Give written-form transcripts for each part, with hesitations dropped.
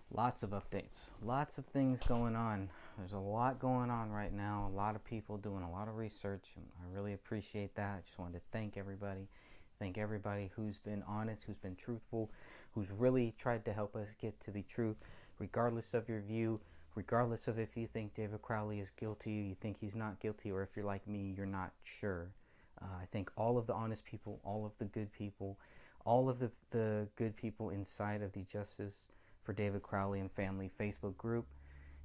Lots of updates, lots of things going on. There's a lot going on right now, a lot of people doing a lot of research, and I really appreciate that. I just wanted to thank everybody who's been honest, who's been truthful, who's really tried to help us get to the truth, regardless of your view, regardless of if you think David Crowley is guilty, you think he's not guilty, or if you're like me, you're not sure. I think all of the honest people, all of the good people, all of the good people inside of the Justice for David Crowley and Family Facebook group,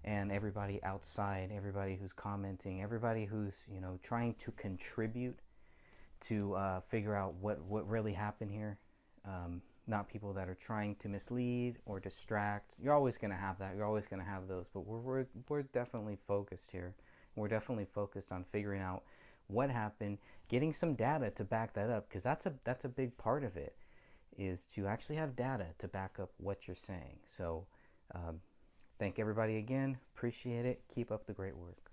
and everybody outside, everybody who's commenting, everybody who's trying to contribute to figure out what really happened here. Not people that are trying to mislead or distract. You're always going to have that. You're always going to have those. But we're definitely focused here. We're definitely focused on figuring out what happened, getting some data to back that up, because that's a big part of it, is to actually have data to back up what you're saying. So thank everybody again. Appreciate it. Keep up the great work.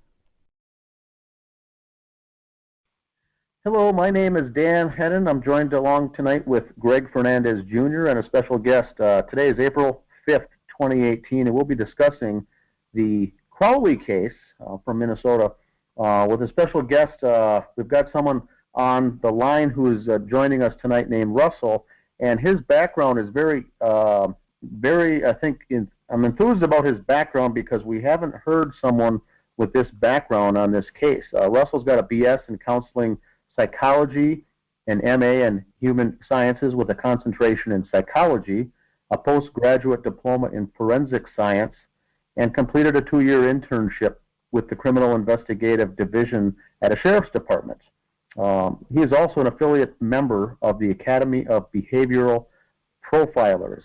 Hello, my name is Dan Hennon. I'm joined along tonight with Greg Fernandez Jr. and a special guest. Today is April 5th, 2018, and we'll be discussing the Crowley case from Minnesota. With a special guest, we've got someone on the line who is joining us tonight named Russell, and his background is very, I think, I'm enthused about his background because we haven't heard someone with this background on this case. Russell's got a BS in counseling psychology, an MA in human sciences with a concentration in psychology, a postgraduate diploma in forensic science, and completed a 2-year internship with the Criminal Investigative Division at a sheriff's department. He is also an affiliate member of the Academy of Behavioral Profilers.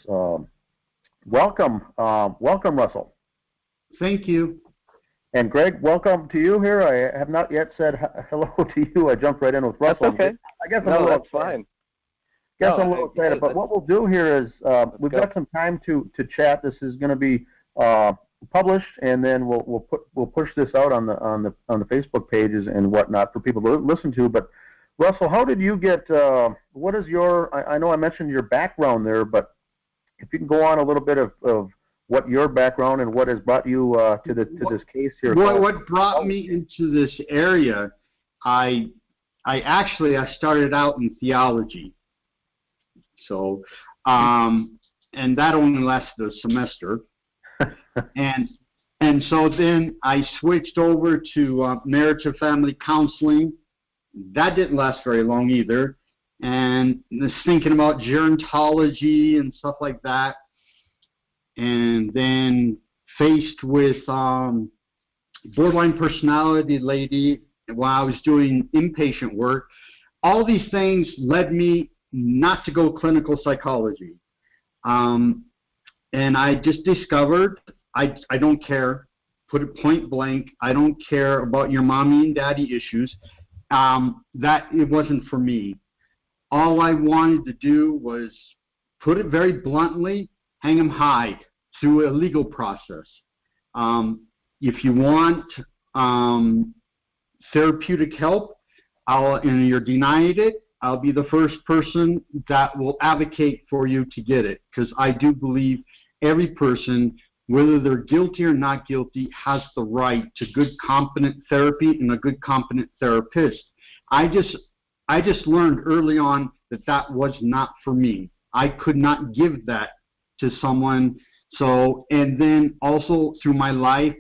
Welcome, Russell. Thank you. And Greg, welcome to you here. I have not yet said hello to you. I jumped right in with Russell. That's okay. I guess that's fine. I'm a little excited. But what we'll do here is we've got some time to chat. This is going to be published, and then we'll push this out on the Facebook pages and whatnot for people to listen to. But Russell, how did you get? What is your? I know I mentioned your background there, but if you can go on a little bit of what your background and what has brought you to this case here. What brought me into this area? I started out in theology, so and that only lasted a semester, and so then I switched over to marriage and family counseling. That didn't last very long either, and was thinking about gerontology and stuff like that. And then faced with borderline personality lady while I was doing inpatient work. All these things led me not to go clinical psychology. And I just discovered I don't care, put it point blank, I don't care about your mommy and daddy issues. That it wasn't for me. All I wanted to do was, put it very bluntly, hang them high through a legal process. If you want therapeutic help, and you're denied it, I'll be the first person that will advocate for you to get it, because I do believe every person, whether they're guilty or not guilty, has the right to good, competent therapy and a good, competent therapist. I just learned early on that was not for me. I could not give that to someone. So, and then also through my life,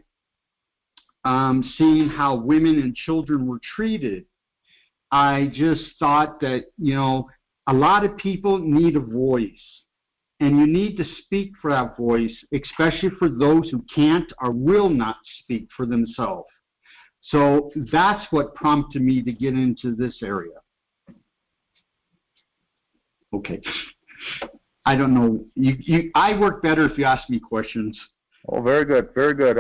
seeing how women and children were treated, I just thought that, a lot of people need a voice, and you need to speak for that voice, especially for those who can't or will not speak for themselves. So that's what prompted me to get into this area. Okay. I don't know. I work better if you ask me questions. Oh, very good, very good.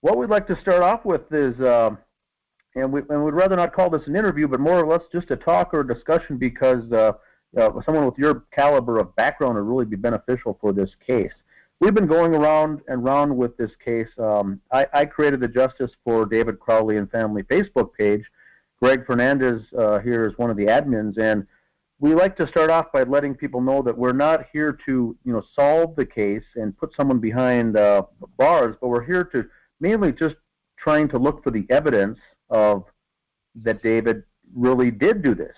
What we'd like to start off with is, and we'd rather not call this an interview, but more or less just a talk or a discussion, because someone with your caliber of background would really be beneficial for this case. We've been going around and round with this case. I created the Justice for David Crowley and Family Facebook page. Greg Fernandez here is one of the admins, and we like to start off by letting people know that we're not here to, solve the case and put someone behind bars, but we're here to mainly just trying to look for the evidence of that David really did do this.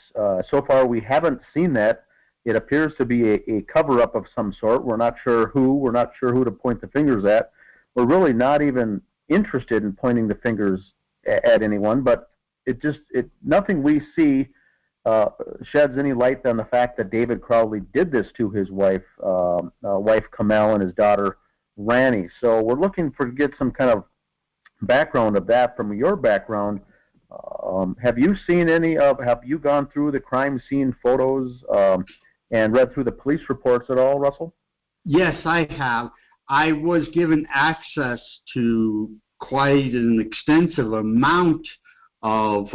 So far, we haven't seen that. It appears to be a cover-up of some sort. We're not sure who. We're not sure who to point the fingers at. We're really not even interested in pointing the fingers at anyone, but nothing we see sheds any light on the fact that David Crowley did this to his wife Kamel, and his daughter Rani. So we're looking to get some kind of background of that from your background. Have you gone through the crime scene photos and read through the police reports at all, Russell? Yes, I have. I was given access to quite an extensive amount of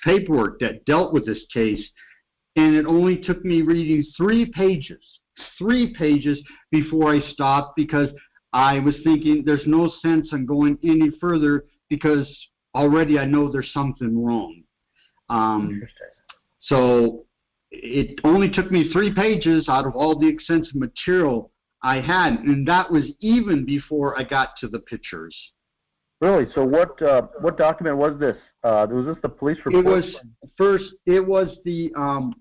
paperwork that dealt with this case, and it only took me reading 3 pages before I stopped, because I was thinking there's no sense in going any further because already I know there's something wrong. So it only took me 3 pages out of all the extensive material I had, and that was even before I got to the pictures. Really? So what document was this? Was this the police report? It was the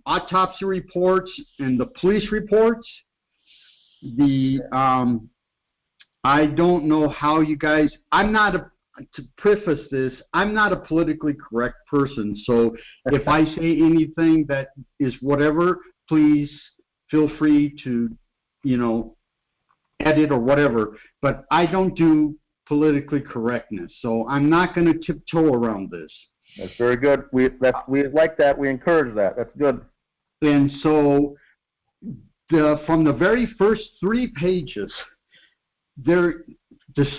autopsy reports and the police reports. I don't know how you guys. To preface this, I'm not a politically correct person. So if I say anything that is whatever, please feel free to, edit or whatever. But I don't do politically correctness, so I'm not going to tiptoe around this. That's very good. We like that. We encourage that. That's good. And so, from the very first 3 pages, to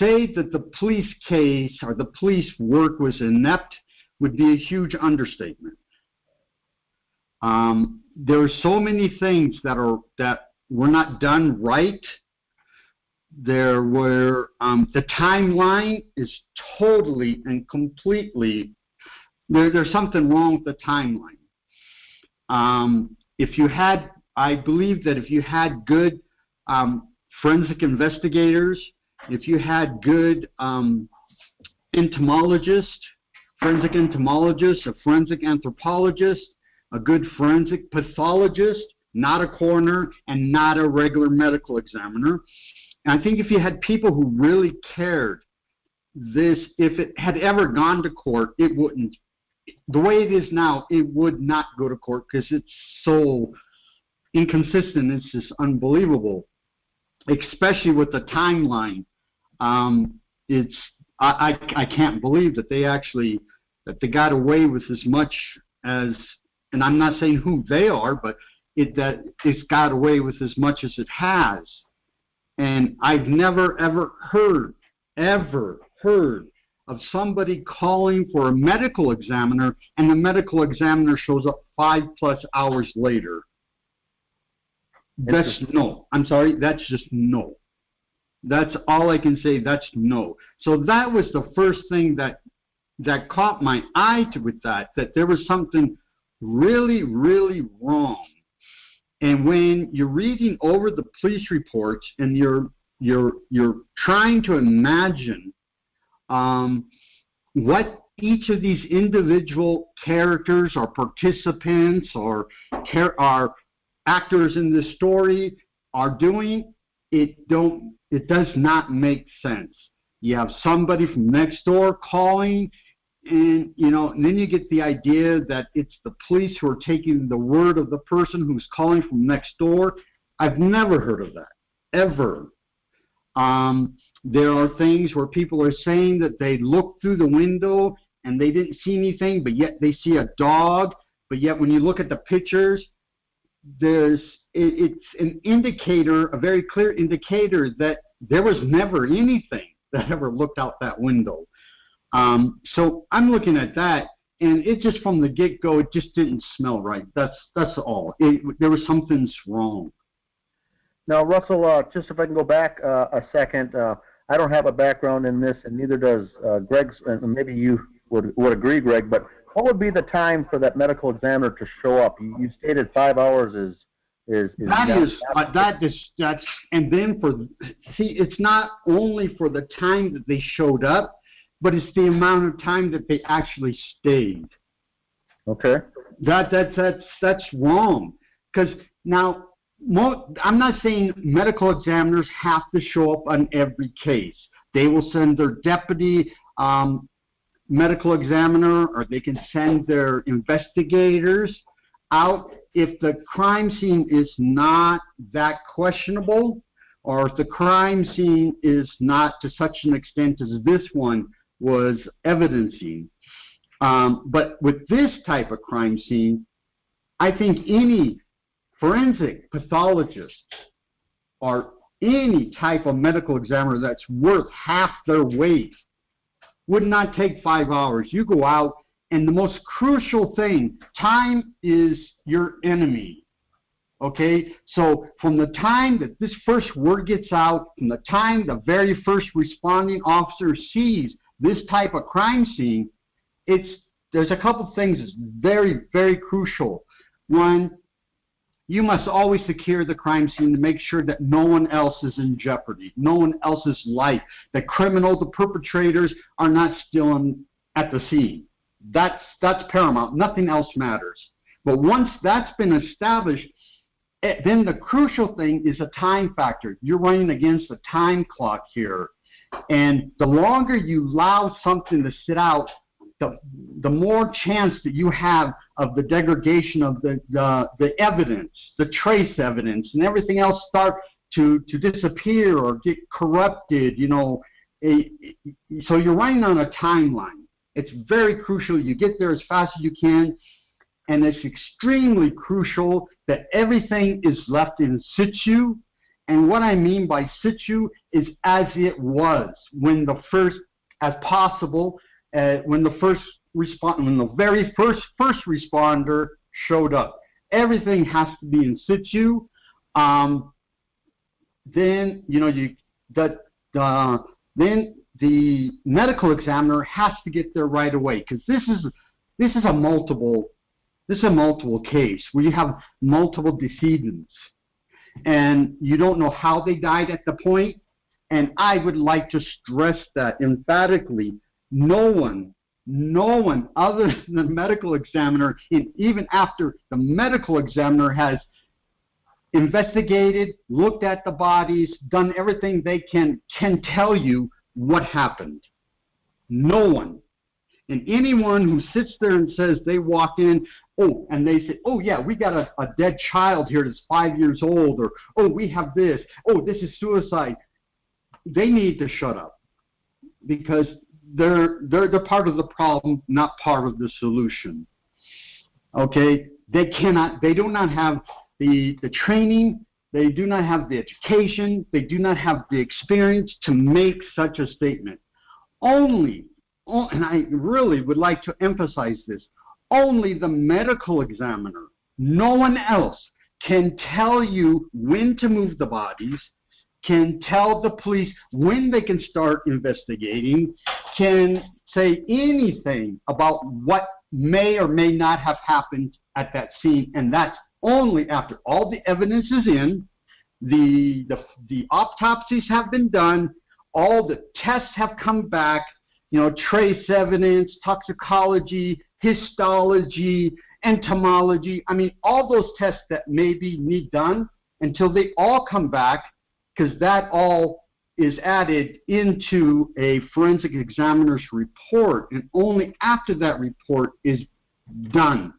say that the police case or the police work was inept would be a huge understatement. There are so many things that were not done right. There were the timeline is totally and completely there's something wrong with the timeline. I believe that if you had good forensic investigators, if you had good forensic entomologists, a forensic anthropologist, a good forensic pathologist, not a coroner and not a regular medical examiner. And I think if you had people who really cared, if it had ever gone to court, it wouldn't. The way it is now, it would not go to court because it's so inconsistent. It's just unbelievable, especially with the timeline. I can't believe that they got away with as much as, and I'm not saying who they are, but that it's got away with as much as it has. And I've never, ever heard of somebody calling for a medical examiner and the medical examiner shows up 5+ hours later. That's no. I'm sorry, that's just no. That's all I can say, that's no. So that was the first thing that caught my eye with that there was something really, really wrong. And when you're reading over the police reports and you're trying to imagine what each of these individual characters or participants or actors in the story are doing, it does not make sense. You have somebody from next door calling, and then you get the idea that it's the police who are taking the word of the person who's calling from next door. I've never heard of that, ever. There are things where people are saying that they looked through the window and they didn't see anything, but yet they see a dog. But yet when you look at the pictures, it's an indicator, a very clear indicator that there was never anything that ever looked out that window. So I'm looking at that, and it just from the get-go, it just didn't smell right. That's all. There was something's wrong. Now, Russell, just if I can go back a second, I don't have a background in this, and neither does Greg's, and maybe you would agree, Greg, but what would be the time for that medical examiner to show up? You stated 5 hours is that's and then it's not only for the time that they showed up, but it's the amount of time that they actually stayed. Okay. That's wrong, because now I'm not saying medical examiners have to show up on every case. They will send their deputy medical examiner, or they can send their investigators out if the crime scene is not that questionable, or if the crime scene is not to such an extent as this one was evidencing. But with this type of crime scene, I think any forensic pathologist or any type of medical examiner that's worth half their weight would not take 5 hours. You go out, and the most crucial thing, time is your enemy. Okay? So from the time that this first word gets out, from the time the very first responding officer sees this type of crime scene, there's a couple things that's very, very crucial. One, you must always secure the crime scene to make sure that no one else is in jeopardy, no one else's life. The criminal, the perpetrators are not still at the scene. That's paramount. Nothing else matters. But once that's been established, then the crucial thing is a time factor. You're running against a time clock here. And the longer you allow something to sit out, the more chance that you have of the degradation of the evidence, the trace evidence, and everything else start to disappear or get corrupted, you know. So you're running on a timeline. It's very crucial you get there as fast as you can, and it's extremely crucial that everything is left in situ. And what I mean by situ is as it was when the first, as possible, when the very first responder showed up. Everything has to be in situ. Then then the medical examiner has to get there right away, because this is a multiple case where you have multiple decedents, and you don't know how they died at the point. And I would like to stress that emphatically. No one other than the medical examiner, even after the medical examiner has investigated, looked at the bodies, done everything they can tell you what happened. No one. And anyone who sits there and says they walk in, and they say, oh yeah, we got a dead child here that's 5 years old, or oh, we have this, oh, this is suicide. They need to shut up, because they're part of the problem, not part of the solution. Okay? They do not have the training, they do not have the education, they do not have the experience to make such a statement. And I really would like to emphasize this, only the medical examiner, no one else, can tell you when to move the bodies, can tell the police when they can start investigating, can say anything about what may or may not have happened at that scene. And that's only after all the evidence is in, the autopsies have been done, all the tests have come back, you know, trace evidence, toxicology, histology, entomology. I mean, all those tests that maybe need done, until they all come back, because that all is added into a forensic examiner's report, and only after that report is done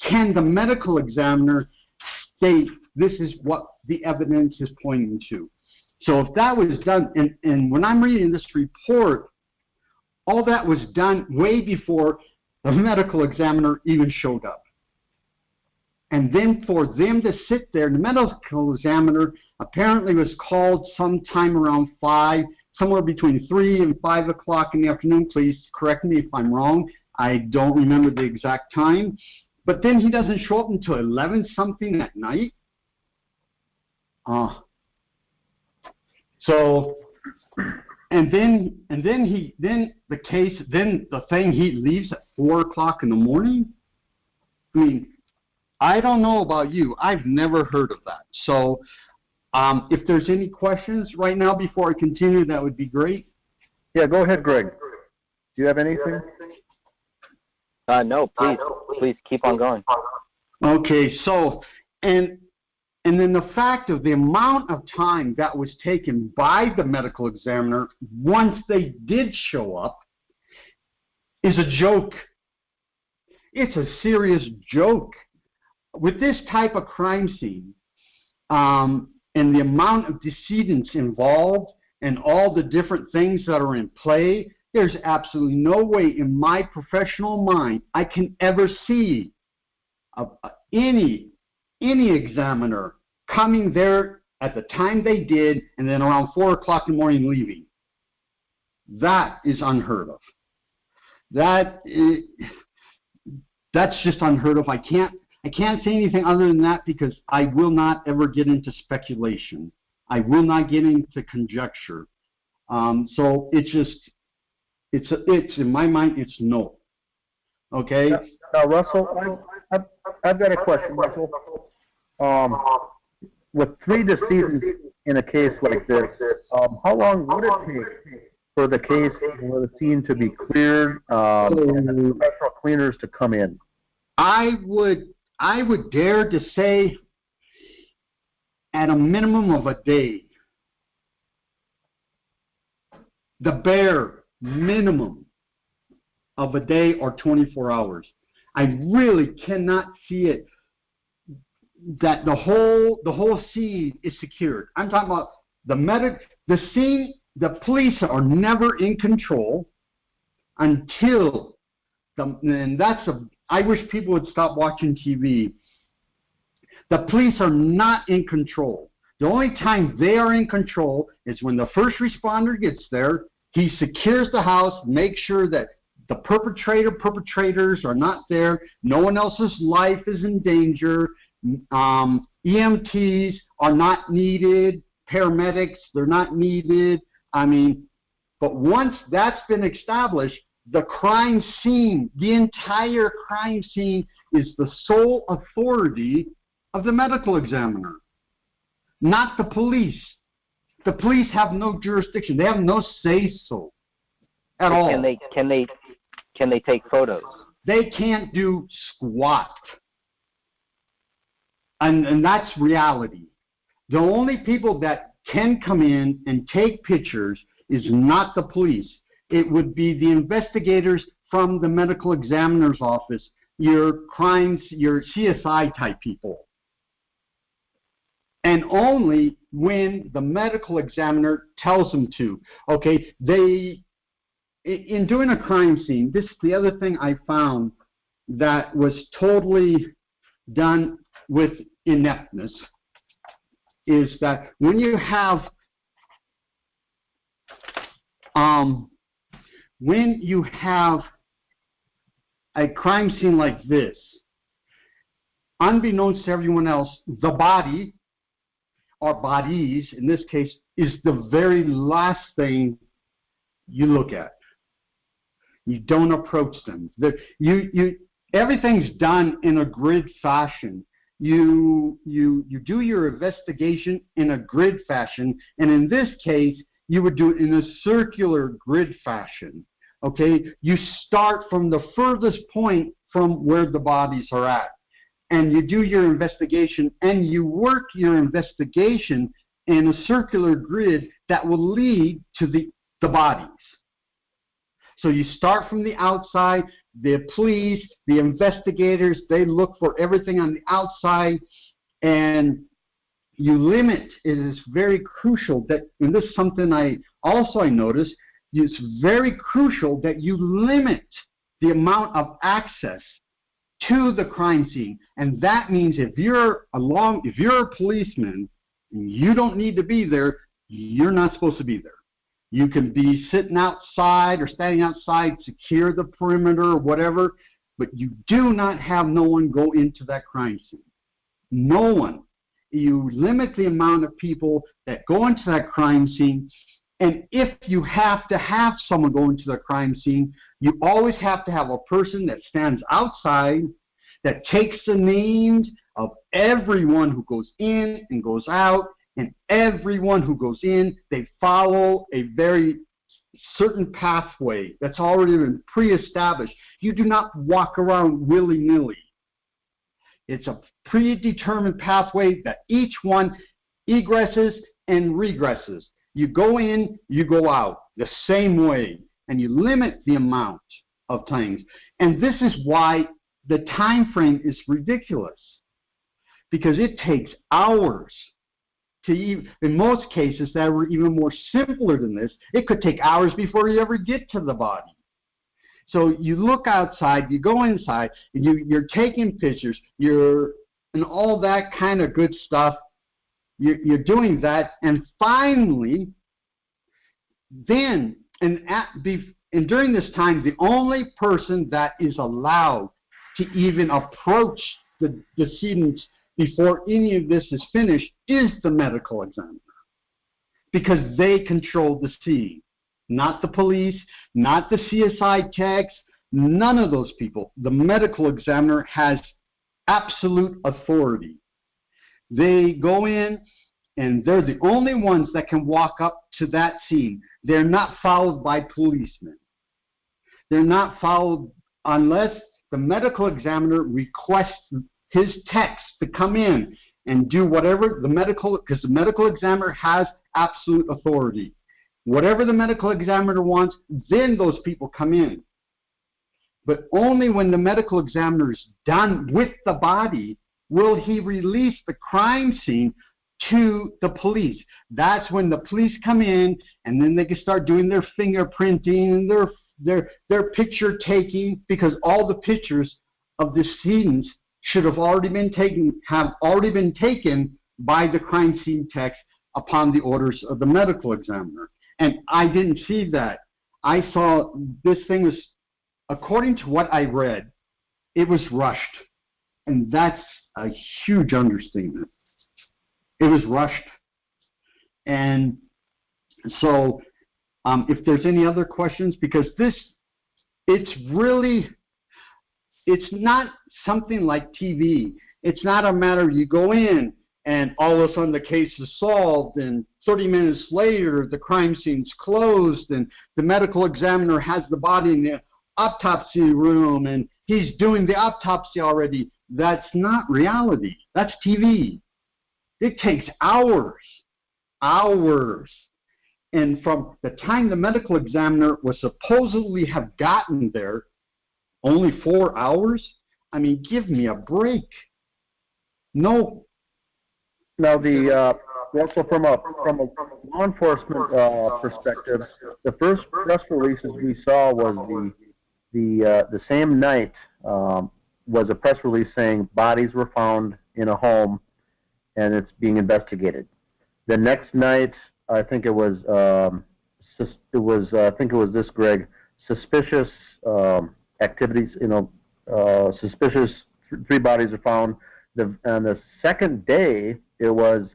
can the medical examiner state this is what the evidence is pointing to. So if that was done, and when I'm reading this report, all that was done way before the medical examiner even showed up. And then for them to sit there, the medical examiner apparently was called sometime around 5, somewhere between 3 and 5 o'clock in the afternoon. Please correct me if I'm wrong. I don't remember the exact time. But then he doesn't show up until 11-something at night. So the thing he leaves at 4 o'clock in the morning. I mean, I don't know about you. I've never heard of that. So, if there's any questions right now before I continue, that would be great. Yeah, go ahead, Greg. Do you have anything? No, please keep on going. Okay, so, and then the fact of the amount of time that was taken by the medical examiner once they did show up is a joke. It's a serious joke. With this type of crime scene, and the amount of decedents involved and all the different things that are in play, there's absolutely no way in my professional mind I can ever see any examiner coming there at the time they did and then around 4 o'clock in the morning leaving. That is unheard of. That's just unheard of. I can't say anything other than that because I will not ever get into speculation. I will not get into conjecture. So it's in my mind, it's no. Okay? Now, Russell, I've got a question, Russell. With 3 decedents in a case like this, how long would it take for the case or the scene to be cleared and the professional cleaners to come in? I would dare to say at a minimum of a day. The bare minimum of a day or 24 hours. I really cannot see it that the whole scene is secured. I'm talking about the scene. The police are never in control until I wish people would stop watching TV. The police are not in control. The only time they are in control is when the first responder gets there. He secures the house, makes sure that the perpetrators are not there. No one else's life is in danger. EMTs are not needed. Paramedics, they're not needed. I mean, but once that's been established, the crime scene, the entire crime scene is the sole authority of the medical examiner, not the police. The police have no jurisdiction. They have no say-so at all. Can they take photos? They can't do squat. And that's reality. The only people that can come in and take pictures is not the police. It would be the investigators from the medical examiner's office, your crimes, your CSI type people. And only when the medical examiner tells them to. Okay, in doing a crime scene, this is the other thing I found that was totally done with ineptness, is that when you have a crime scene like this, unbeknownst to everyone else, the body, or bodies in this case, is the very last thing you look at. You don't approach them. Everything's done in a grid fashion. You do your investigation in a grid fashion, and in this case, you would do it in a circular grid fashion. Okay, you start from the furthest point from where the bodies are at, and you do your investigation, and you work your investigation in a circular grid that will lead to the bodies. So you start from the outside, the police, the investigators, they look for everything on the outside, and you limit. It is very crucial that, and this is something I noticed, it's very crucial that you limit the amount of access to the crime scene. And that means if you're a policeman, you don't need to be there, you're not supposed to be there. You can be sitting outside or standing outside, secure the perimeter or whatever, but you do not have no one go into that crime scene. No one. You limit the amount of people that go into that crime scene, And if you have to have someone go into the crime scene, you always have to have a person that stands outside that takes the names of everyone who goes in and goes out, and everyone who goes in, they follow a very certain pathway that's already been pre-established. You do not walk around willy-nilly. It's a predetermined pathway that each one egresses and regresses. You go in, you go out the same way, and you limit the amount of things. And this is why the time frame is ridiculous, because it takes hours to even, in most cases that were even more simpler than this, it could take hours before you ever get to the body. So you look outside, you go inside, and you're taking pictures, and all that kind of good stuff. You're doing that, and finally, then, and during this time, the only person that is allowed to even approach the decedents before any of this is finished is the medical examiner, because they control the scene. Not the police, not the CSI techs, none of those people. The medical examiner has absolute authority. They go in, and they're the only ones that can walk up to that scene. They're not followed by policemen. They're not followed unless the medical examiner requests his techs to come in and do whatever because the medical examiner has absolute authority. Whatever the medical examiner wants, then those people come in. But only when the medical examiner is done with the body will he release the crime scene to the police. That's when the police come in, and then they can start doing their fingerprinting and their picture taking, because all the pictures of the scenes should have already been taken by the crime scene techs upon the orders of the medical examiner. And I didn't see that. I saw this thing was, according to what I read, it was rushed. And that's a huge understatement. It was rushed. And so if there's any other questions, because it's not something like TV. It's not a matter you go in and all of a sudden the case is solved, and 30 minutes later the crime scene's closed, and the medical examiner has the body in the autopsy room and he's doing the autopsy already. That's not reality. That's TV. It takes hours. And from the time the medical examiner was supposedly have gotten there, only 4 hours? I mean, give me a break. No. Now, also from a law enforcement perspective, the first press releases we saw was the same night was a press release saying bodies were found in a home and it's being investigated. The next night, I think it was this, Greg, suspicious activities. Suspicious 3 bodies are found. On the second day, it was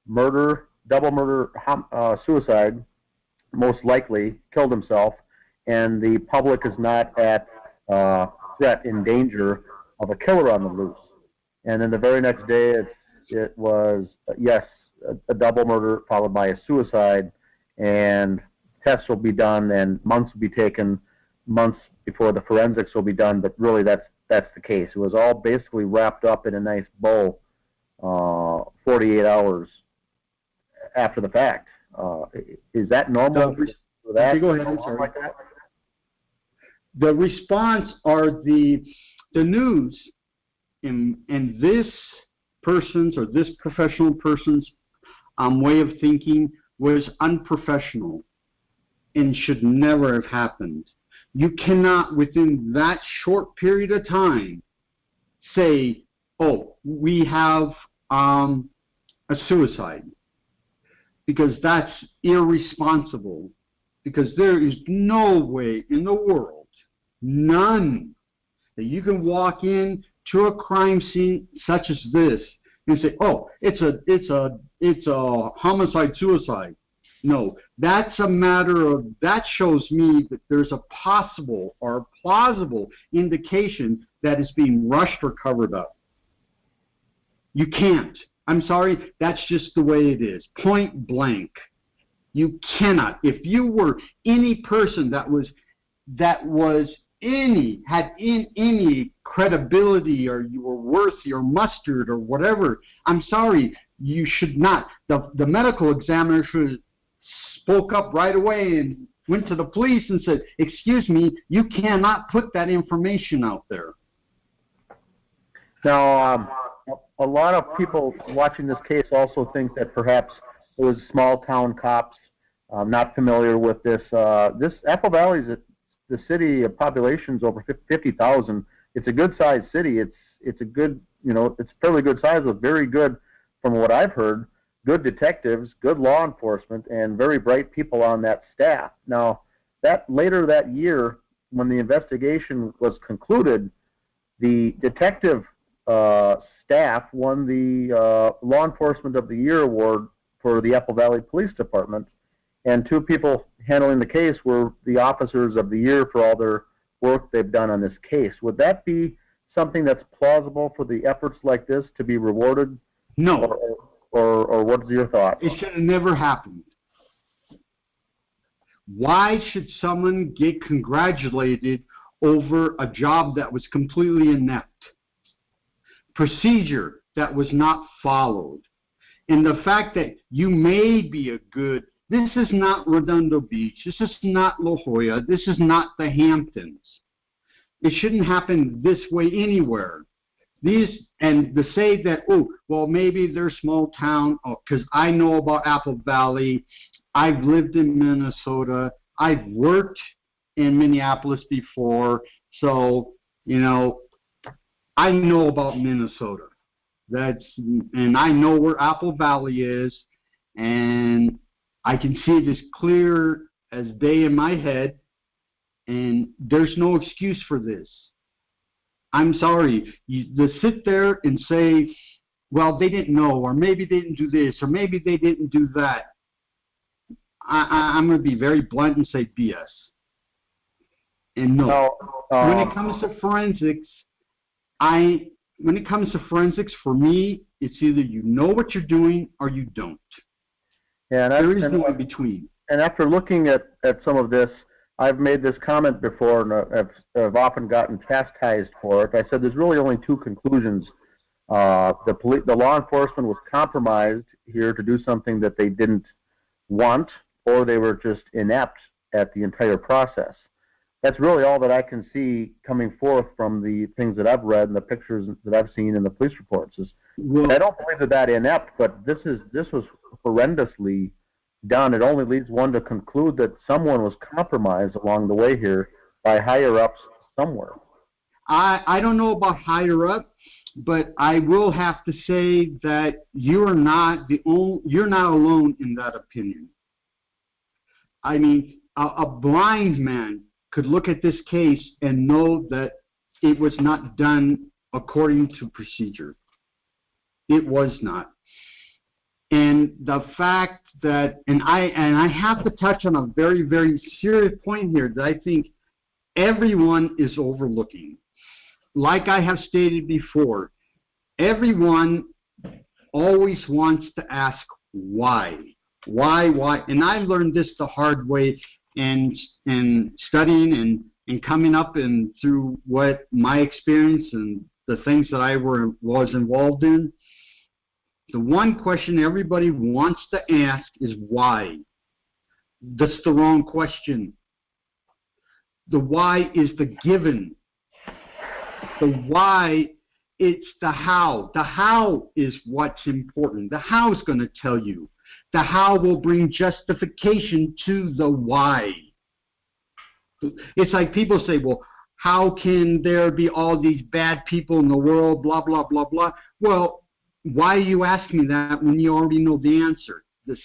murder, double murder, suicide, most likely killed himself, and the public is not at threat, in danger of a killer on the loose. And then the very next day, it was a double murder followed by a suicide, and tests will be done and months will be taken, months before the forensics will be done. But really, that's the case. It was all basically wrapped up in a nice bow 48 hours after the fact. Is that normal? For that? Go ahead. I'm sorry. Like that? The response are the news in this person's or this professional person's way of thinking was unprofessional and should never have happened. You cannot, within that short period of time, say, oh, we have a suicide, because that's irresponsible, because there is no way in the world, none, that you can walk in to a crime scene such as this and say, oh, it's a homicide suicide. No, that's a matter of, that shows me that there's a possible or plausible indication that it's being rushed or covered up. You can't. I'm sorry, that's just the way it is. Point blank. You cannot. If you were any person that had any credibility, or you were worthy or mustard or whatever, I'm sorry, you should not. The medical examiner should have spoke up right away and went to the police and said, excuse me, you cannot put that information out there. Now, a lot of people watching this case also think that perhaps it was small town cops. I'm not familiar with this. This Apple Valley is the city population's over 50,000. It's a good-sized city. It's a good, it's fairly good size with very good, from what I've heard, good detectives, good law enforcement, and very bright people on that staff. Now, later that year, when the investigation was concluded, the detective staff won the Law Enforcement of the Year award for the Apple Valley Police Department, and two people handling the case were the Officers of the Year for all their work they've done on this case. Would that be something that's plausible for the efforts like this to be rewarded? No. Or what's your thought? It should have never happened. Why should someone get congratulated over a job that was completely inept? Procedure that was not followed. And the fact that you may be a good, this is not Redondo Beach, this is not La Jolla, this is not the Hamptons. It shouldn't happen this way anywhere. And to say that, oh, well, maybe they're small town, because I know about Apple Valley, I've lived in Minnesota, I've worked in Minneapolis before, so, I know about Minnesota. And I know where Apple Valley is, and I can see it as clear as day in my head, and there's no excuse for this. I'm sorry, to sit there and say, well, they didn't know, or maybe they didn't do this, or maybe they didn't do that. I'm going to be very blunt and say BS. And no. When it comes to forensics, for me, it's either you know what you're doing or you don't. Yeah, there is no in between. And after looking at some of this, I've made this comment before, and I've often gotten chastised for it. I said there's really only two conclusions. The law enforcement was compromised here to do something that they didn't want, or they were just inept at the entire process. That's really all that I can see coming forth from the things that I've read and the pictures that I've seen in the police reports. I don't believe that inept, but this was horrendously done. It only leads one to conclude that someone was compromised along the way here by higher-ups somewhere. I don't know about higher-up, but I will have to say that you're not alone in that opinion. I mean, a blind man could look at this case and know that it was not done according to procedure. It was not. And the fact that, and I have to touch on a very, very serious point here that I think everyone is overlooking. Like I have stated before, everyone always wants to ask why. Why? And I learned this the hard way and studying and coming up and through what my experience and the things that I was involved in. The one question everybody wants to ask is why. That's the wrong question. The why is the given. The why, it's the how. The how is what's important. The how is going to tell you. The how will bring justification to the why. It's like people say, well, how can there be all these bad people in the world, blah, blah, blah, blah. Well, why are you asking me that when you already know the answer? The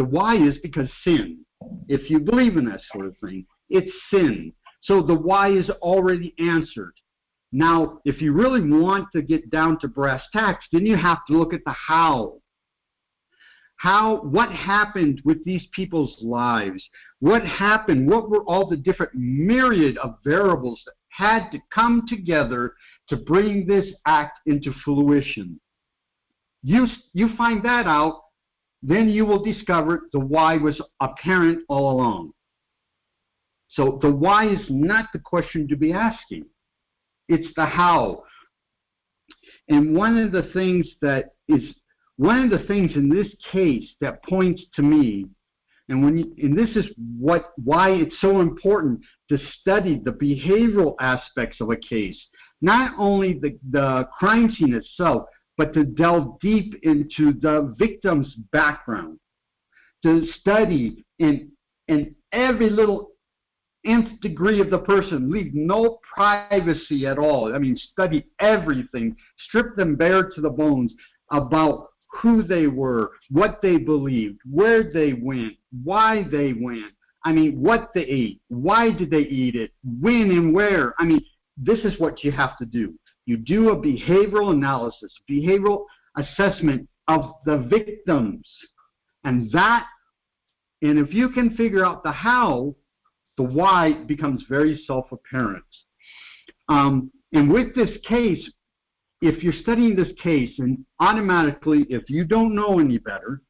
why is because sin. If you believe in that sort of thing, it's sin. So the why is already answered. Now, if you really want to get down to brass tacks, then you have to look at the how. what happened with these people's lives? What happened? What were all the different myriad of variables that had to come together to bring this act into fruition? You find that out, then you will discover the why was apparent all along. So the why is not the question to be asking. It's the how. And one of the things in this case that points to me, and this is why it's so important to study the behavioral aspects of a case, not only the crime scene itself, but to delve deep into the victim's background, to study in every little nth degree of the person, leave no privacy at all. I mean, study everything, strip them bare to the bones about who they were, what they believed, where they went, why they went. I mean, what they ate, why did they eat it, when and where. I mean, this is what you have to do. You do a behavioral analysis, behavioral assessment of the victims. And if you can figure out the how, the why becomes very self-apparent. And with this case, if you're studying this case, and automatically, if you don't know any better,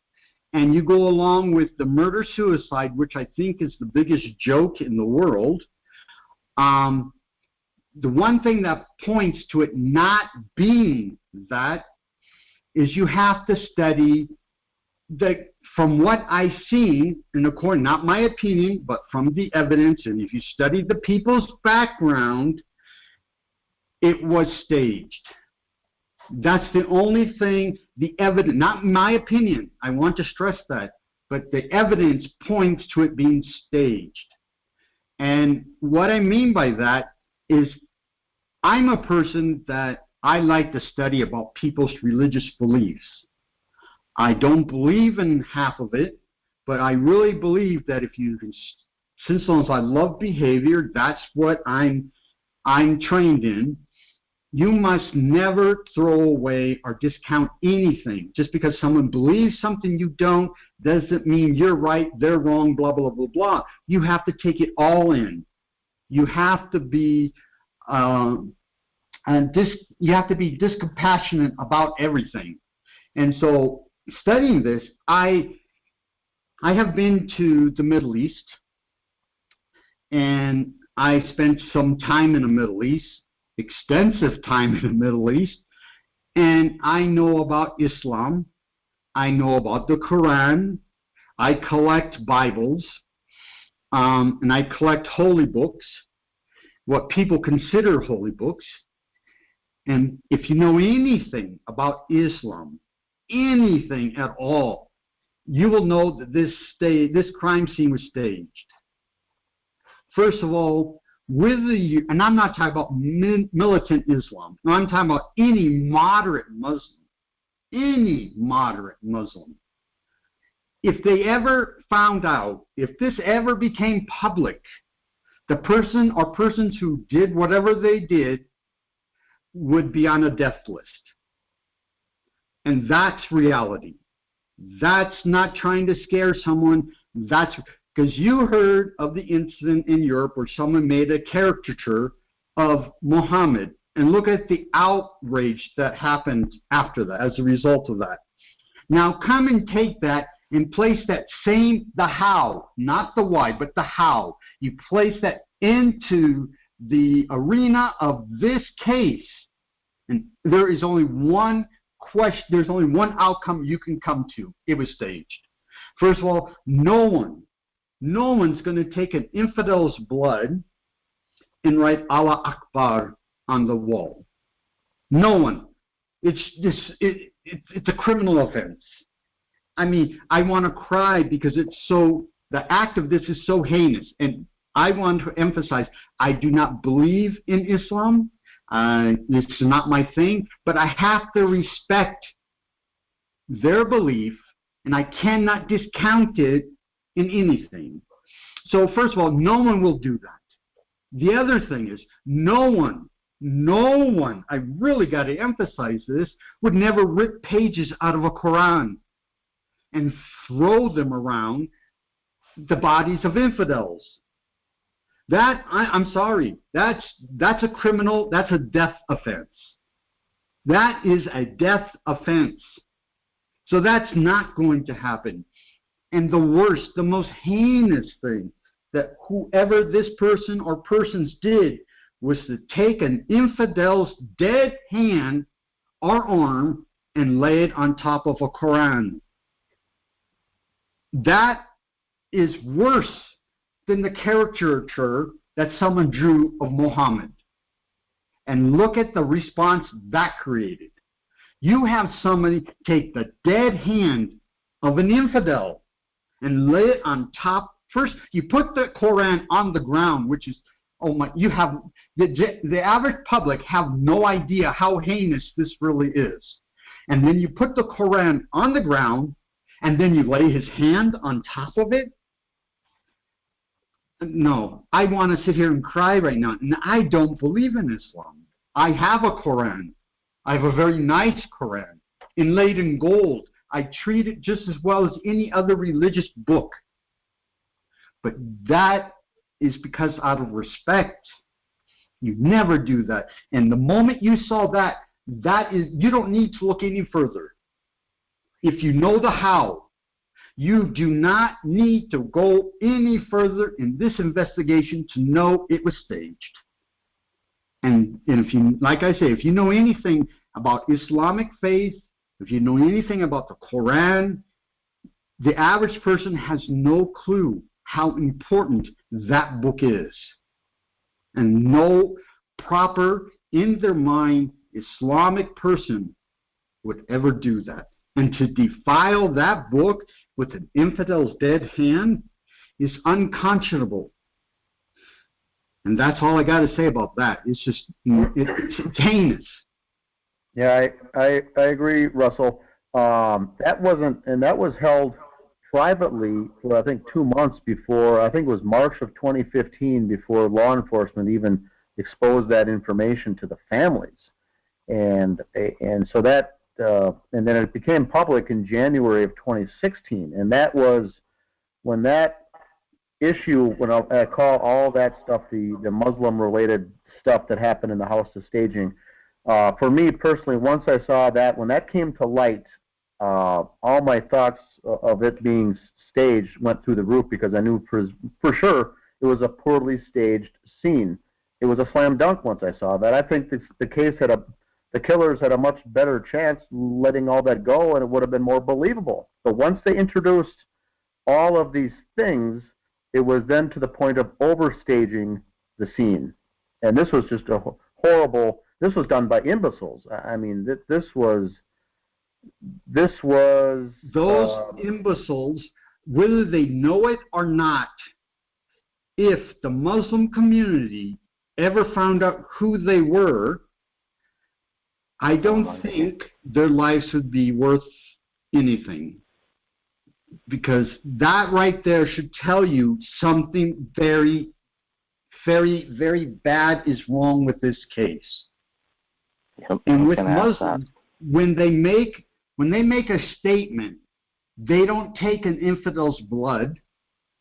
and you go along with the murder-suicide, which I think is the biggest joke in the world, the one thing that points to it not being that is you have to study from what I see, and according, not my opinion, but from the evidence, and if you study the people's background, it was staged. That's the only thing, the evidence, not my opinion, I want to stress that, but the evidence points to it being staged. And what I mean by that is I'm a person that I like to study about people's religious beliefs. I don't believe in half of it, but I really believe that if you can, since long as I love behavior, that's what I'm trained in. You must never throw away or discount anything. Just because someone believes something you don't doesn't mean you're right, they're wrong, blah, blah, blah, blah. You have to take it all in. You have to be you have to be dispassionate about everything. And so studying this, I have been to the Middle East, and I spent some time in the Middle East, extensive time in the Middle East, and I know about Islam, I know about the Quran, I collect Bibles, and I collect holy books, what people consider holy books. And if you know anything about Islam, anything at all, you will know that this crime scene was staged. First of all, and I'm not talking about militant Islam. No, I'm talking about any moderate Muslim. Any moderate Muslim. If they ever found out, if this ever became public, the person or persons who did whatever they did would be on a death list. And that's reality. That's not trying to scare someone. That's because you heard of the incident in Europe where someone made a caricature of Muhammad, and look at the outrage that happened after that, as a result of that. Now come and take that and place that same, the how, not the why, but the how. You place that into the arena of this case, and there is only one question, there's only one outcome you can come to. It was staged. First of all, no one's going to take an infidel's blood and write Allah Akbar on the wall. No one. It's a criminal offense. I mean, I want to cry because the act of this is so heinous. And I want to emphasize, I do not believe in Islam. It's not my thing, but I have to respect their belief, and I cannot discount it in anything. So first of all, no one will do that. The other thing is, no one, I really got to emphasize this, would never rip pages out of a Quran. and throw them around the bodies of infidels. I'm sorry, that's a criminal, that's a death offense. That is a death offense. So that's not going to happen. And the worst, the most heinous thing that whoever this person or persons did was to take an infidel's dead hand or arm and lay it on top of a Quran. That is worse than the caricature that someone drew of Muhammad. And look at the response that created. You have somebody take the dead hand of an infidel and lay it on top. First, you put the Quran on the ground, which is, oh my, you have, the average public have no idea how heinous this really is. And then you put the Quran on the ground, and then you lay his hand on top of it. No, I want to sit here and cry right now. And I don't believe in Islam. I have a Quran. I have a very nice Quran, inlaid in gold. I treat it just as well as any other religious book. But that is because out of respect. You never do that. And the moment you saw that, you don't need to look any further. If you know the how, you do not need to go any further in this investigation to know it was staged. And if you, like I say, if you know anything about Islamic faith, if you know anything about the Quran, the average person has no clue how important that book is. And no proper, in their mind, Islamic person would ever do that. And to defile that book with an infidel's dead hand is unconscionable. And that's all I got to say about that. It's just, it's heinous. Yeah, I agree, Russell. That was held privately for, I think, 2 months before, I think it was March of 2015, before law enforcement even exposed that information to the families. And so that, and then it became public in January of 2016. And that was when that issue, when I call all that stuff the Muslim-related stuff that happened in the house of staging, for me personally, once I saw that, when that came to light, all my thoughts of it being staged went through the roof, because I knew for sure it was a poorly staged scene. It was a slam dunk once I saw that. I think the killers had a much better chance letting all that go, and it would have been more believable. But once they introduced all of these things, it was then to the point of overstaging the scene. And this was just a horrible, this was done by imbeciles. I mean, this was those imbeciles, whether they know it or not, if the Muslim community ever found out who they were, I don't think their lives would be worth anything. Because that right there should tell you something very, very, very bad is wrong with this case. Yep, and with Muslims, when they make a statement, they don't take an infidel's blood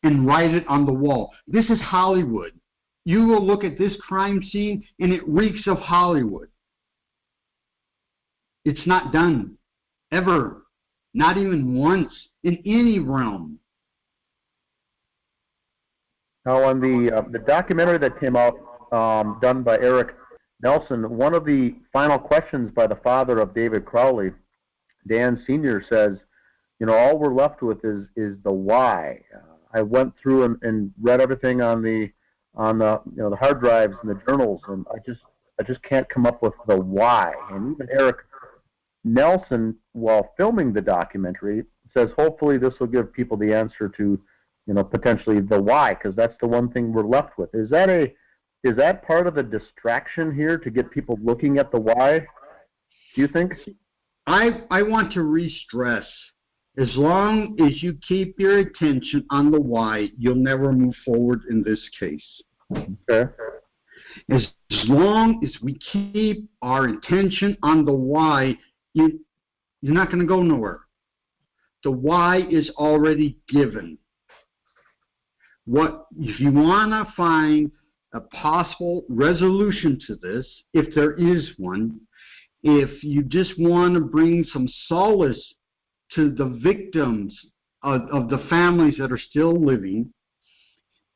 and write it on the wall. This is Hollywood. You will look at this crime scene and it reeks of Hollywood. It's not done, ever, not even once, in any realm. Now, on the documentary that came out, done by Eric Nelson, one of the final questions by the father of David Crowley, Dan Sr., says, you know, all we're left with is the why. I went through and read everything on the the hard drives and the journals, and I just can't come up with the why. And even Eric Nelson, while filming the documentary, says hopefully this will give people the answer to, potentially the why, because that's the one thing we're left with. Is that part of the distraction here to get people looking at the why? Do you think? I want to re-stress, as long as you keep your attention on the why, you'll never move forward in this case. Okay. As long as we keep our attention on the why, you're not going to go nowhere. The why is already given. What if you want to find a possible resolution to this, if there is one, if you just want to bring some solace to the victims of the families that are still living,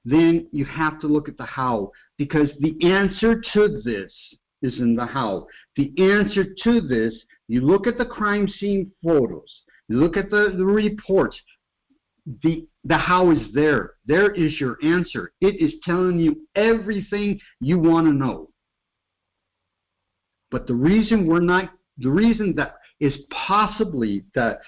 then you have to look at the how, because the answer to this is in the how. The answer to this, you look at the crime scene photos, you look at the reports, the how is there. There is your answer. It is telling you everything you want to know. But the reason that is possibly that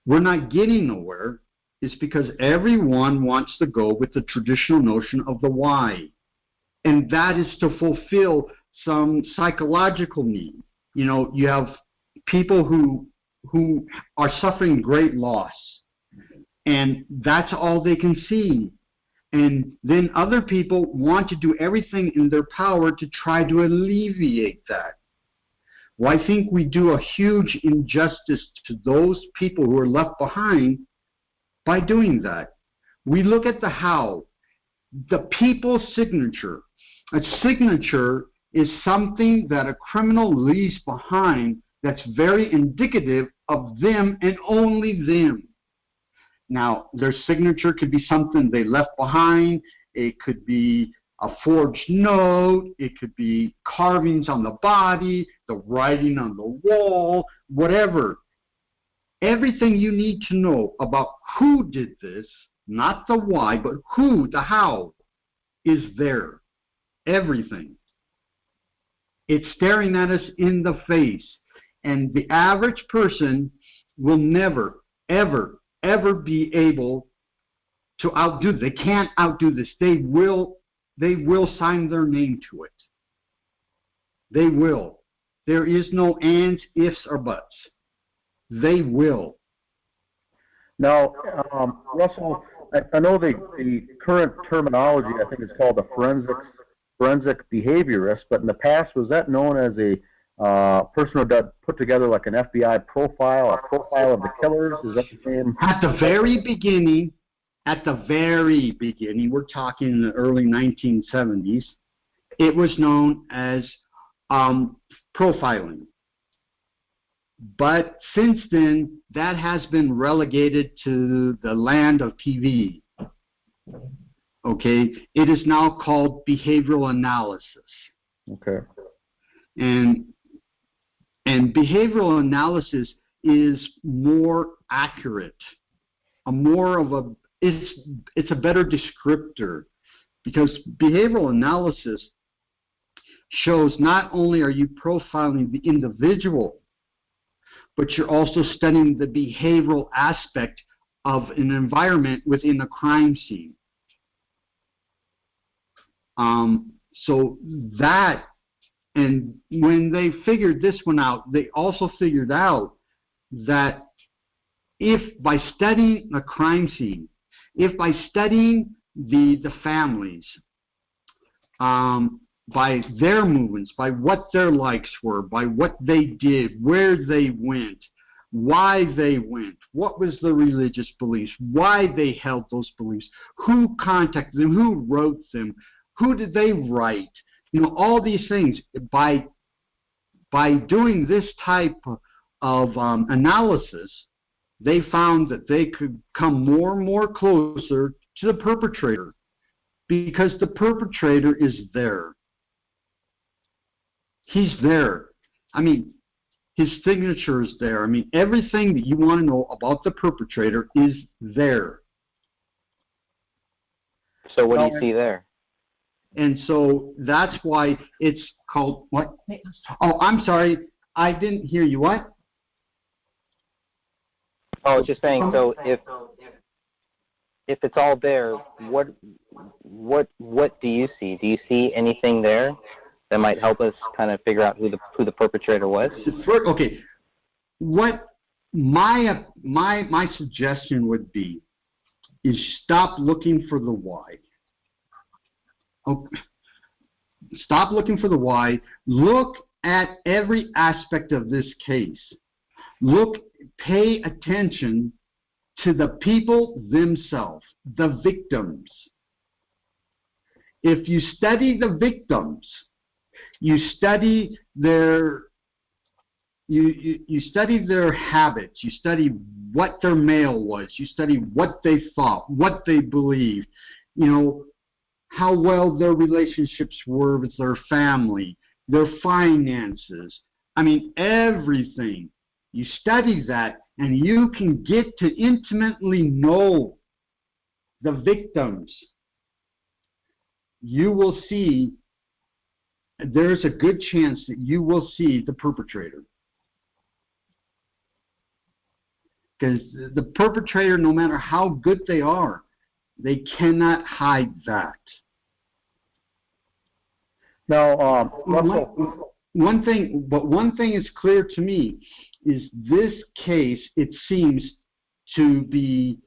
we're not getting nowhere is because everyone wants to go with the traditional notion of the why. And that is to fulfill some psychological need. You know, you have people who are suffering great loss, and that's all they can see. And then other people want to do everything in their power to try to alleviate that. Well, I think we do a huge injustice to those people who are left behind by doing that. We look at the how. The people's signature. A signature is something that a criminal leaves behind that's very indicative of them and only them. Now, their signature could be something they left behind. It could be a forged note. It could be carvings on the body, the writing on the wall, whatever. Everything you need to know about who did this, not the why, but who, the how, is there. Everything. It's staring at us in the face. And the average person will never, ever, ever be able to outdo. They can't outdo this. They will sign their name to it. They will. There is no ands, ifs, or buts. They will. Now, Russell, I know the current terminology, I think it's called a forensic behaviorist, but in the past, was that known as a person who put together like an FBI profile, a profile of the killers? Is that the same? At the very beginning, we're talking in the early 1970s, it was known as profiling. But since then, that has been relegated to the land of TV. Okay, it is now called behavioral analysis. Okay. And behavioral analysis is more accurate, it's a better descriptor, because behavioral analysis shows not only are you profiling the individual, but you're also studying the behavioral aspect of an environment within a crime scene. So that, and when they figured this one out, they also figured out that if by studying the crime scene, if by studying the families, by their movements, by what their likes were, by what they did, where they went, why they went, what was the religious beliefs, why they held those beliefs, who contacted them, who wrote them, who did they write, you know, all these things. By doing this type of analysis, they found that they could come more and more closer to the perpetrator, because the perpetrator is there. He's there. I mean, his signature is there. I mean, everything that you want to know about the perpetrator is there. So what do you see there? And so that's why it's called what? Oh, I'm sorry. I didn't hear you. What? Oh, I was just saying, so if it's all there, what do you see? Do you see anything there that might help us kind of figure out who the perpetrator was? Okay. What my suggestion would be is stop looking for the why. Okay. Stop looking for the why. Look at every aspect of this case. Pay attention to the people themselves, the victims. If you study the victims, you study their you study their habits, you study what their mail was, you study what they thought, what they believed, you know, how well their relationships were with their family, their finances. I mean, everything. You study that, and you can get to intimately know the victims. You will see, there's a good chance that you will see the perpetrator. Because the perpetrator, no matter how good they are, they cannot hide that. Now, Russell, one thing is clear to me is this case, it seems to be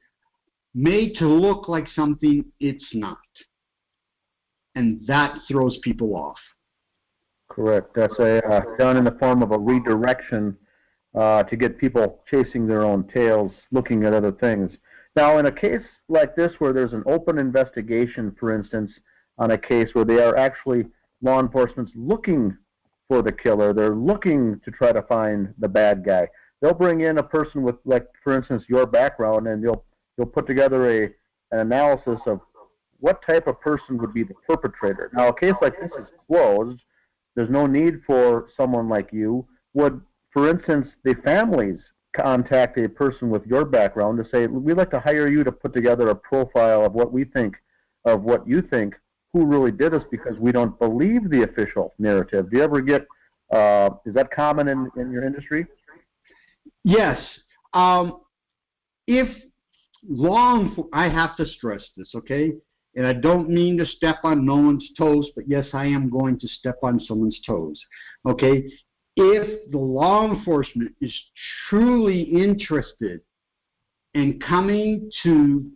made to look like something it's not. And that throws people off. correct. That's done in the form of a redirection to get people chasing their own tails, looking at other things. Now, in a case like this where there's an open investigation, for instance, on a case where they are actually law enforcement's looking for the killer, they're looking to try to find the bad guy. They'll bring in a person with, like, for instance, your background, and you'll put together an analysis of what type of person would be the perpetrator. Now, a case like this is closed. There's no need for someone like you. Would, for instance, the families contact a person with your background to say, we'd like to hire you to put together a profile of what we think, of what you think, who really did this, because we don't believe the official narrative? Do you ever get, is that common in your industry? Yes. If I have to stress this, okay? And I don't mean to step on no one's toes, but yes, I am going to step on someone's toes, okay? If the law enforcement is truly interested in coming to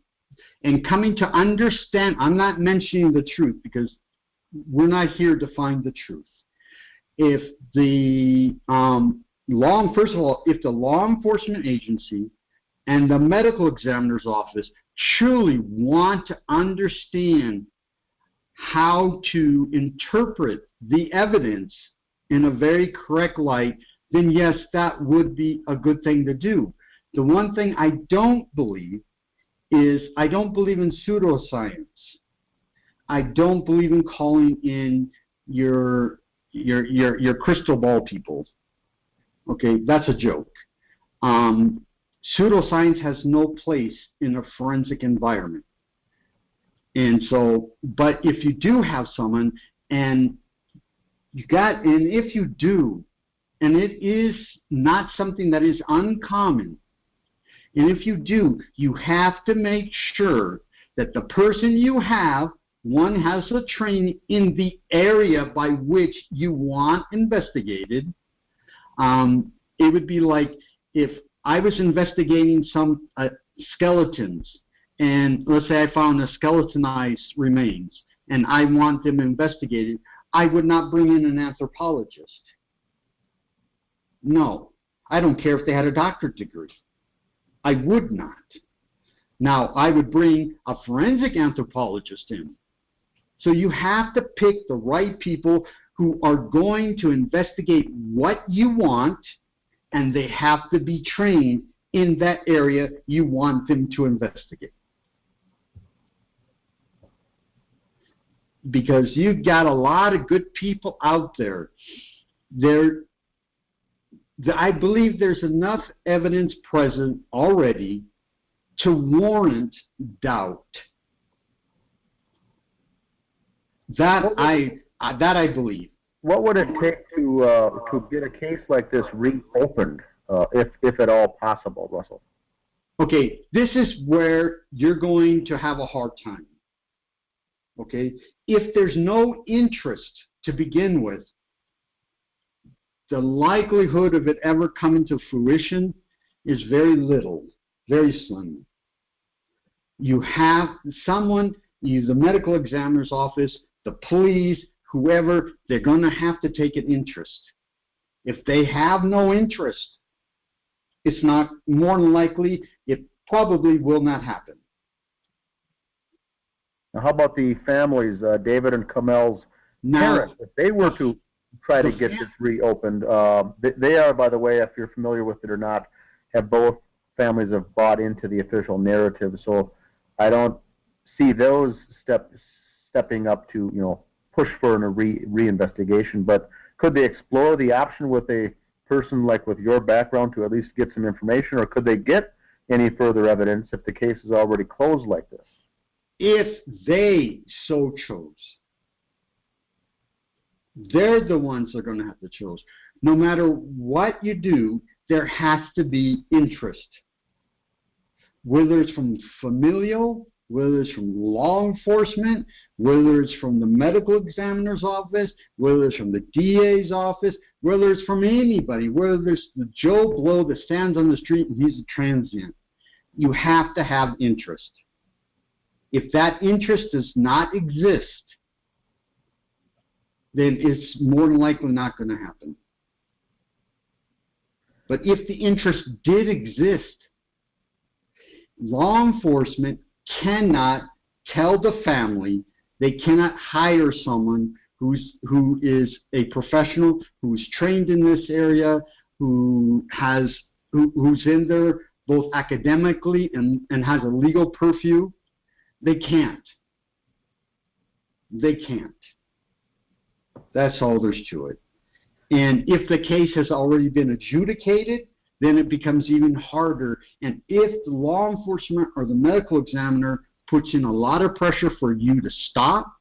understand, I'm not mentioning the truth because we're not here to find the truth. If the first of all, if the law enforcement agency and the medical examiner's office truly want to understand how to interpret the evidence in a very correct light, then yes, that would be a good thing to do. The one thing I don't believe is I don't believe in pseudoscience. I don't believe in calling in your crystal ball people. Okay, that's a joke. Pseudoscience has no place in a forensic environment. And so, but if you do have someone, and if you do, and it is not something that is uncommon, and if you do, you have to make sure that the person you have, one, has a training in the area by which you want investigated. It would be like if I was investigating some skeletons, and let's say I found a skeletonized remains, and I want them investigated, I would not bring in an anthropologist. No, I don't care if they had a doctorate degree. I would not. Now, I would bring a forensic anthropologist in. So you have to pick the right people who are going to investigate what you want, and they have to be trained in that area you want them to investigate. Because you've got a lot of good people out there. I believe there's enough evidence present already to warrant doubt. That I believe. What would it take to get a case like this reopened, if at all possible, Russell? Okay, this is where you're going to have a hard time. Okay, if there's no interest to begin with, the likelihood of it ever coming to fruition is very little, very slim. You have someone, the medical examiner's office, the police, whoever, they're going to have to take an interest. If they have no interest, it's not more than likely, if probably will not happen. Now, how about the families, David and Kamel's Now, parents? If they were to try to get this reopened, they are, by the way, if you're familiar with it or not, have both families have bought into the official narrative. So I don't see those stepping up to, you know, push for a reinvestigation. But could they explore the option with a person like with your background to at least get some information, or could they get any further evidence if the case is already closed like this? if they so chose, they're the ones that are going to have to choose. No matter what you do, there has to be interest. Whether it's from familial, whether it's from law enforcement, whether it's from the medical examiner's office, whether it's from the DA's office, whether it's from anybody, whether it's the Joe Blow that stands on the street and he's a transient. You have to have interest. If that interest does not exist, then it's more than likely not going to happen. But if the interest did exist, law enforcement cannot tell the family, they cannot hire someone who is a professional, who's trained in this area, who's in there both academically and has a legal purview. They can't. They can't. That's all there's to it. And if the case has already been adjudicated, then it becomes even harder. And if the law enforcement or the medical examiner puts in a lot of pressure for you to stop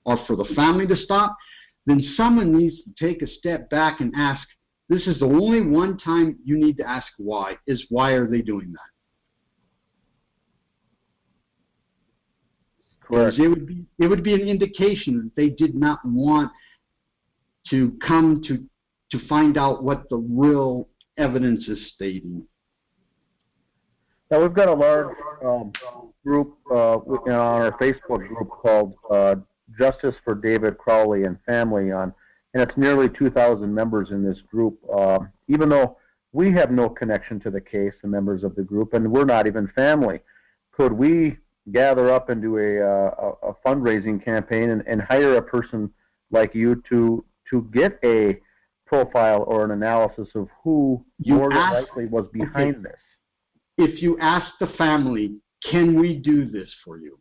or for the family to stop, then someone needs to take a step back and ask, this is the only one time you need to ask why, is why are they doing that? Correct. It would be an indication that they did not want to come to find out what the real evidence is stating. Now we've got a large group on our Facebook group called Justice for David Crowley and Family and it's nearly 2,000 members in this group. Even though we have no connection to the case, the members of the group, and we're not even family, could we gather up and do a fundraising campaign and hire a person like you to get a profile or an analysis of who more than likely was behind this? If you ask the family, can we do this for you?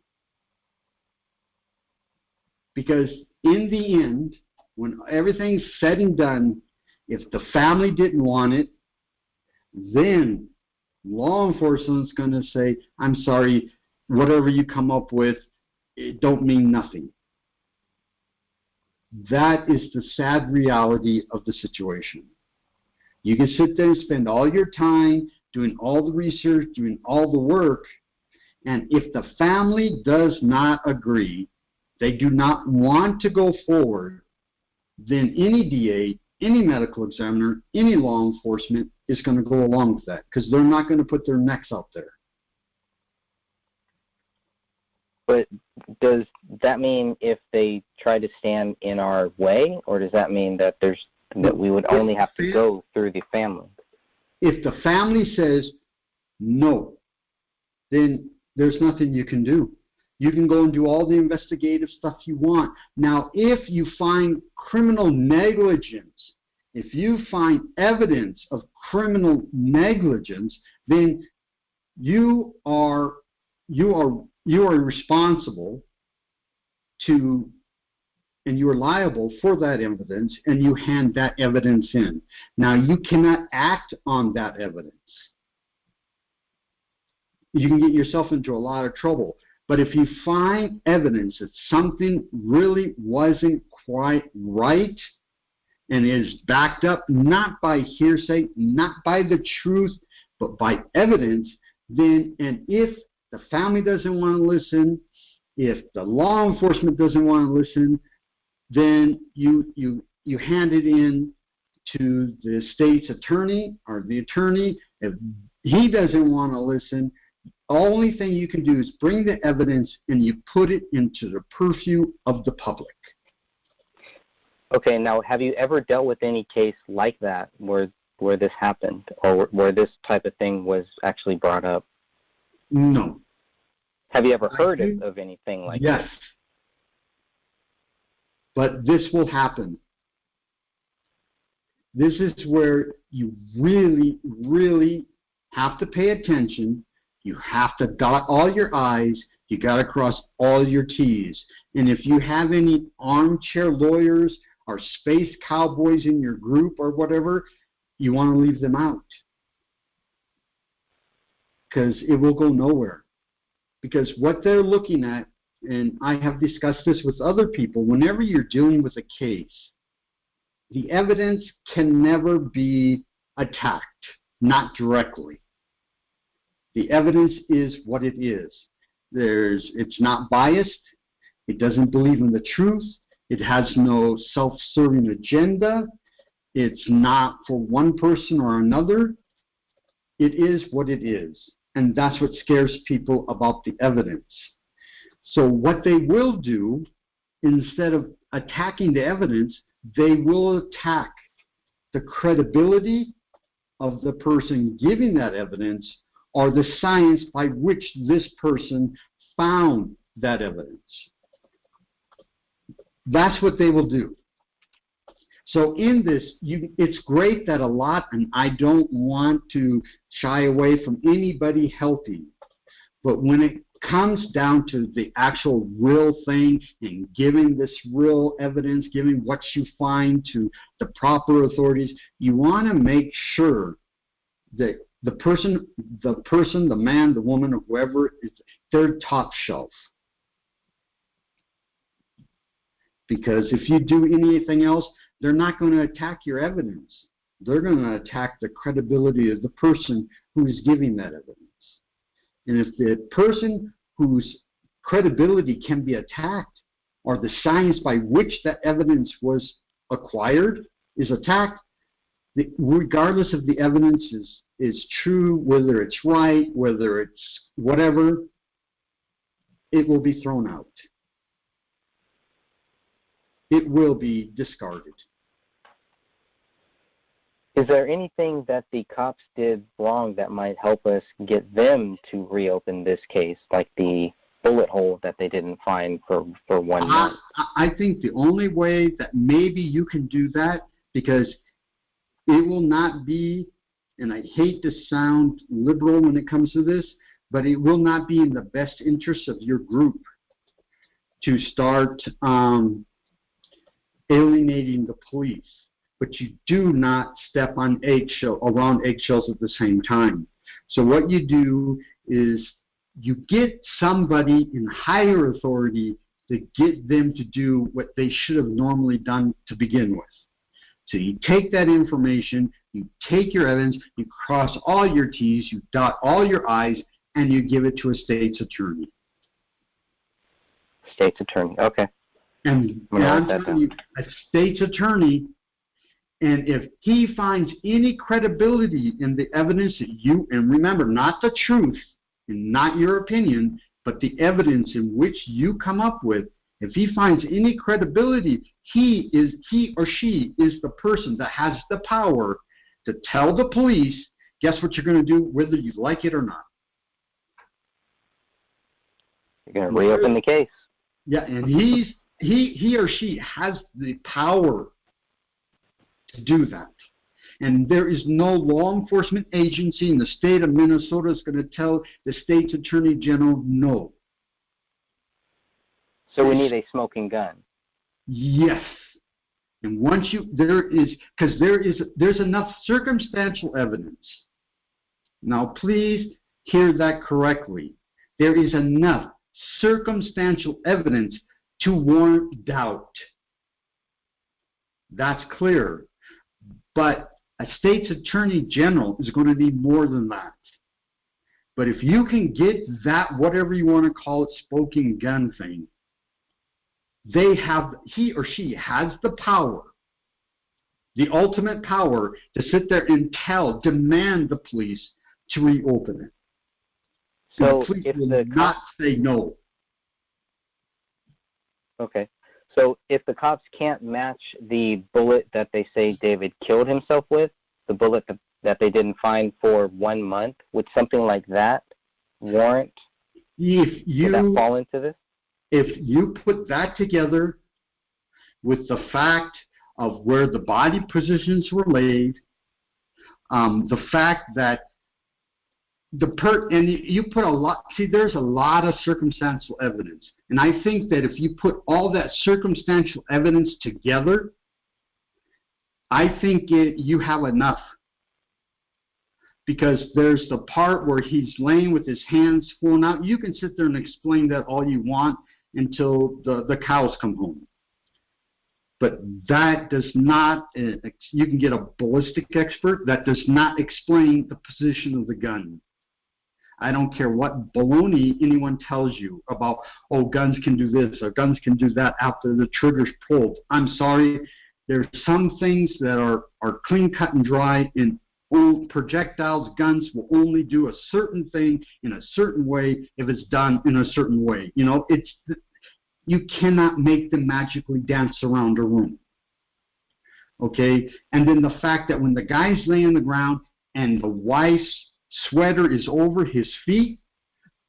Because in the end, when everything's said and done, if the family didn't want it, then law enforcement's going to say, I'm sorry, whatever you come up with, it don't mean nothing. That is the sad reality of the situation. You can sit there and spend all your time doing all the research, doing all the work, and if the family does not agree, they do not want to go forward, then any DA, any medical examiner, any law enforcement is going to go along with that because they're not going to put their necks out there. But does that mean if they try to stand in our way, or does that mean that that we would only have to go through the family? If the family says no, then there's nothing you can do. You can go and do all the investigative stuff you want. Now, if you find criminal negligence, if you find evidence of criminal negligence, then you are responsible to, and you are liable for that evidence, and you hand that evidence in. Now, you cannot act on that evidence. You can get yourself into a lot of trouble. But if you find evidence that something really wasn't quite right and is backed up not by hearsay, not by the truth, but by evidence, then, and if the family doesn't want to listen, if the law enforcement doesn't want to listen, then you hand it in to the state's attorney or the attorney. If he doesn't want to listen, the only thing you can do is bring the evidence and you put it into the purview of the public. Okay, now have you ever dealt with any case like that where this happened or where this type of thing was actually brought up? No. Have you ever I heard think- of anything like Yes. But this will happen. This is where you really, really have to pay attention. You have to dot all your I's. You got to cross all your T's. And if you have any armchair lawyers or space cowboys in your group or whatever, you want to leave them out. Because it will go nowhere. Because what they're looking at, and I have discussed this with other people, whenever you're dealing with a case, the evidence can never be attacked, not directly. The evidence is what it is. It's not biased. It doesn't believe in the truth. It has no self-serving agenda. It's not for one person or another. It is what it is. And that's what scares people about the evidence. So what they will do, instead of attacking the evidence, they will attack the credibility of the person giving that evidence or the science by which this person found that evidence. That's what they will do. So in this, it's great that a lot, and I don't want to shy away from anybody helping, but when it comes down to the actual real thing and giving this real evidence, giving what you find to the proper authorities, you want to make sure that the person, the man, the woman, or whoever, they're top shelf. Because if you do anything else, they're not going to attack your evidence. They're going to attack the credibility of the person who is giving that evidence. And if the person whose credibility can be attacked, or the science by which that evidence was acquired is attacked, regardless of the evidence is true, whether it's right, whether it's whatever, it will be thrown out. It will be discarded. Is there anything that the cops did wrong that might help us get them to reopen this case, like the bullet hole that they didn't find for 1 month? I think the only way that maybe you can do that, because it will not be, and I hate to sound liberal when it comes to this, but it will not be in the best interest of your group to start alienating the police. But you do not step on around eggshells at the same time. So what you do is you get somebody in higher authority to get them to do what they should have normally done to begin with. So you take that information, you take your evidence, you cross all your T's, you dot all your I's, and you give it to a state's attorney. State's attorney, okay. And I'm telling you, a state's attorney, and if he finds any credibility in the evidence that you, and remember, not the truth and not your opinion, but the evidence in which you come up with, if he finds any credibility, he or she is the person that has the power to tell the police, guess what you're going to do, whether you like it or not. You're going to reopen the case. Yeah, and he or she has the power to do that. And there is no law enforcement agency in the state of Minnesota that's going to tell the state's attorney general no. So we need a smoking gun. Yes. And once there's enough circumstantial evidence. Now please hear that correctly. There is enough circumstantial evidence to warrant doubt. That's clear. But a state's attorney general is going to need more than that. But if you can get that, whatever you want to call it, smoking gun thing, he or she has the power, the ultimate power to sit there and demand the police to reopen it. So the police if will the not say no. Okay. So if the cops can't match the bullet that they say David killed himself with, the bullet that they didn't find for 1 month, would something like that warrant? If Would that you fall into this? if you put that together with the fact of where the body positions were laid, the fact that and you put a lot, see, there's a lot of circumstantial evidence. And I think that if you put all that circumstantial evidence together, I think you have enough. Because there's the part where he's laying with his hands full. Now, you can sit there and explain that all you want until the cows come home. But that does not, you can get a ballistic expert, that does not explain the position of the gun. I don't care what baloney anyone tells you about, oh, guns can do this or guns can do that after the trigger's pulled. I'm sorry, there's some things that are clean, cut, and dry, and projectiles, guns will only do a certain thing in a certain way if it's done in a certain way. You know, you cannot make them magically dance around a room. Okay? And then the fact that when the guy's laying on the ground and the wife's sweater is over his feet,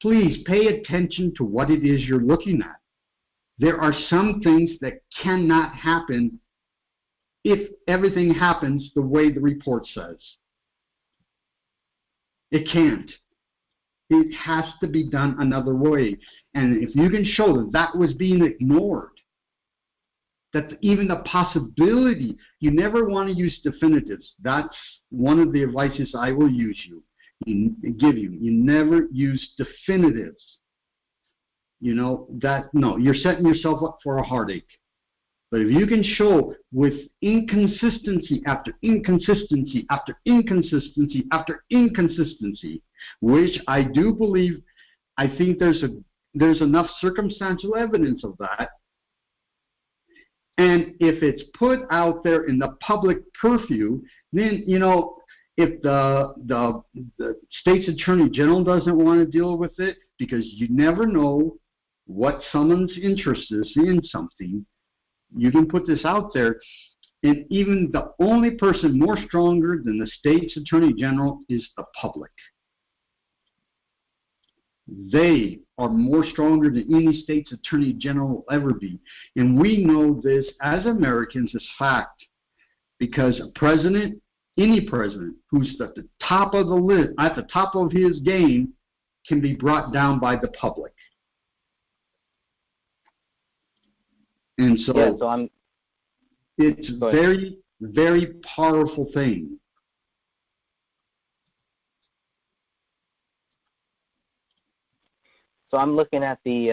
please pay attention to what it is you're looking at. There are some things that cannot happen if everything happens the way the report says. It can't. It has to be done another way. And if you can show that that was being ignored, that even the possibility, you never want to use definitives. That's one of the advices I will give you. You never use definitives. You know, no, you're setting yourself up for a heartache. But if you can show with inconsistency after inconsistency after inconsistency after inconsistency, which I do believe, I think there's enough circumstantial evidence of that. And if it's put out there in the public purview, then, you know, if the state's attorney general doesn't want to deal with it, because you never know what someone's interest is in something, you can put this out there. And even the only person more stronger than the state's attorney general is the public. They are more stronger than any state's attorney general will ever be. And we know this as Americans as fact, because a president, any president who's at the top of the list, at the top of his game, can be brought down by the public. And so, yeah, it's a very, very powerful thing. So I'm looking at the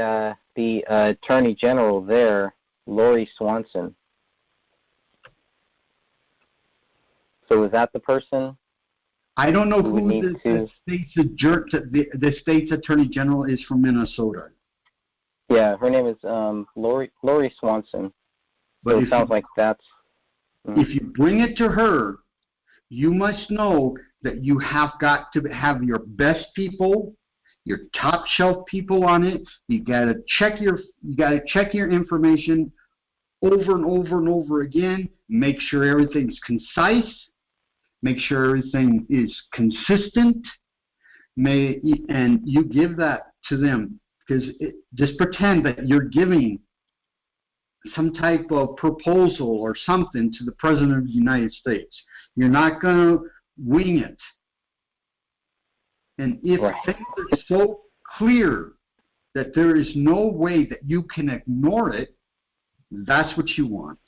Attorney General there, Lori Swanson. So is that the person? I don't know who the state's Attorney General is from Minnesota. Yeah, her name is Lori Swanson. But so it sounds like that's... If you bring it to her, you must know that you have got to have your best people, your top shelf people on it. You got to check your information over and over and over again. Make sure everything's concise. Make sure everything is consistent. And you give that to them. Because just pretend that you're giving some type of proposal or something to the President of the United States. You're not going to wing it. And if things are so clear that there is no way that you can ignore it, that's what you want.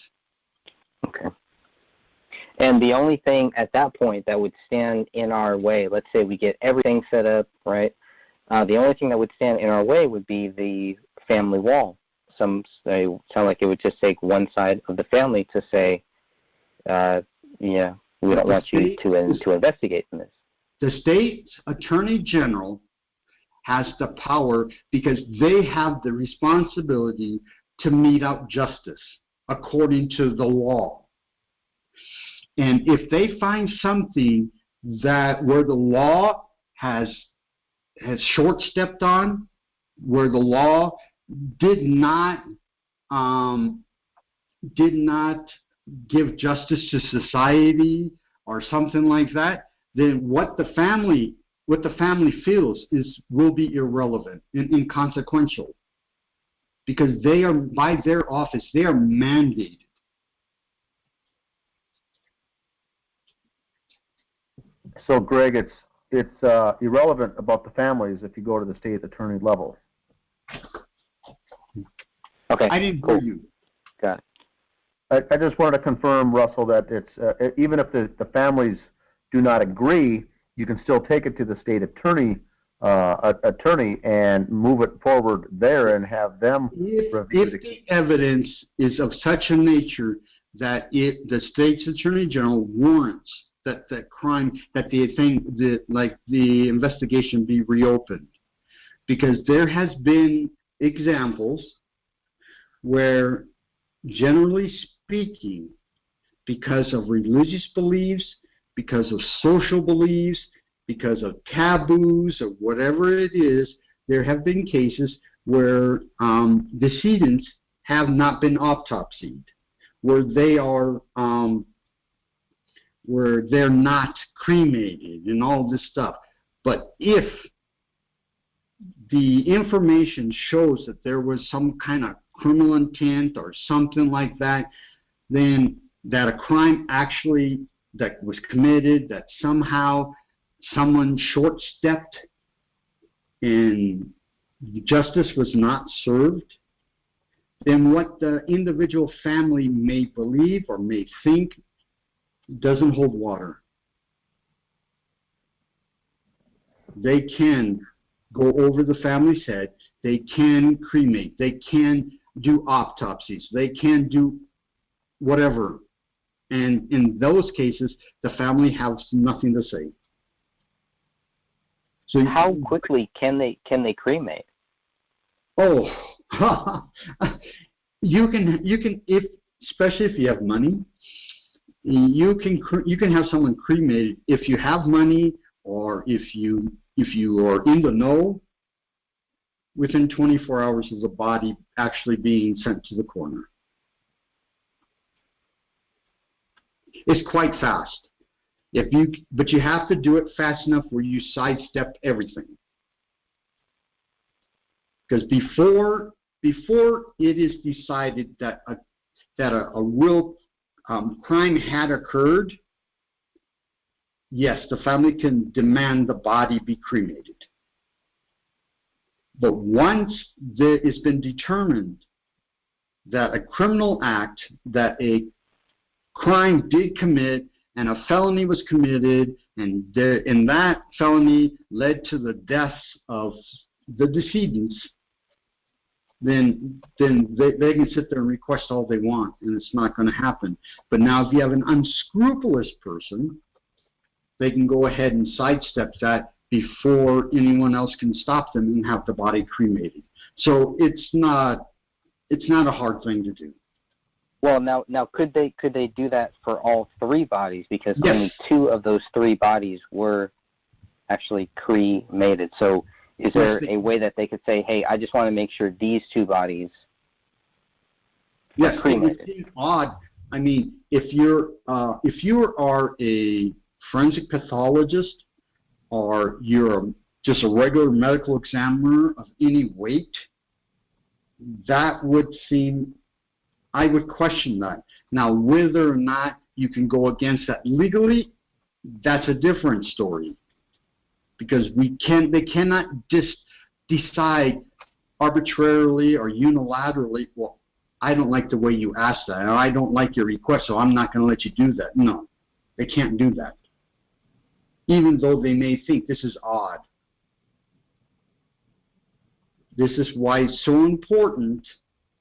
Okay. And the only thing at that point that would stand in our way, let's say we get everything set up, right? The only thing that would stand in our way would be the family wall. Some say, sound like it would just take one side of the family to say, yeah, we don't want you to investigate in this. The state's attorney general has the power because they have the responsibility to mete out justice according to the law. And if they find something that where the law has short-stepped on, where the law did not give justice to society or something like that, then what the family what the family feels will be irrelevant and inconsequential, because they are, by their office, they are mandated. So, Greg, it's irrelevant about the families if you go to the state attorney level. Okay. I didn't cool. hear you. Got it. I just wanted to confirm, Russell, that it's even if the families do not agree, you can still take it to the state attorney and move it forward there and have them review If the evidence is of such a nature that the state's attorney general warrants that the crime, that the investigation be reopened, because there has been examples where, generally speaking, because of religious beliefs, because of social beliefs, because of taboos or whatever it is, there have been cases where decedents have not been autopsied, where they're not cremated and all this stuff. But if the information shows that there was some kind of criminal intent or something like that, then that a crime actually that was committed, that somehow someone short-stepped and justice was not served, then what the individual family may believe or may think doesn't hold water. They can go over the family's head, they can cremate, they can do autopsies, they can do whatever. And in those cases, the family has nothing to say. So how quickly can they cremate? Oh, you can if, especially if you have money, you can have someone cremated if you have money, or if you are in the know, within 24 hours of the body actually being sent to the coroner. It's quite fast. But you have to do it fast enough where you sidestep everything. Because before it is decided that a real crime had occurred, yes, the family can demand the body be cremated. But once it's been determined that a criminal act, that a crime did commit, and a felony was committed, and that felony led to the deaths of the decedents, then they can sit there and request all they want, and it's not going to happen. But now if you have an unscrupulous person, they can go ahead and sidestep that before anyone else can stop them and have the body cremated. So it's not a hard thing to do. Well, now could they do that for all three bodies? Because yes, only 2 of those 3 bodies were actually cremated. So is there a way that they could say, hey, I just want to make sure these 2 bodies are cremated? It seems odd. I mean, if you are a forensic pathologist, or you're just a regular medical examiner of any weight, that would seem, I would question that. Now, whether or not you can go against that legally, that's a different story. Because they cannot just decide arbitrarily or unilaterally, well, I don't like the way you asked that, or I don't like your request, so I'm not going to let you do that. No, they can't do that. Even though they may think this is odd. This is why it's so important,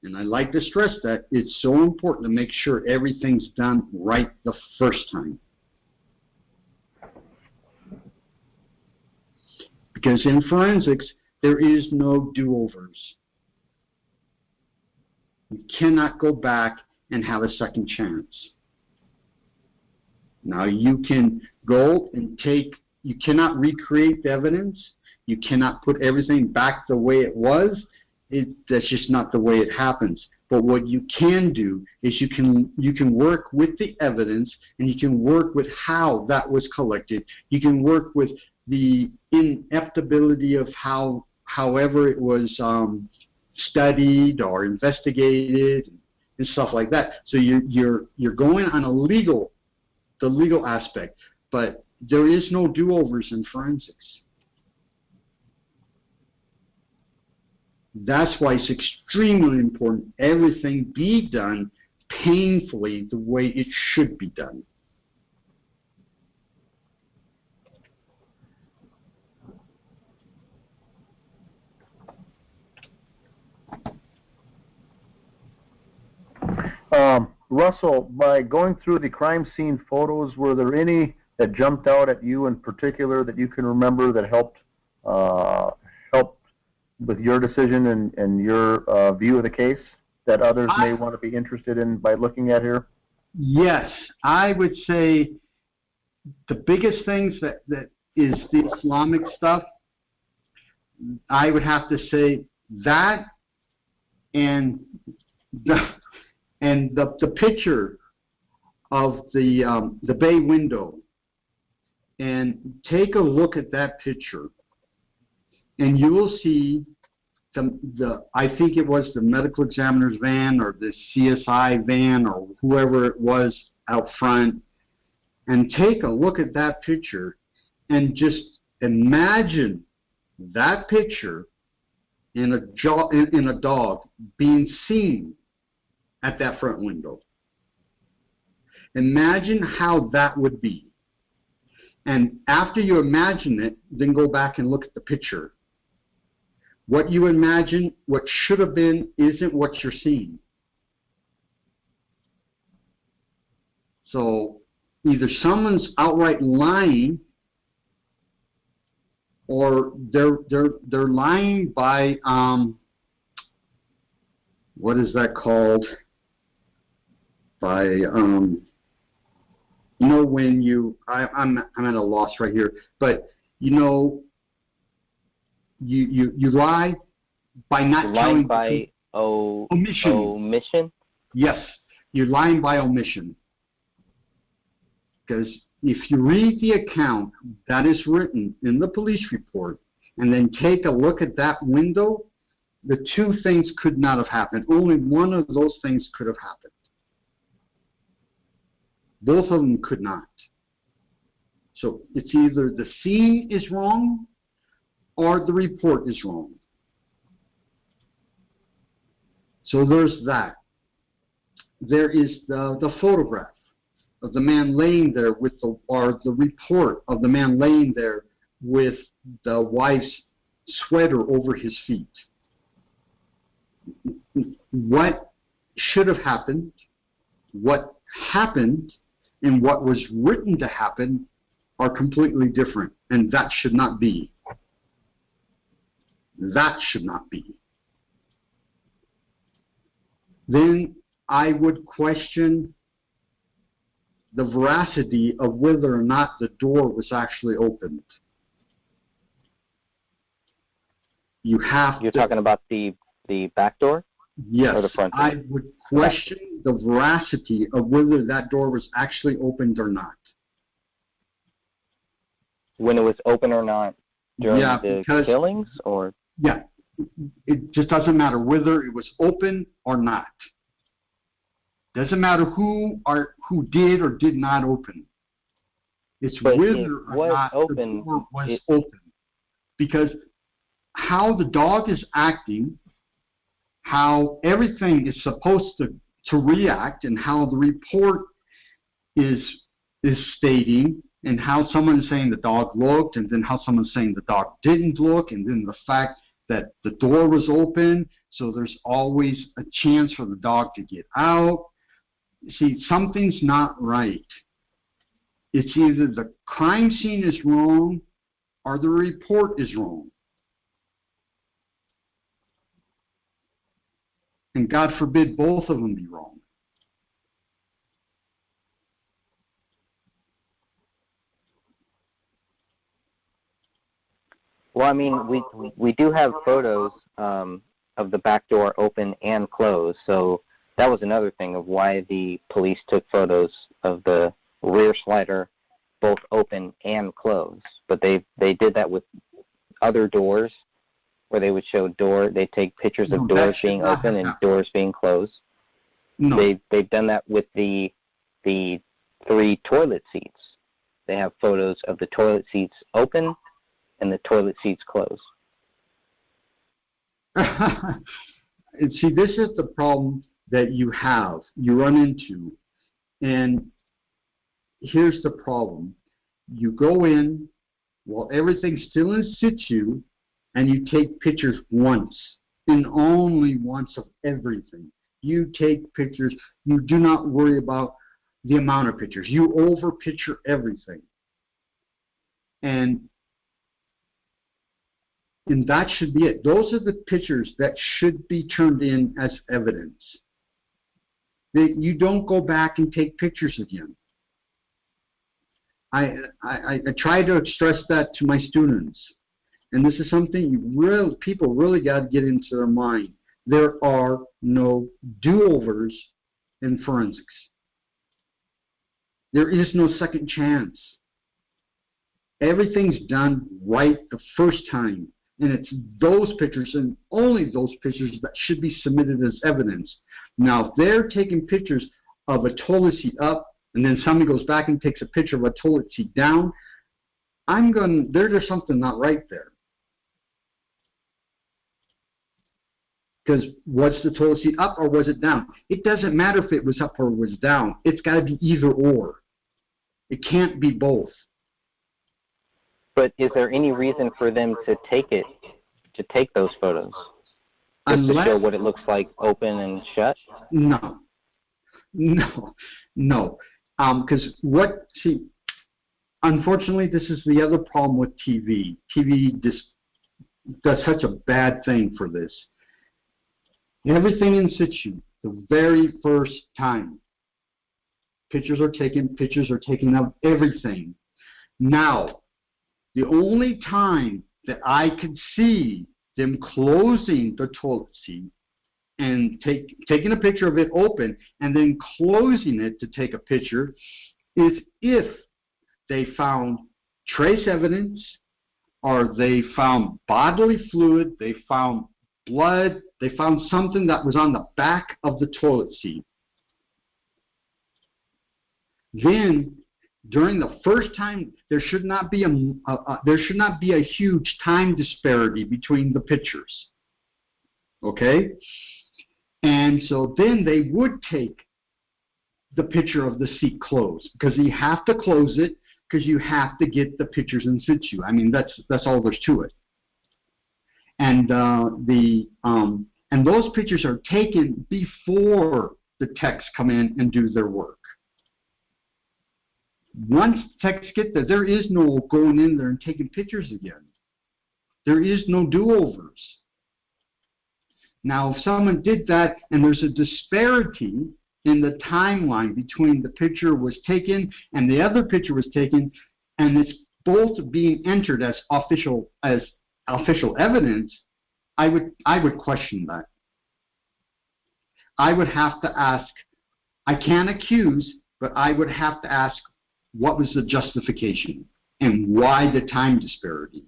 and I like to stress that, it's so important to make sure everything's done right the first time. Because in forensics, there is no do-overs. You cannot go back and have a second chance. Now you can go and you cannot recreate the evidence. You cannot put everything back the way it was. That's just not the way it happens. But what you can do is you can work with the evidence, and you can work with how that was collected. You can work with the ineptability of however it was studied or investigated and stuff like that. So you're going on the legal aspect, but there is no do-overs in forensics. That's why it's extremely important everything be done painfully the way it should be done. Russell, by going through the crime scene photos, were there any that jumped out at you in particular that you can remember that helped with your decision and your view of the case that others may want to be interested in by looking at here? Yes, I would say the biggest things that is the Islamic stuff. I would have to say that and the picture of the bay window, and take a look at that picture, and you will see I think it was the medical examiner's van or the CSI van or whoever it was out front, and take a look at that picture and just imagine that picture in a dog being seen at that front window. Imagine how that would be. And after you imagine it, then go back and look at the picture. What you imagine, what should have been, isn't what you're seeing. So either someone's outright lying, or they're lying by what is that called? By you know, when you I'm at a loss right here, but you know, you lie by not telling by omission. Omission? Yes, you're lying by omission. Because if you read the account that is written in the police report and then take a look at that window, the two things could not have happened. Only one of those things could have happened. Both of them could not. So it's either the scene is wrong or the report is wrong. So there's that. There is the photograph of the man laying there with or the report of the man laying there with the wife's sweater over his feet. What should have happened, what happened, and what was written to happen are completely different, and that should not be. That should not be. Then I would question the veracity of whether or not the door was actually opened. You're talking about the back door? Yes. Or the front door? I would question the veracity of whether that door was actually opened or not. When it was open or not during the killings, or? Yeah. It just doesn't matter whether it was open or not. Doesn't matter who did or did not open. It's whether or not the door was open. Because how the dog is acting, how everything is supposed to react, and how the report is stating, and how someone's saying the dog looked, and then how someone's saying the dog didn't look, and then the fact that the door was open, so there's always a chance for the dog to get out. See, something's not right. It's either the crime scene is wrong or the report is wrong. And God forbid both of them be wrong. Well, I mean, we do have photos of the back door open and closed, so that was another thing of why the police took photos of the rear slider both open and close. But they did that with other doors, where they would show they take pictures of doors being open and doors being closed. No. They've done that with the 3 toilet seats. They have photos of the toilet seats open and the toilet seats closed. And see, this is the problem that you run into. And here's the problem. You go in while everything's still in situ, and you take pictures once, and only once, of everything. You take pictures. You do not worry about the amount of pictures. You over-picture everything. And that should be it. Those are the pictures that should be turned in as evidence. You don't go back and take pictures again. I try to stress that to my students. And this is something people really got to get into their mind. There are no do-overs in forensics. There is no second chance. Everything's done right the first time. And it's those pictures and only those pictures that should be submitted as evidence. Now, if they're taking pictures of a toilet seat up, and then somebody goes back and takes a picture of a toilet seat down, there's something not right there. Because was the toilet seat up or was it down? It doesn't matter if it was up or was down. It's got to be either or. It can't be both. But is there any reason for them to take those photos? Just to show what it looks like open and shut? No. Because unfortunately, this is the other problem with TV. TV just does such a bad thing for this. Everything in situ, the very first time. Pictures are taken of everything. Now, the only time that I could see them closing the toilet seat and taking a picture of it open and then closing it to take a picture is if they found trace evidence, or they found bodily fluid, they found blood, they found something that was on the back of the toilet seat. Then, during the first time, there should not be a huge time disparity between the pictures. Okay? And so then they would take the picture of the seat closed, because you have to close it because you have to get the pictures in situ. I mean, that's all there's to it. And and those pictures are taken before the techs come in and do their work. Once techs get there, there is no going in there and taking pictures again. There is no do-overs. Now, if someone did that and there's a disparity in the timeline between the picture was taken and the other picture was taken, and it's both being entered as official evidence, I would question that. I would have to ask, I can't accuse, but I would have to ask, what was the justification and why the time disparity?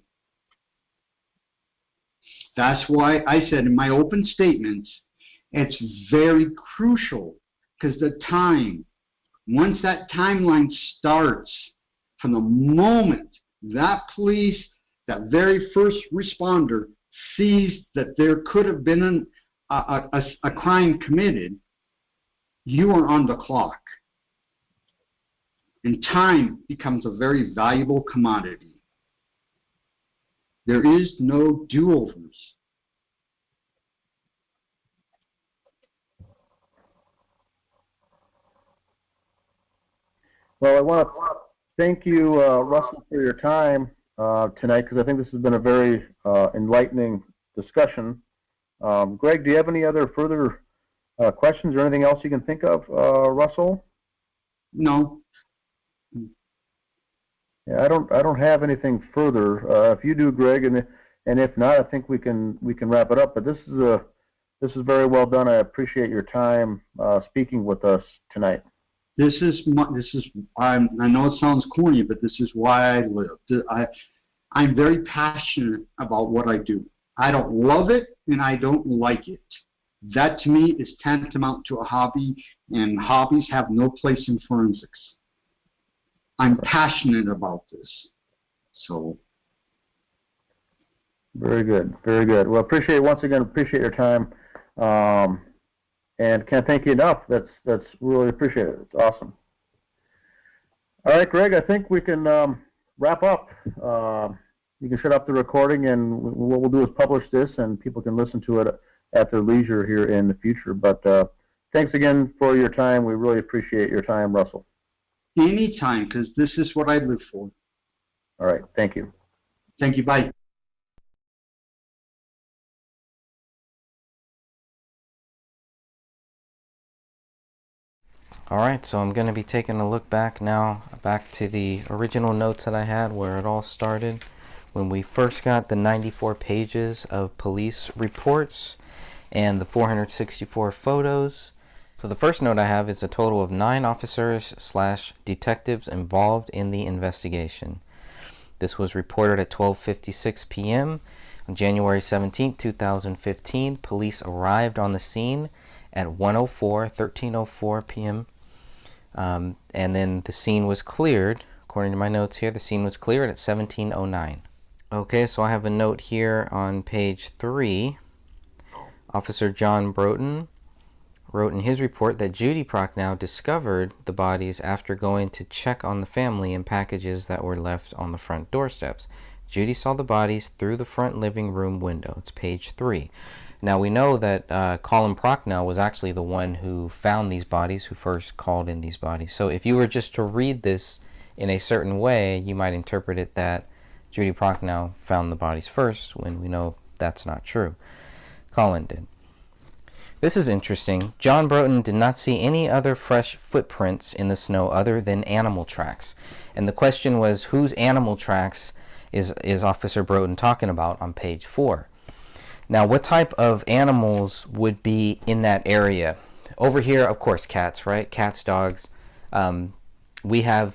That's why I said in my open statements, it's very crucial, because the time, once that timeline starts, from the moment that police, that very first responder sees that there could have been a crime committed, you are on the clock. And time becomes a very valuable commodity. There is no do-overs. Well, I want to thank you, Russell, for your time tonight, because I think this has been a very enlightening discussion. Greg, do you have any other further questions or anything else you can think of, Russell? No. Yeah, I don't have anything further. If you do, Greg, and if not, I think we can wrap it up. But this is very well done. I appreciate your time speaking with us tonight. I know it sounds corny, but this is why I live. I'm very passionate about what I do. I don't love it and I don't like it. That to me is tantamount to a hobby, and hobbies have no place in forensics. I'm passionate about this. So. Very good, very good. Well, appreciate your time, and can't thank you enough. That's really appreciated. It's awesome. All right, Greg, I think we can wrap up. You can shut up the recording, and what we'll do is publish this, and people can listen to it at their leisure here in the future. But thanks again for your time. We really appreciate your time, Russell. Anytime, because this is what I live for. All right, thank you. Thank you, bye. Alright, so I'm going to be taking a look back now, back to the original notes that I had where it all started. When we first got the 94 pages of police reports and the 464 photos. So the first note I have is a total of 9 officers/detectives involved in the investigation. This was reported at 12:56 p.m. on January 17, 2015. Police arrived on the scene at 13:04 p.m. And then the scene was cleared. According to my notes here, the scene was cleared at 17:09. Okay, so I have a note here on page 3. Officer John Broughton wrote in his report that Judy Prochnow discovered the bodies after going to check on the family and packages that were left on the front doorsteps. Judy saw the bodies through the front living room window. It's page 3. Now we know that Colin Prochnow was actually the one who found these bodies, who first called in these bodies. So if you were just to read this in a certain way, you might interpret it that Judy Prochnow found the bodies first, when we know that's not true. Colin did. This is interesting. John Broughton did not see any other fresh footprints in the snow other than animal tracks. And the question was, whose animal tracks is Officer Broughton talking about on page 4? Now, what type of animals would be in that area? Over here, of course, cats, right? Cats, dogs. We have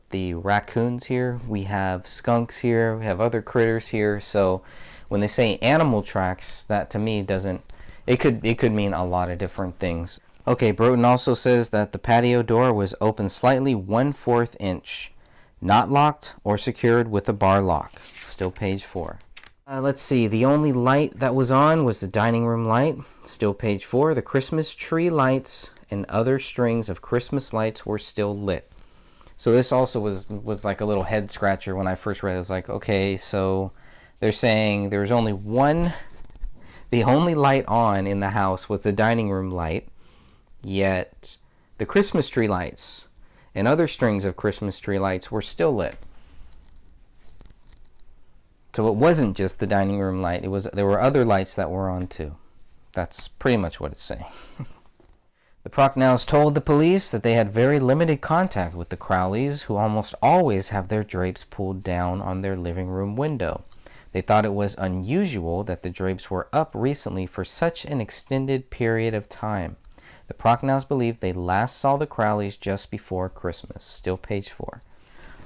the raccoons here. We have skunks here. We have other critters here. So when they say animal tracks, that to me doesn't... It could mean a lot of different things. Okay, Broughton also says that the patio door was open slightly 1/4 inch. Not locked or secured with a bar lock. Still page 4. Let's see, the only light that was on was the dining room light. Still page 4. The Christmas tree lights and other strings of Christmas lights were still lit. So this also was like a little head scratcher when I first read it. I was like, okay, so they're saying there's only one, the only light on in the house was the dining room light, yet the Christmas tree lights and other strings of Christmas tree lights were still lit. So it wasn't just the dining room light, there were other lights that were on too. That's pretty much what it's saying. The Prochnows told the police that they had very limited contact with the Crowleys, who almost always have their drapes pulled down on their living room window. They thought it was unusual that the drapes were up recently for such an extended period of time. The Prochnows believed they last saw the Crowleys just before Christmas. Still page 4.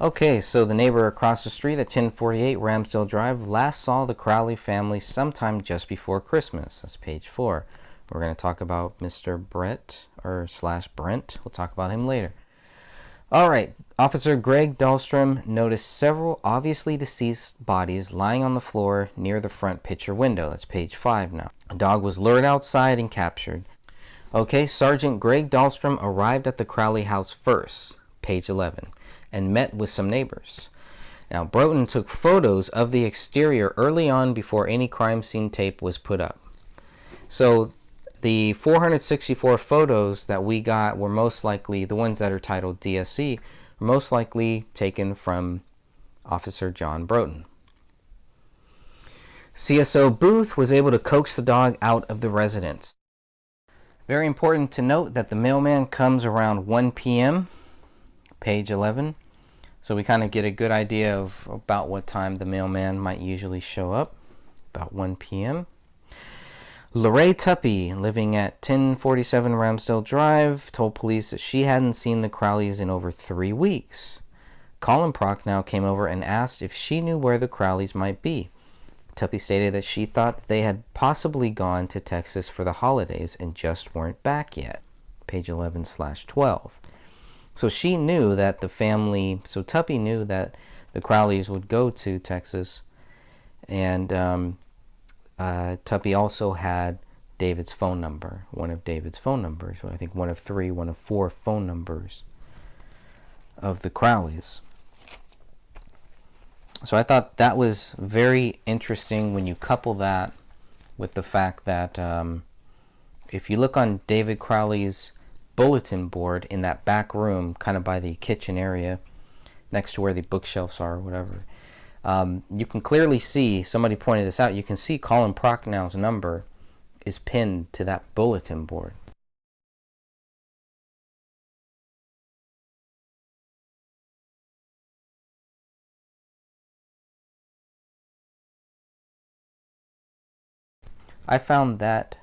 Okay, so the neighbor across the street at 1048 Ramsdale Drive last saw the Crowley family sometime just before Christmas. That's page 4. We're going to talk about Mr. Brett, or / Brent. We'll talk about him later. All right. Officer Greg Dahlstrom noticed several obviously deceased bodies lying on the floor near the front picture window. That's page 5 now. A dog was lured outside and captured. Okay, Sergeant Greg Dahlstrom arrived at the Crowley house first, page 11, and met with some neighbors. Now, Broughton took photos of the exterior early on before any crime scene tape was put up. So the 464 photos that we got were most likely, the ones that are titled DSC, were most likely taken from Officer John Broughton. CSO Booth was able to coax the dog out of the residence. Very important to note that the mailman comes around 1 p.m., page 11. So we kind of get a good idea of about what time the mailman might usually show up, about 1 p.m. Lorraine Tuppy, living at 1047 Ramsdale Drive, told police that she hadn't seen the Crowleys in over 3 weeks. Colin Prochnow came over and asked if she knew where the Crowleys might be. Tuppy stated that she thought they had possibly gone to Texas for the holidays and just weren't back yet. Page 11/12. So she knew that the family, so Tuppy knew that the Crowleys would go to Texas, and Tuppy also had David's phone number, one of David's phone numbers, I think one of 4 phone numbers of the Crowleys. So I thought that was very interesting when you couple that with the fact that if you look on David Crowley's bulletin board in that back room, kind of by the kitchen area, next to where the bookshelves are or whatever, you can clearly see, somebody pointed this out, you can see Colin Prochnow's number is pinned to that bulletin board. I found that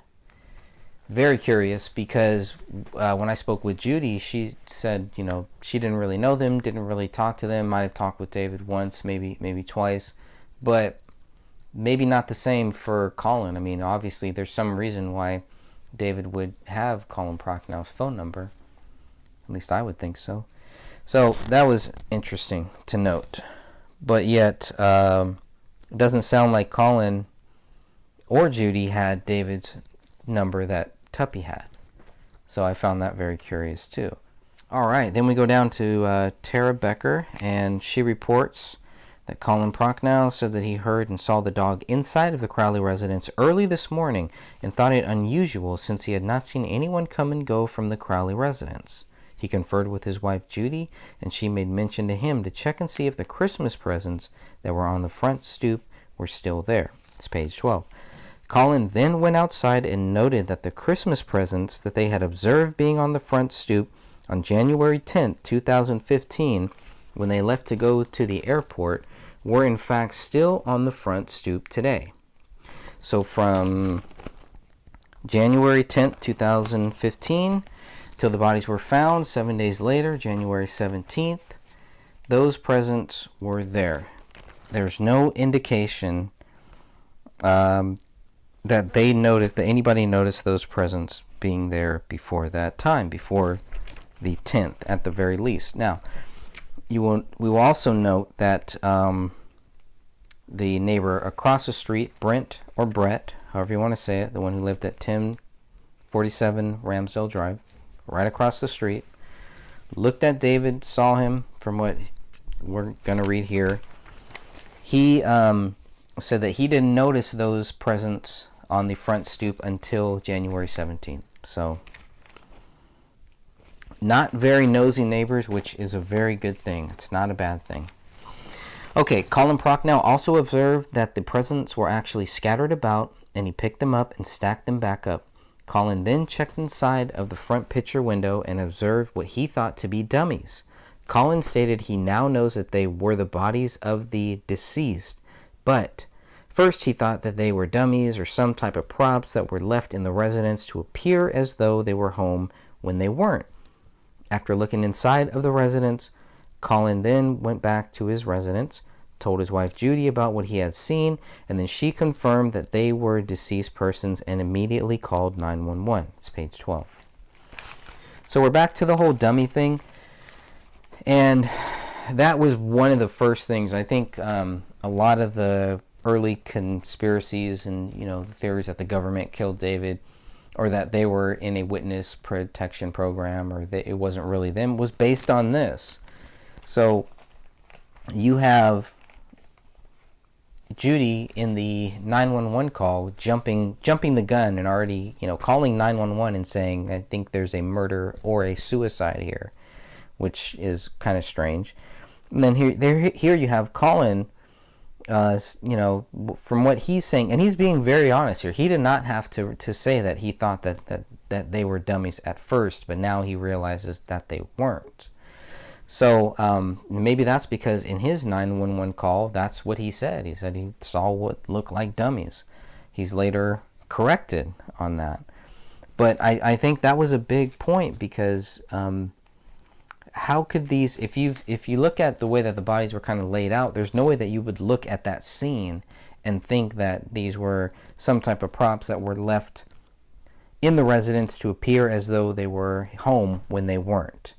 very curious because when I spoke with Judy, she said, you know, she didn't really know them, didn't really talk to them, might have talked with David once, maybe twice, but maybe not the same for Colin. I mean, obviously there's some reason why David would have Colin Prochnow's phone number. At least I would think so. So that was interesting to note. But yet, it doesn't sound like Colin or Judy had David's number that Tuppy had. So I found that very curious too. All right, then we go down to Tara Becker, and she reports that Colin Prochnow said that he heard and saw the dog inside of the Crowley residence early this morning and thought it unusual since he had not seen anyone come and go from the Crowley residence. He conferred with his wife Judy, and she made mention to him to check and see if the Christmas presents that were on the front stoop were still there. It's page 12. Colin then went outside and noted that the Christmas presents that they had observed being on the front stoop on January 10, 2015, when they left to go to the airport, were in fact still on the front stoop today. So from January 10, 2015, till the bodies were found 7 days later, January 17th, those presents were there. There's no indication that they noticed, that anybody noticed those presents being there before that time, before the 10th at the very least. Now, we will also note that the neighbor across the street, Brent or Brett, however you want to say it, the one who lived at 1047 Ramsdale Drive, right across the street, looked at David, saw him, from what we're going to read here. He said that he didn't notice those presents on the front stoop until January 17th. So, not very nosy neighbors, which is a very good thing. It's not a bad thing. Okay, Colin Prochnow also observed that the presents were actually scattered about, and he picked them up and stacked them back up. Colin then checked inside of the front picture window and observed what he thought to be dummies. Colin stated he now knows that they were the bodies of the deceased, but first he thought that they were dummies or some type of props that were left in the residence to appear as though they were home when they weren't. After looking inside of the residence, Colin then went back to his residence, told his wife Judy about what he had seen, and then she confirmed that they were deceased persons and immediately called 911. It's page 12. So we're back to the whole dummy thing, and that was one of the first things. I think a lot of the early conspiracies and, you know, the theories that the government killed David, or that they were in a witness protection program, or that it wasn't really them, was based on this. So you have Judy in the 911 call jumping the gun and already, you know, calling 911 and saying, I think there's a murder or a suicide here, which is kind of strange. And then here you have Colin, you know, from what he's saying, and he's being very honest here. He did not have to say that he thought that they were dummies at first, but now he realizes that they weren't. So maybe that's because in his 911 call, that's what he said. He said he saw what looked like dummies. He's later corrected on that. But I think that was a big point, because how could these, if you look at the way that the bodies were kind of laid out, there's no way that you would look at that scene and think that these were some type of props that were left in the residence to appear as though they were home when they weren't.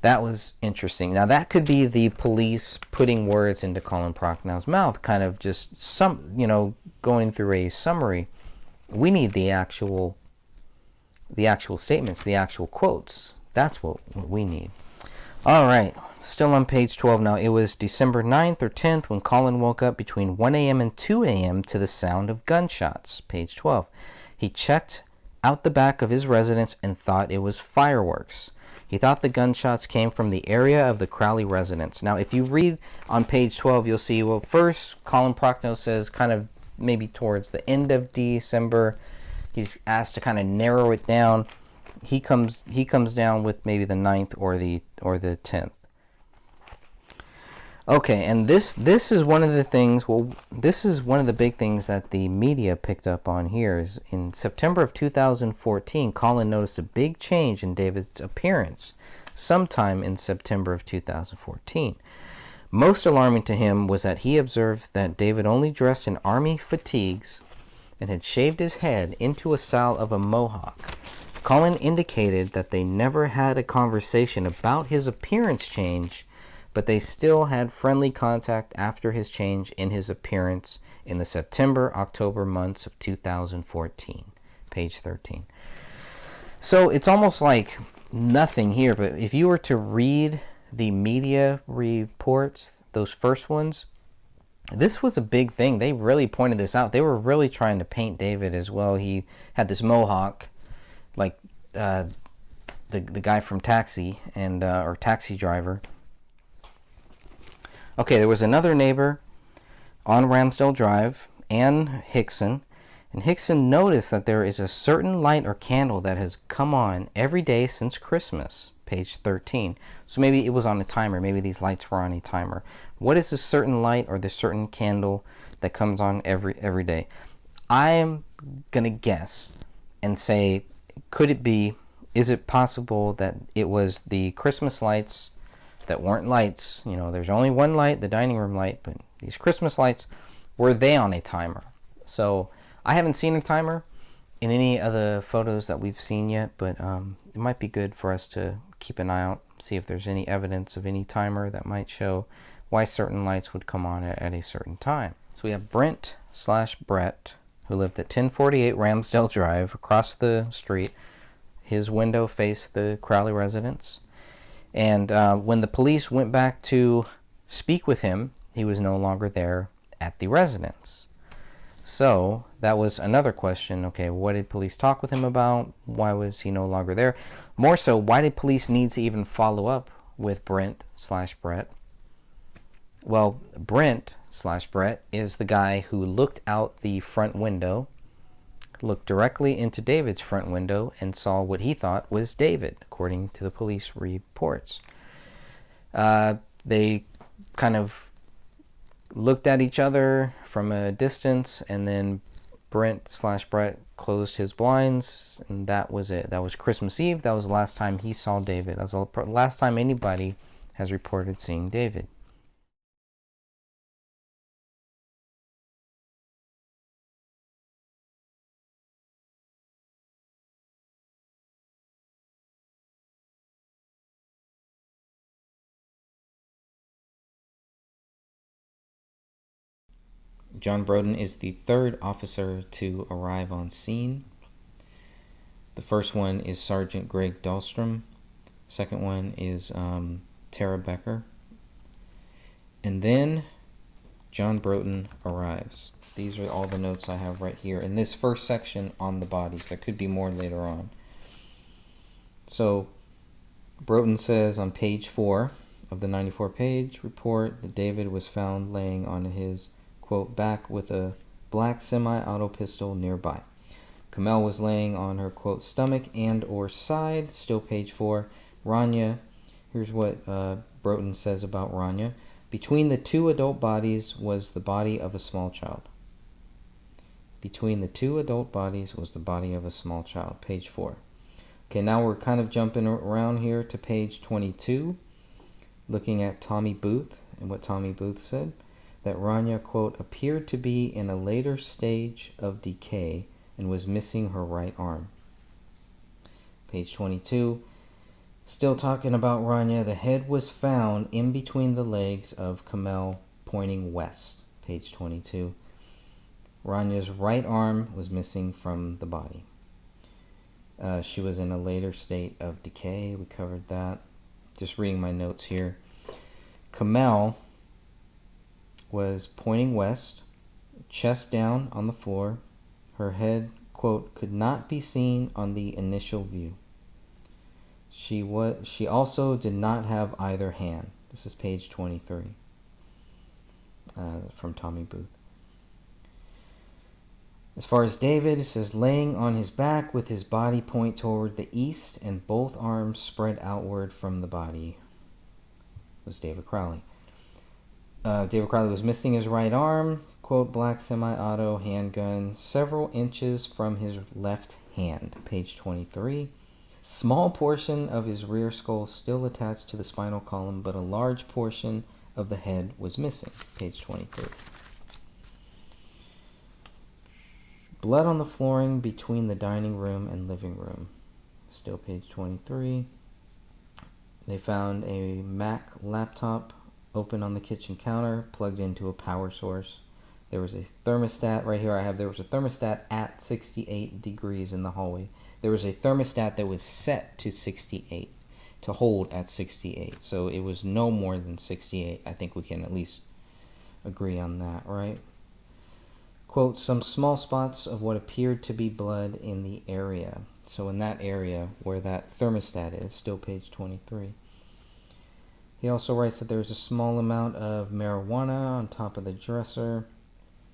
That was interesting. Now that could be the police putting words into Colin Prochnow's mouth, kind of just going through a summary. We need the actual statements, the actual quotes. That's what we need. All right, still on page 12 now. It was December 9th or 10th when Colin woke up between 1 a.m. and 2 a.m. to the sound of gunshots. Page 12. He checked out the back of his residence and thought it was fireworks. He thought the gunshots came from the area of the Crowley residence. Now, if you read on page 12, you'll see, well, first, Colin Prochnow says kind of maybe towards the end of December, he's asked to kind of narrow it down. He comes down with maybe the 9th or the 10th. Okay, and this is one of the things, this is one of the big things that the media picked up on here. Is in September of 2014, Colin noticed a big change in David's appearance sometime in September of 2014. Most alarming to him was that he observed that David only dressed in army fatigues and had shaved his head into a style of a mohawk. Colin indicated that they never had a conversation about his appearance change, but they still had friendly contact after his change in his appearance in the September-October months of 2014. Page 13. So it's almost like nothing here, but if you were to read the media reports, those first ones, this was a big thing. They really pointed this out. They were really trying to paint David as well. He had this mohawk, like the guy from Taxi and or Taxi Driver. Okay, there was another neighbor on Ramsdale Drive, Ann Hickson, and Hickson noticed that there is a certain light or candle that has come on every day since Christmas. Page 13. So maybe it was on a timer. Maybe these lights were on a timer. What is this certain light or this certain candle that comes on every day? I'm gonna guess and say, is it possible that it was the Christmas lights that weren't lights? There's only one light, the dining room light, but these Christmas lights, were they on a timer? So I haven't seen a timer in any of the photos that we've seen yet, but it might be good for us to keep an eye out, see if there's any evidence of any timer that might show why certain lights would come on at a certain time. So we have Brent/Brett, who lived at 1048 Ramsdale Drive, across the street. His window faced the Crowley residence. And when the police went back to speak with him, he was no longer there at the residence. So that was another question. Okay, what did police talk with him about? Why was he no longer there? More so, why did police need to even follow up with Brent/Brett? Well, Brent/Brett is the guy who looked out the front window, looked directly into David's front window, and saw what he thought was David, according to the police reports. They kind of looked at each other from a distance, and then Brent/Brett closed his blinds, and that was it. That was Christmas Eve. That was the last time he saw David. That was the last time anybody has reported seeing David. John Broden is the third officer to arrive on scene. The first one is Sergeant Greg Dahlstrom. Second one is Tara Becker. And then John Broden arrives. These are all the notes I have right here in this first section on the bodies. There could be more later on. So Broden says on page 4 of the 94-page report that David was found laying on his, quote, back with a black semi-auto pistol nearby. Kamel was laying on her, quote, stomach and or side, still page 4. Rania, here's what Broden says about Rania. Between the two adult bodies was the body of a small child. Between the two adult bodies was the body of a small child. Page 4. Okay, now we're kind of jumping around here to page 22, looking at Tommy Booth and what Tommy Booth said. That Rania, quote, appeared to be in a later stage of decay and was missing her right arm. Page 22. Still talking about Rania, the head was found in between the legs of Kamel pointing west. Page 22. Rania's right arm was missing from the body. She was in a later state of decay. We covered that. Just reading my notes here. Kamel was pointing west, chest down on the floor. Her head, quote, could not be seen on the initial view. She also did not have either hand. This is page 23 from Tommy Booth. As far as David, it says laying on his back with his body point toward the east and both arms spread outward from the body was David Crowley. David Crowley was missing his right arm, quote, black semi-auto handgun, several inches from his left hand. Page 23. Small portion of his rear skull still attached to the spinal column, but a large portion of the head was missing. Page 23. Blood on the flooring between the dining room and living room. Still page 23. They found a Mac laptop open on the kitchen counter, plugged into a power source. There was a thermostat, right here there was a thermostat at 68 degrees in the hallway. There was a thermostat that was set to 68, to hold at 68. So it was no more than 68. I think we can at least agree on that, right? Quote, some small spots of what appeared to be blood in the area. So in that area where that thermostat is, still page 23. He also writes that there was a small amount of marijuana on top of the dresser.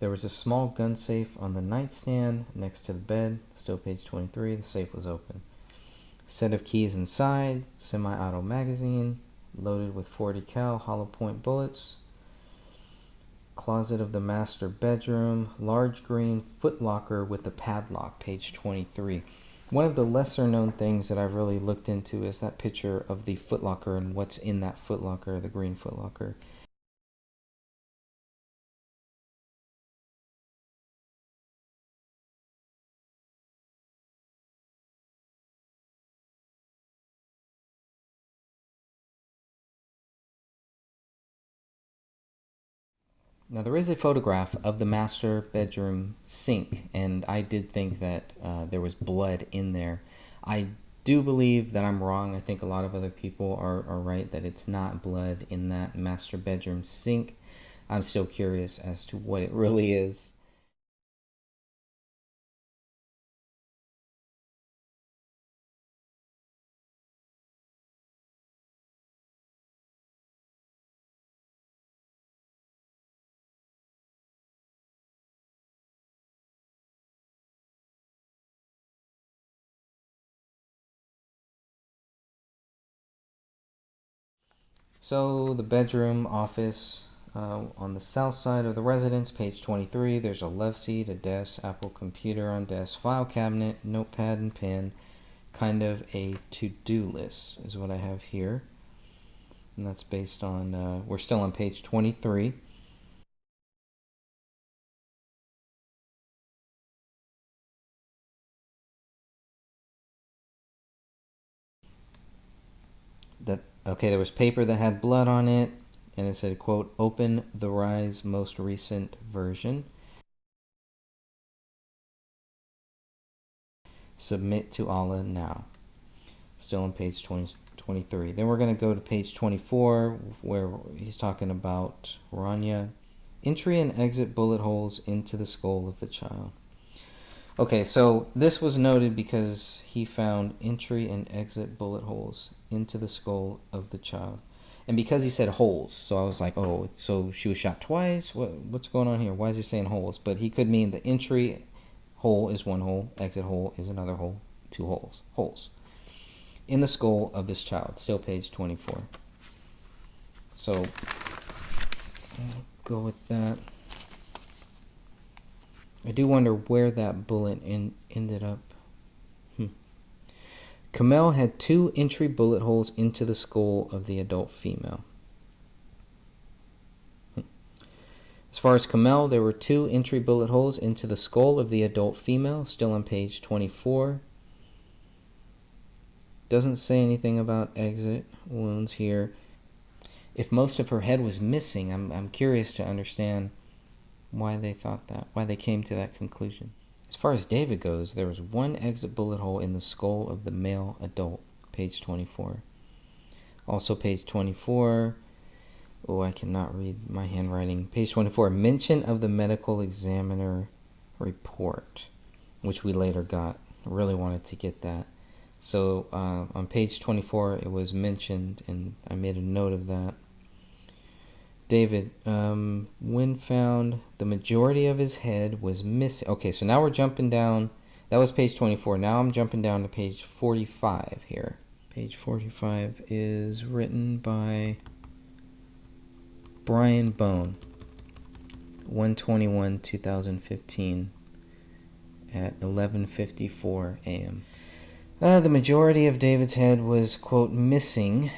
There was a small gun safe on the nightstand next to the bed. Still page 23. The safe was open. Set of keys inside. Semi-auto magazine loaded with .40 cal hollow point bullets. Closet of the master bedroom. Large green footlocker with a padlock. Page 23. One of the lesser known things that I've really looked into is that picture of the footlocker and what's in that footlocker, the green footlocker. Now there is a photograph of the master bedroom sink, and I did think that there was blood in there. I do believe that I'm wrong. I think a lot of other people are right that it's not blood in that master bedroom sink. I'm still curious as to what it really is. So the bedroom, office, on the south side of the residence, page 23, there's a love seat, a desk, Apple computer on desk, file cabinet, notepad and pen, kind of a to-do list is what I have here. And that's based on, we're still on page 23. Okay, there was paper that had blood on it, and it said, quote, open the Rise most recent version. Submit to Allah now. Still on page 23. Then we're going to go to page 24, where he's talking about Rania. Entry and exit bullet holes into the skull of the child. Okay, so this was noted because he found entry and exit bullet holes into the skull of the child. And because he said holes, so I was like, oh, so she was shot twice? What's going on here? Why is he saying holes? But he could mean the entry hole is one hole, exit hole is another hole, two holes. Holes. In the skull of this child. Still page 24. So, I'll go with that. I do wonder where that bullet ended up. Kamel had 2 entry bullet holes into the skull of the adult female. As far as Kamel, there were 2 entry bullet holes into the skull of the adult female, still on page 24. Doesn't say anything about exit wounds here. If most of her head was missing, I'm curious to understand why they thought that, why they came to that conclusion. As far as David goes, there was 1 exit bullet hole in the skull of the male adult, page 24. Also page 24, oh, I cannot read my handwriting. Page 24, mention of the medical examiner report, which we later got. I really wanted to get that. So on page 24, it was mentioned, and I made a note of that. David, when found, the majority of his head was missing. Okay, so now we're jumping down. That was page 24. Now I'm jumping down to page 45 here. Page 45 is written by Brian Bone, 1/21/2015 at 11:54 a.m. The majority of David's head was, quote, missing,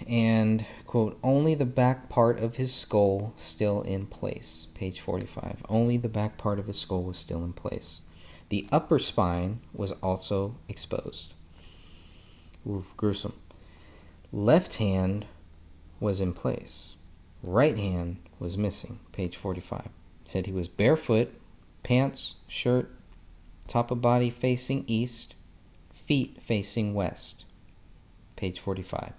and, quote, only the back part of his skull still in place. Page 45. Only the back part of his skull was still in place. The upper spine was also exposed. Oof, gruesome. Left hand was in place. Right hand was missing. Page 45. It said he was barefoot, pants, shirt, top of body facing east, feet facing west. Page 45.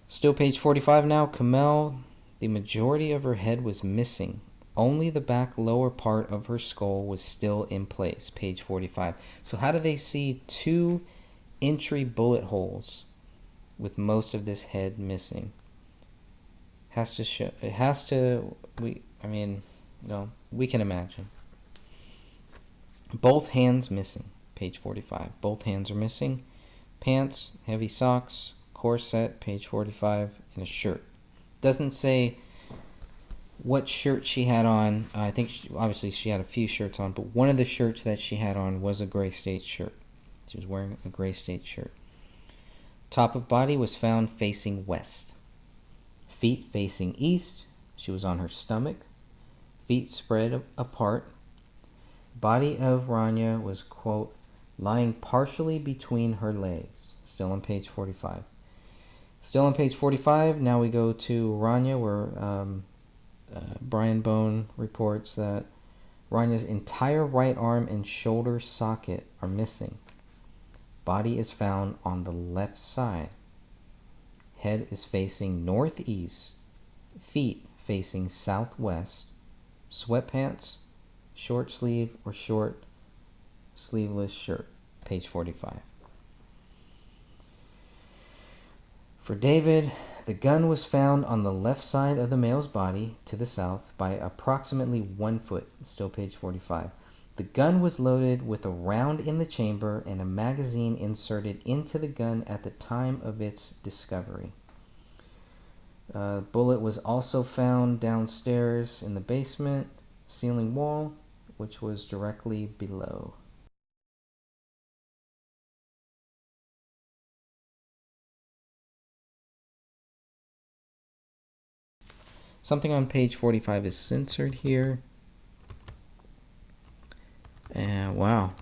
Still page 45 now. Kamel, the majority of her head was missing. Only the back lower part of her skull was still in place. Page 45. So how do they see 2 entry bullet holes with most of this head missing? Has to show. It has to. We can imagine. Both hands missing. Page 45. Both hands are missing. Pants, heavy socks, corset, page 45, and a shirt. Doesn't say what shirt she had on. I think obviously she had a few shirts on, but one of the shirts that she had on was a Gray State shirt. She was wearing a Gray State shirt. Top of body was found facing west. Feet facing east. She was on her stomach. Feet spread apart. Body of Rania was, quote, lying partially between her legs. Still on page 45. Still on page 45, now we go to Rania, where Brian Bone reports that Rania's entire right arm and shoulder socket are missing. Body is found on the left side. Head is facing northeast. Feet facing southwest. Sweatpants, short sleeve or short sleeveless shirt. Page 45. For David, the gun was found on the left side of the male's body to the south by approximately 1 foot. Still page 45. The gun was loaded with a round in the chamber and a magazine inserted into the gun at the time of its discovery. Bullet was also found downstairs in the basement ceiling wall, which was directly below. Something on page 45 is censored here. And wow.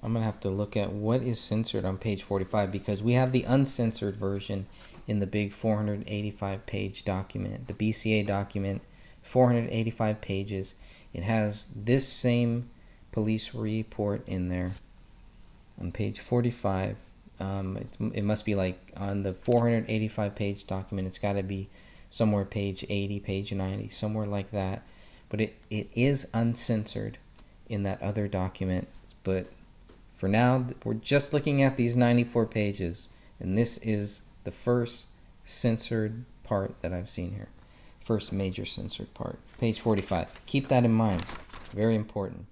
I'm going to have to look at what is censored on page 45 because we have the uncensored version in the big 485 page document, the BCA document, 485 pages. It has this same police report in there on page 45. It must be like on the 485 page document. It's got to be somewhere page 80, page 90, somewhere like that. But it is uncensored in that other document. But for now, we're just looking at these 94 pages. And this is the first censored part that I've seen here. First major censored part. Page 45. Keep that in mind. Very important.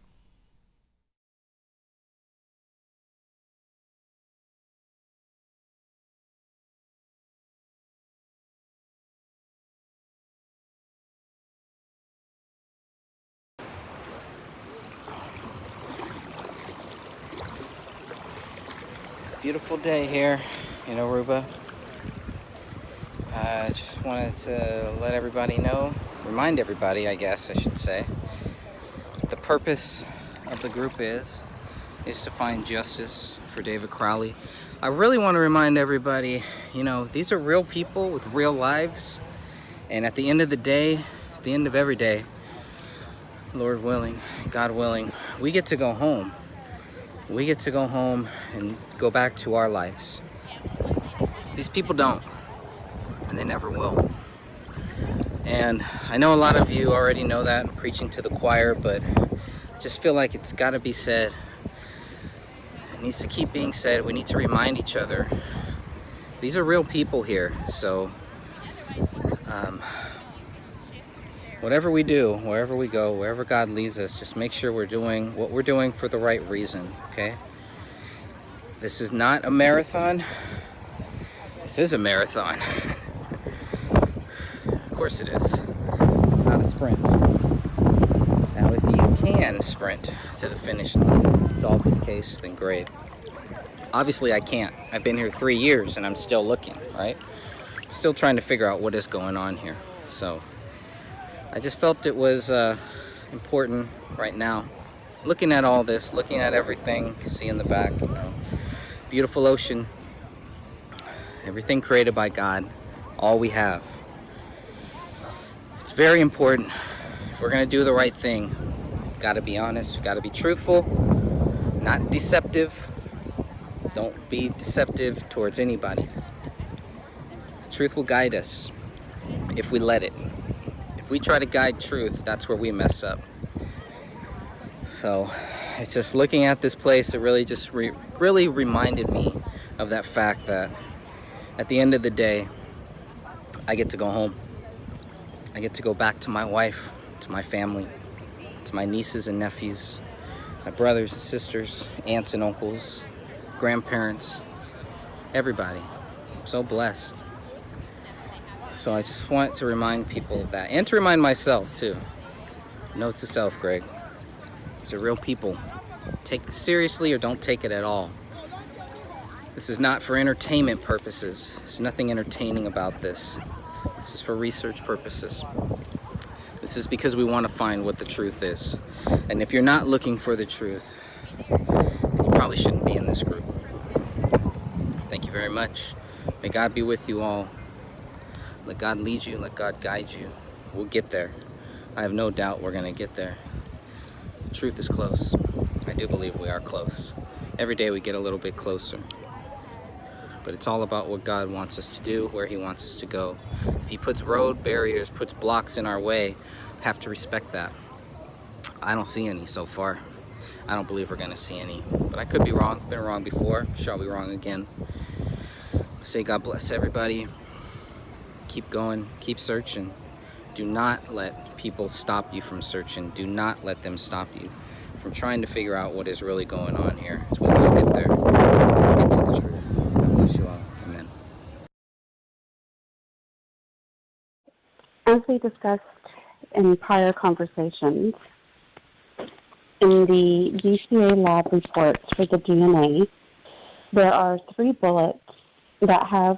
Beautiful day here in Aruba. I just wanted to let everybody know, remind everybody, I guess I should say, the purpose of the group is to find justice for David Crowley. I really want to remind everybody, you know, these are real people with real lives, and at the end of the day, at the end of every day, Lord willing, God willing, we get to go home. We get to go home and go back to our lives. These people don't, and they never will. And I know a lot of you already know that, I'm preaching to the choir, but I just feel like it's got to be said. It needs to keep being said. We need to remind each other. These are real people here, so whatever we do, wherever we go, wherever God leads us, just make sure we're doing what we're doing for the right reason, okay? This is not a marathon. This is a marathon. Of course it is. It's not a sprint. Now, if you can sprint to the finish line, solve this case, then great. Obviously, I can't. I've been here 3 years and I'm still looking, right? Still trying to figure out what is going on here. So I just felt it was important right now. Looking at all this, looking at everything, you can see in the back, you know, beautiful ocean, everything created by God, all we have. It's very important. If we're gonna do the right thing, we've gotta be honest, we've gotta be truthful, not deceptive. Don't be deceptive towards anybody. Truth will guide us if we let it. If we try to guide truth, that's where we mess up. So it's just looking at this place, it really just really reminded me of that fact that at the end of the day, I get to go home. I get to go back to my wife, to my family, to my nieces and nephews, my brothers and sisters, aunts and uncles, grandparents, everybody. I'm so blessed. So I just want to remind people of that, and to remind myself too. Note to self, Greg. These are real people. Take this seriously or don't take it at all. This is not for entertainment purposes. There's nothing entertaining about this. This is for research purposes. This is because we want to find what the truth is. And if you're not looking for the truth, then you probably shouldn't be in this group. Thank you very much. May God be with you all. Let God lead you, let God guide you. We'll get there. I have no doubt we're gonna get there. The truth is close. I do believe we are close. Every day we get a little bit closer. But it's all about what God wants us to do, where He wants us to go. If He puts road barriers, puts blocks in our way, we have to respect that. I don't see any so far. I don't believe we're gonna see any. But I could be wrong. Been wrong before. Shall be wrong again. I say God bless everybody. Keep going, keep searching. Do not let people stop you from searching. Do not let them stop you from trying to figure out what is really going on here. So when you get there, get to the truth. God bless you all. Amen. As we discussed in prior conversations, in the BCA lab reports for the DNA, there are 3 bullets that have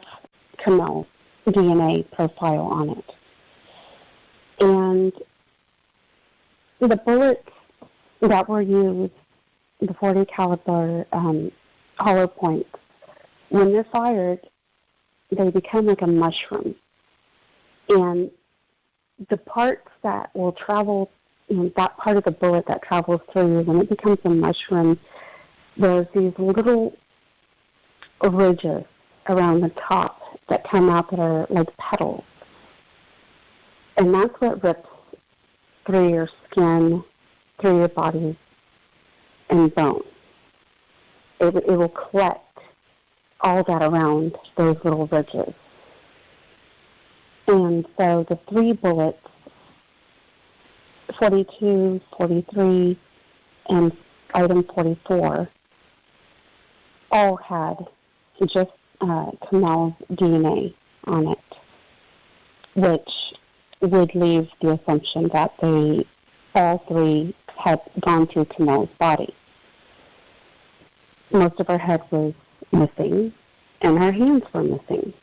Kamel's DNA profile on it. And the bullets that were used, the .40 caliber hollow points, when they're fired, they become like a mushroom. And the parts that will travel, that part of the bullet that travels through, when it becomes a mushroom, there's these little ridges around the top that come out that are like petals. And that's what rips through your skin, through your body, and bone. It will collect all that around those little ridges. And so the 3 bullets, 42, 43, and item 44, all had just Kamel's DNA on it, which would leave the assumption that they all 3 had gone through Kamel's body. Most of her head was missing, and her hands were missing.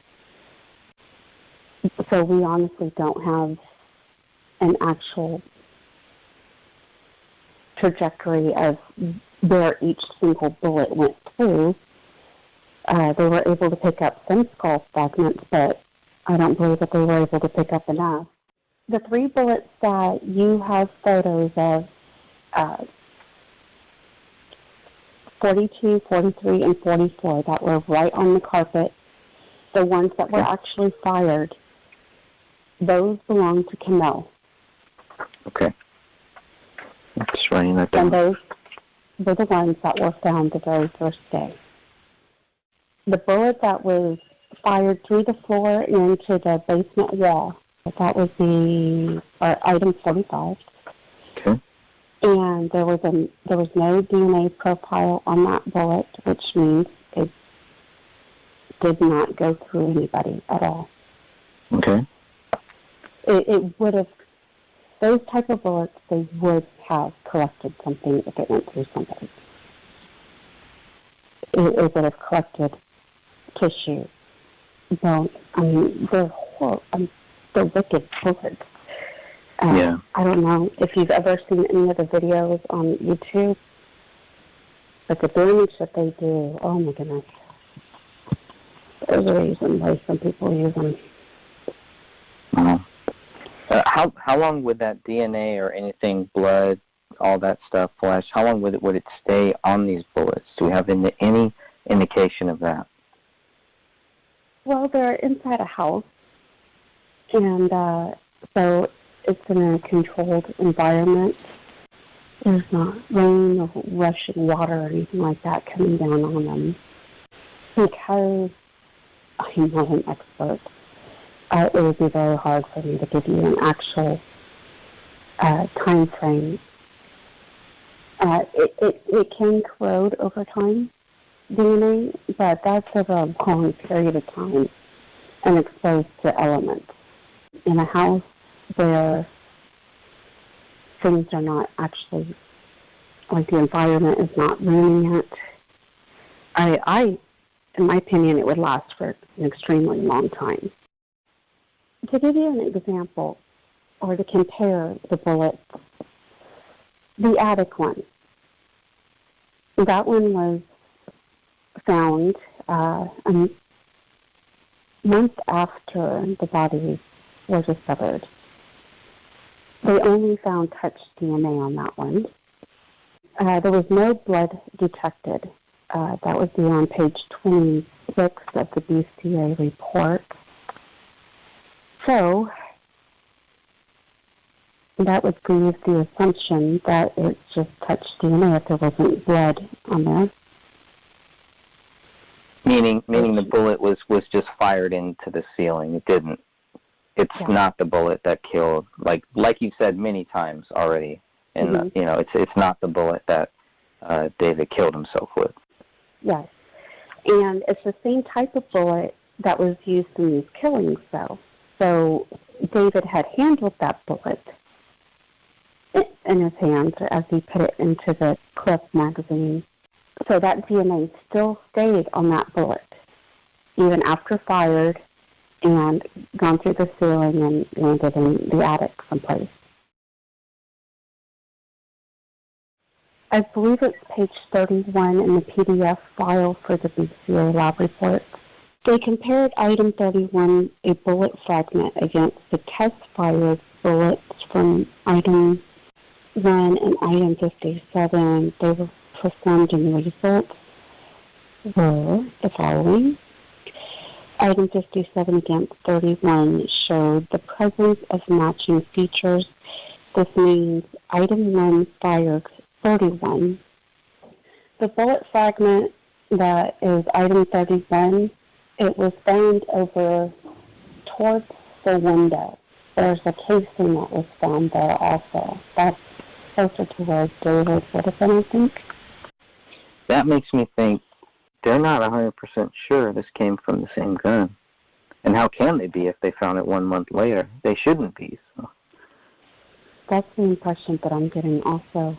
So we honestly don't have an actual trajectory of where each single bullet went through. They were able to pick up some skull fragments, but I don't believe that they were able to pick up enough. The 3 bullets that you have photos of, 42, 43, and 44, that were right on the carpet, the ones that were actually fired, those belong to Camille. Okay. I'm just writing that down. And those were the ones that were found the very first day. The bullet that was fired through the floor into the basement wall, that was item 45. Okay. And there was no DNA profile on that bullet, which means it did not go through anybody at all. Okay. It would have, those type of bullets, they would have collected something if it went through somebody. It would have collected tissue, bone. I mean, they're horrible. They're wicked bullets. Yeah. I don't know if you've ever seen any of the videos on YouTube, but the damage that they do, oh my goodness. There's a reason why some people use them. How long would that DNA or anything, blood, all that stuff, flesh, how long would it stay on these bullets? Do we have any indication of that? Well, they're inside a house, and so it's in a controlled environment. There's not rain or rushing water or anything like that coming down on them. Because I'm not an expert, it would be very hard for me to give you an actual time frame. It can corrode over time, DNA, but that's over a long period of time and exposed to elements. In a house where things are not actually, like the environment is not ruining it, in my opinion, it would last for an extremely long time. To give you an example, or to compare the bullets, the attic one, that one was found a month after the bodies were discovered. They only found touch DNA on that one. There was no blood detected. That would be on page 26 of the BCA report. So that would leave the assumption that it's just touch DNA if there wasn't blood on there. Meaning the bullet was just fired into the ceiling. It didn't. It's not the bullet that killed. Like you said many times already, and it's not the bullet that David killed himself with. Yes, and it's the same type of bullet that was used in these killings, though. So David had handled that bullet in his hands as he put it into the clip magazine. So that DNA still stayed on that bullet, even after fired and gone through the ceiling and landed in the attic someplace. I believe it's page 31 in the PDF file for the BCA lab report. They compared item 31, a bullet fragment, against the test-fired bullets from item 1 and item 57. They were performed, and the results were the following. Item 57 against 31 showed the presence of matching features. This means item 1 fired 31. The bullet fragment that is item 31, it was found over towards the window. There's a casing that was found there also. That's closer to where David would have been, I think. That makes me think they're not 100% sure this came from the same gun. And how can they be if they found it 1 month later? They shouldn't be. So. That's the impression that I'm getting also.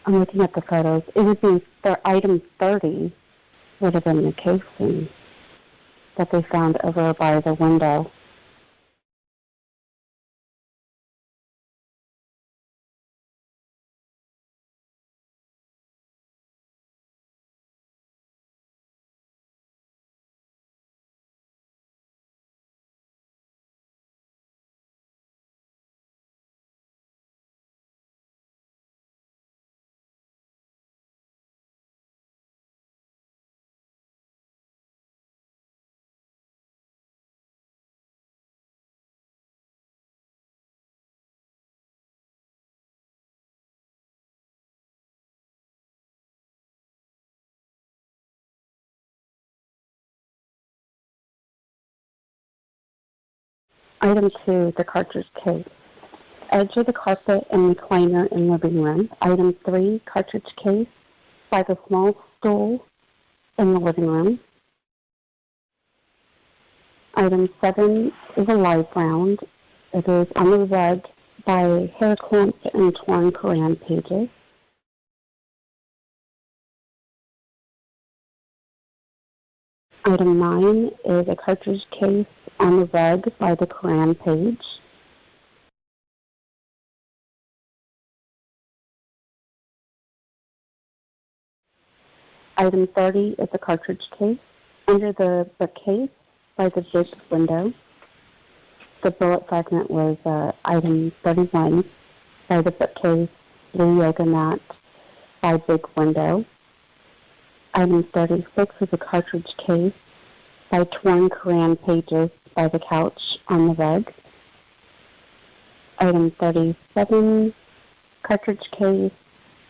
I'm looking at the photos. It would be for item 30. would have been the casing that they found over by the window. Item 2, the cartridge case. Edge of the carpet and recliner in living room. Item 3, cartridge case by the small stool in the living room. Item 7 is a live round. It is on the rug by hair clamps and torn Koran pages. Item 9 is a cartridge case on the rug by the Koran page. Item 30 is a cartridge case under the bookcase by the big window. The bullet fragment was item 31 by the bookcase, blue yoga mat by big window. Item 36 is a cartridge case by torn Koran pages by the couch on the rug. Item 37, cartridge case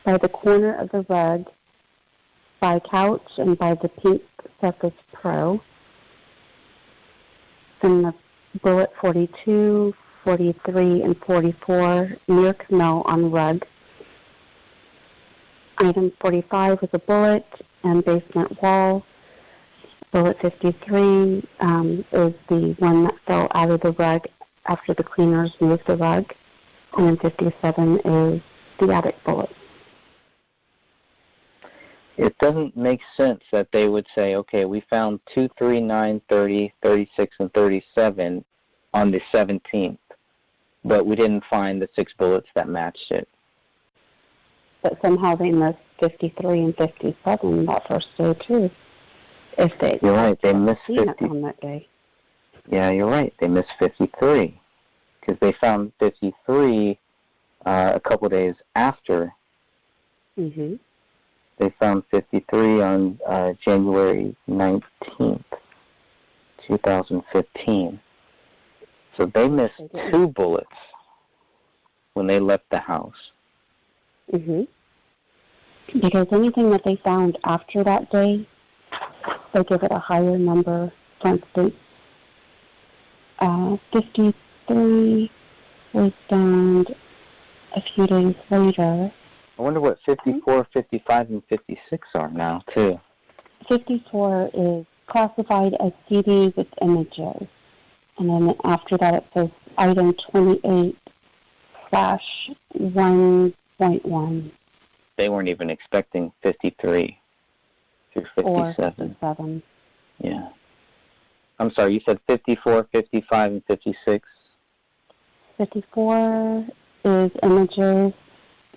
by the corner of the rug by couch and by the pink Surface Pro. Then the bullet 42, 43, and 44 near Camille on rug. Item 45 was a bullet and basement wall. Bullet 53 is the one that fell out of the rug after the cleaners moved the rug. And then 57 is the attic bullet. It doesn't make sense that they would say, okay, we found 2, 3, 9, 30, 36, and 37 on the 17th, but we didn't find the 6 bullets that matched it. But somehow they missed 53 and 57 that first day, too. If they You're right, they missed 50 on that day. Yeah, you're right. They missed 53 because they found 53 a couple days after. Mm-hmm. They found 53 on January 19th, 2015. So they missed 2 bullets when they left the house. Mm-hmm. Because anything that they found after that day, they give it a higher number. For instance, 53 was found a few days later. I wonder what 54, 55, and 56 are now, too. 54 is classified as CD with images. And then after that it says item 28/1.1. They weren't even expecting 53 through 57. Or 57. Yeah. I'm sorry, you said 54, 55, and 56? 54 is images.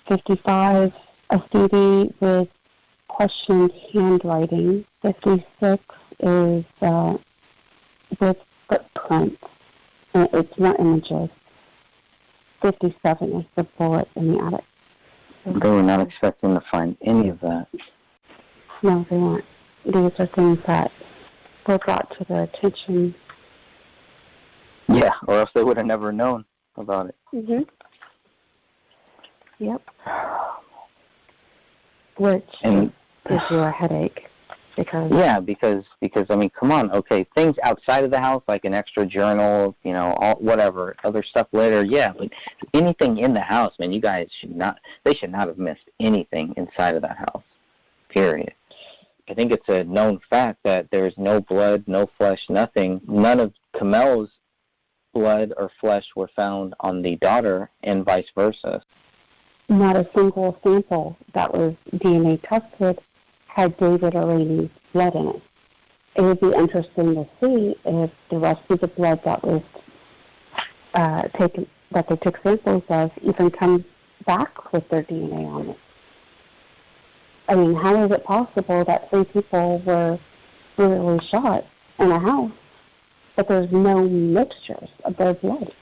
55, a CD with questioned handwriting. 56 is with footprints. It's more images. 57 is the bullet in the attic. They were not expecting to find any of that. No, they weren't. These are things that were brought to their attention. Yeah, or else they would have never known about it. Mm-hmm. Yep. Which gives you a headache. Because I mean, come on, okay, things outside of the house, like an extra journal, whatever, other stuff later, yeah, but anything in the house, man, you guys should not have missed anything inside of that house, period. I think it's a known fact that there's no blood, no flesh, nothing. None of Camel's blood or flesh were found on the daughter and vice versa. Not a single sample that was DNA tested had David or Lainey's blood in it. It would be interesting to see if the rest of the blood that was taken, that they took samples of, even comes back with their DNA on it. I mean, how is it possible that 3 people were brutally shot in a house, but there's no mixtures of their blood?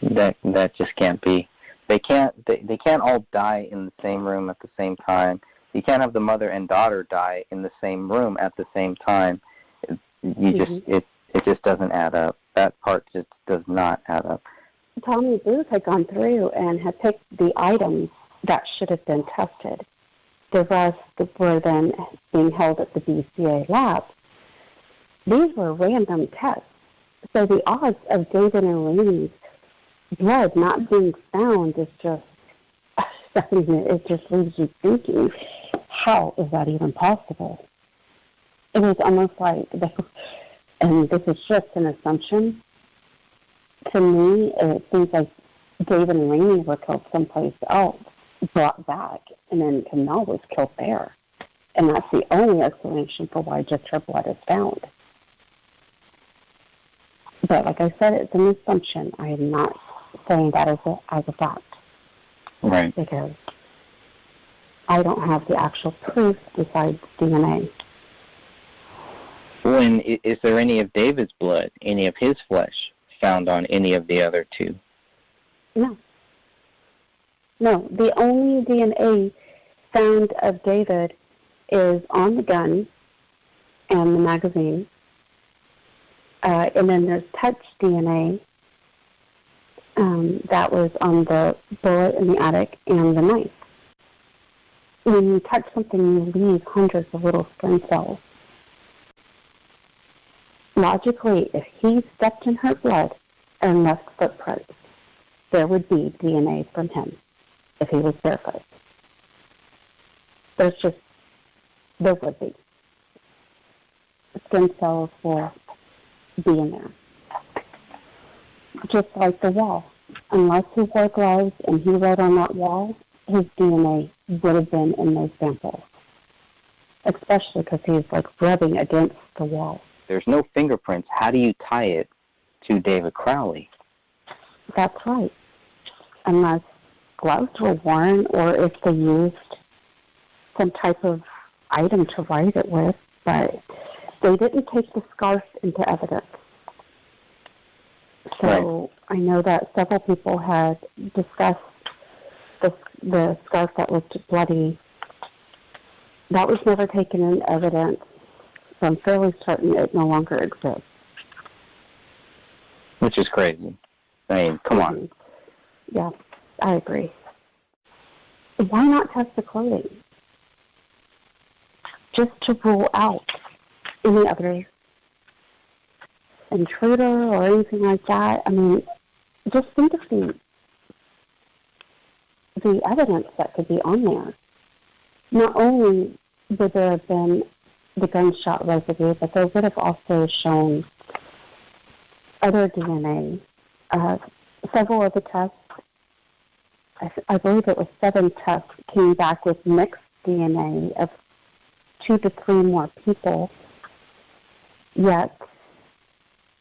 That just can't be. They can't all die in the same room at the same time. You can't have the mother and daughter die in the same room at the same time. It just doesn't add up. That part just does not add up. Tommy Booth had gone through and had picked the items that should have been tested. The rest were then being held at the BCA lab. These were random tests. So the odds of David and Rainey's blood not being found is just, I mean, it just leaves you thinking, how is that even possible? It was almost like, and this is just an assumption, to me, it seems like David and Rainey were killed someplace else, brought back, and then Kamel was killed there. And that's the only explanation for why just her blood is found. But like I said, it's an assumption. I am not saying that as a fact. Right. Because I don't have the actual proof besides DNA. When is there any of David's blood, any of his flesh, found on any of the other 2? No. No, the only DNA found of David is on the gun and the magazine. And then there's touch DNA that was on the bullet in the attic and the knife. When you touch something, you leave hundreds of little skin cells. Logically, if he stepped in her blood and left footprints, there would be DNA from him if he was barefoot. There would be. Skin cells will be in there. Just like the wall. Unless he wore gloves and he wrote on that wall, his DNA would have been in those samples. Especially because he was like rubbing against the wall. There's no fingerprints. How do you tie it to David Crowley? That's right. Unless gloves were worn or if they used some type of item to write it with, but they didn't take the scarf into evidence. So right. I know that several people had discussed the scarf that looked bloody. That was never taken in evidence, so I'm fairly certain it no longer exists. Which is crazy. I mean, come on. Yeah, I agree. Why not test the clothing? Just to rule out any other intruder or anything like that. I mean, just think of the evidence that could be on there. Not only would there have been the gunshot residue, but they would have also shown other DNA. Several of the tests, I believe it was 7 tests, came back with mixed DNA of 2 to 3 more people, yet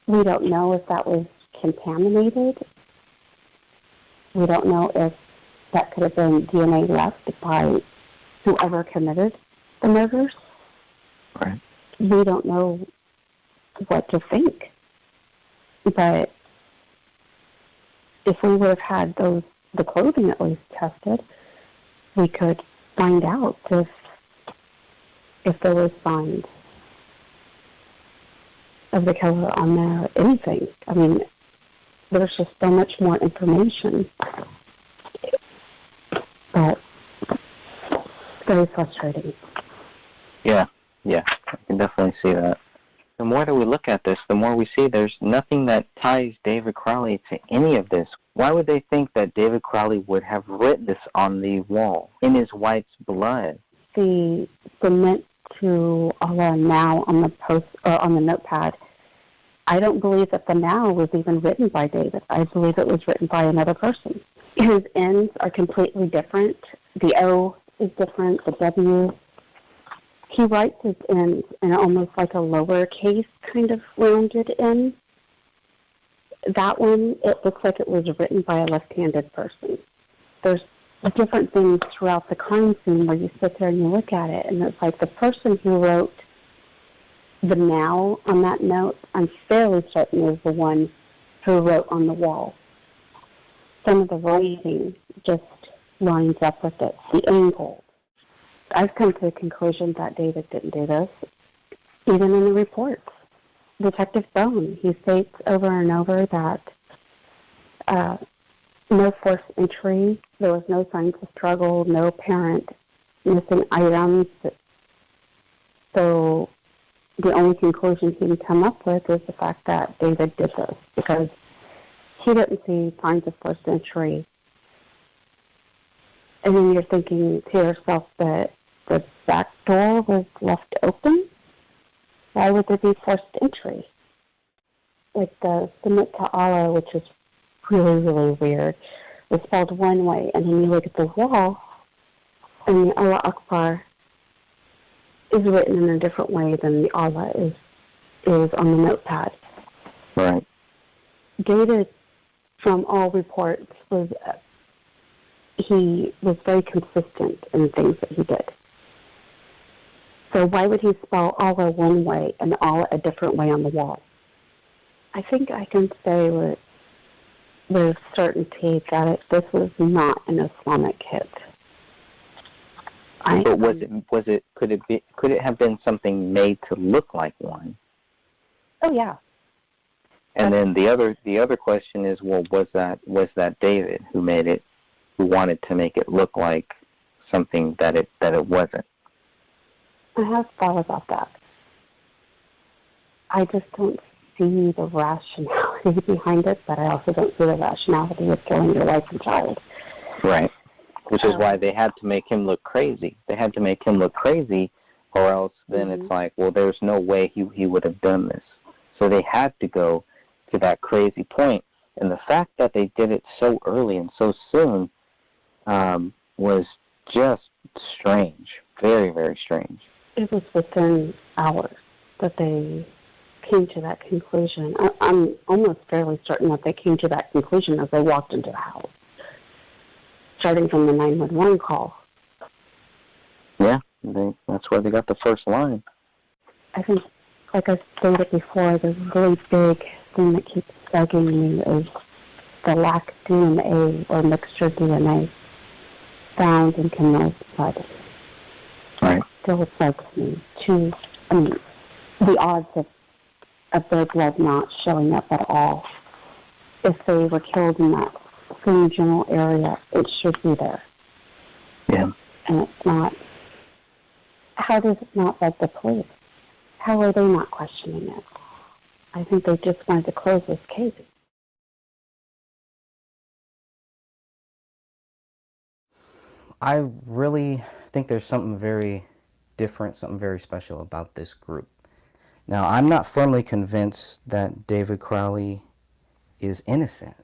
we don't know if that was contaminated. We don't know if that could have been DNA left by whoever committed the murders. Right. We don't know what to think. But if we would have had the clothing at least tested, we could find out if there was signs of the killer on there, anything. I mean, there's just so much more information. But it's very frustrating. Yeah, I can definitely see that. The more that we look at this, the more we see there's nothing that ties David Crowley to any of this. Why would they think that David Crowley would have written this on the wall in his wife's blood? The cement to Allah now on the post or on the notepad. I don't believe that the now was even written by David. I believe it was written by another person. His N's are completely different. The O is different. The W. he writes his ends in almost like a lowercase kind of rounded N. That one, it looks like it was written by a left-handed person. There's different things throughout the crime scene where you sit there and you look at it, and it's like the person who wrote the now on that note, I'm fairly certain is the one who wrote on the wall. Some of the writing just lines up with it, the angle. I've come to the conclusion that David didn't do this, even in the reports. Detective Bone, he states over and over that no forced entry, there was no signs of struggle, no apparent missing items. So the only conclusion he can come up with is the fact that David did this, because he didn't see signs of forced entry. And then you're thinking to yourself that the back door was left open? Why would there be forced entry? Like the Submit to Allah, which is really, really weird, was spelled one way, and then you look at the wall, and the Allah Akbar is written in a different way than the Allah is on the notepad. Right. David, from all reports, he was very consistent in things that he did. So why would he spell Allah one way and Allah a different way on the wall? I think I can say with certainty that this was not an Islamic hit. But could it have been something made to look like one? Oh yeah. And then the other question is, well, was that David who made it, who wanted to make it look like something that it wasn't? I have thought about that. I just don't see the rationality behind it, but I also don't see the rationality of killing your wife and child. Right. Which is why they had to make him look crazy. They had to make him look crazy, or else then it's like, well, there's no way he would have done this. So they had to go to that crazy point. And the fact that they did it so early and so soon was just strange. Very, very strange. It was within hours that they came to that conclusion. I'm almost fairly certain that they came to that conclusion as they walked into the house, starting from the 911 call. Yeah, that's where they got the first line. I think, like I stated before, the really big thing that keeps bugging me is the lack of DNA or mixture DNA found in Camille's blood. Right. Still bugs me. The odds of their blood not showing up at all. If they were killed in that same general area, it should be there. Yeah. And it's not. How does it not bug the police? How are they not questioning it? I think they just wanted to close this case. I really think there's something very different, something very special about this group. Now, I'm not firmly convinced that David Crowley is innocent.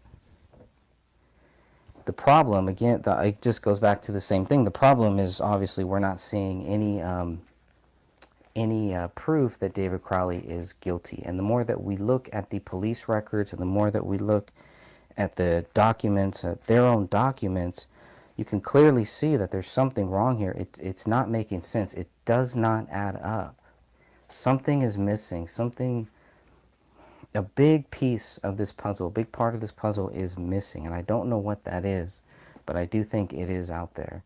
The problem, again, it just goes back to the same thing. The problem is obviously we're not seeing any proof that David Crowley is guilty. And the more that we look at the police records and the more that we look at the documents, their own documents, you can clearly see that there's something wrong here. It's not making sense. It does not add up. Something is missing. A big piece of this puzzle, a big part of this puzzle is missing. And I don't know what that is, but I do think it is out there.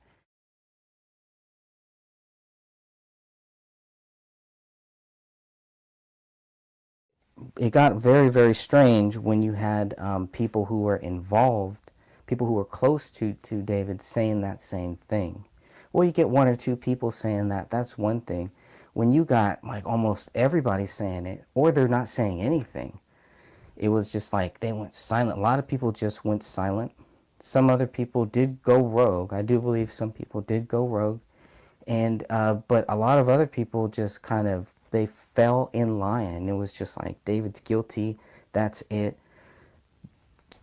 It got very, very strange when you had people who were involved, people who were close to David saying that same thing. Well, you get one or two people saying that, that's one thing. When you got like almost everybody saying it, or they're not saying anything, it was just like they went silent. A lot of people just went silent. Some other people did go rogue. I do believe some people did go rogue. And but a lot of other people just kind of, they fell in line, and it was just like, David's guilty, that's it,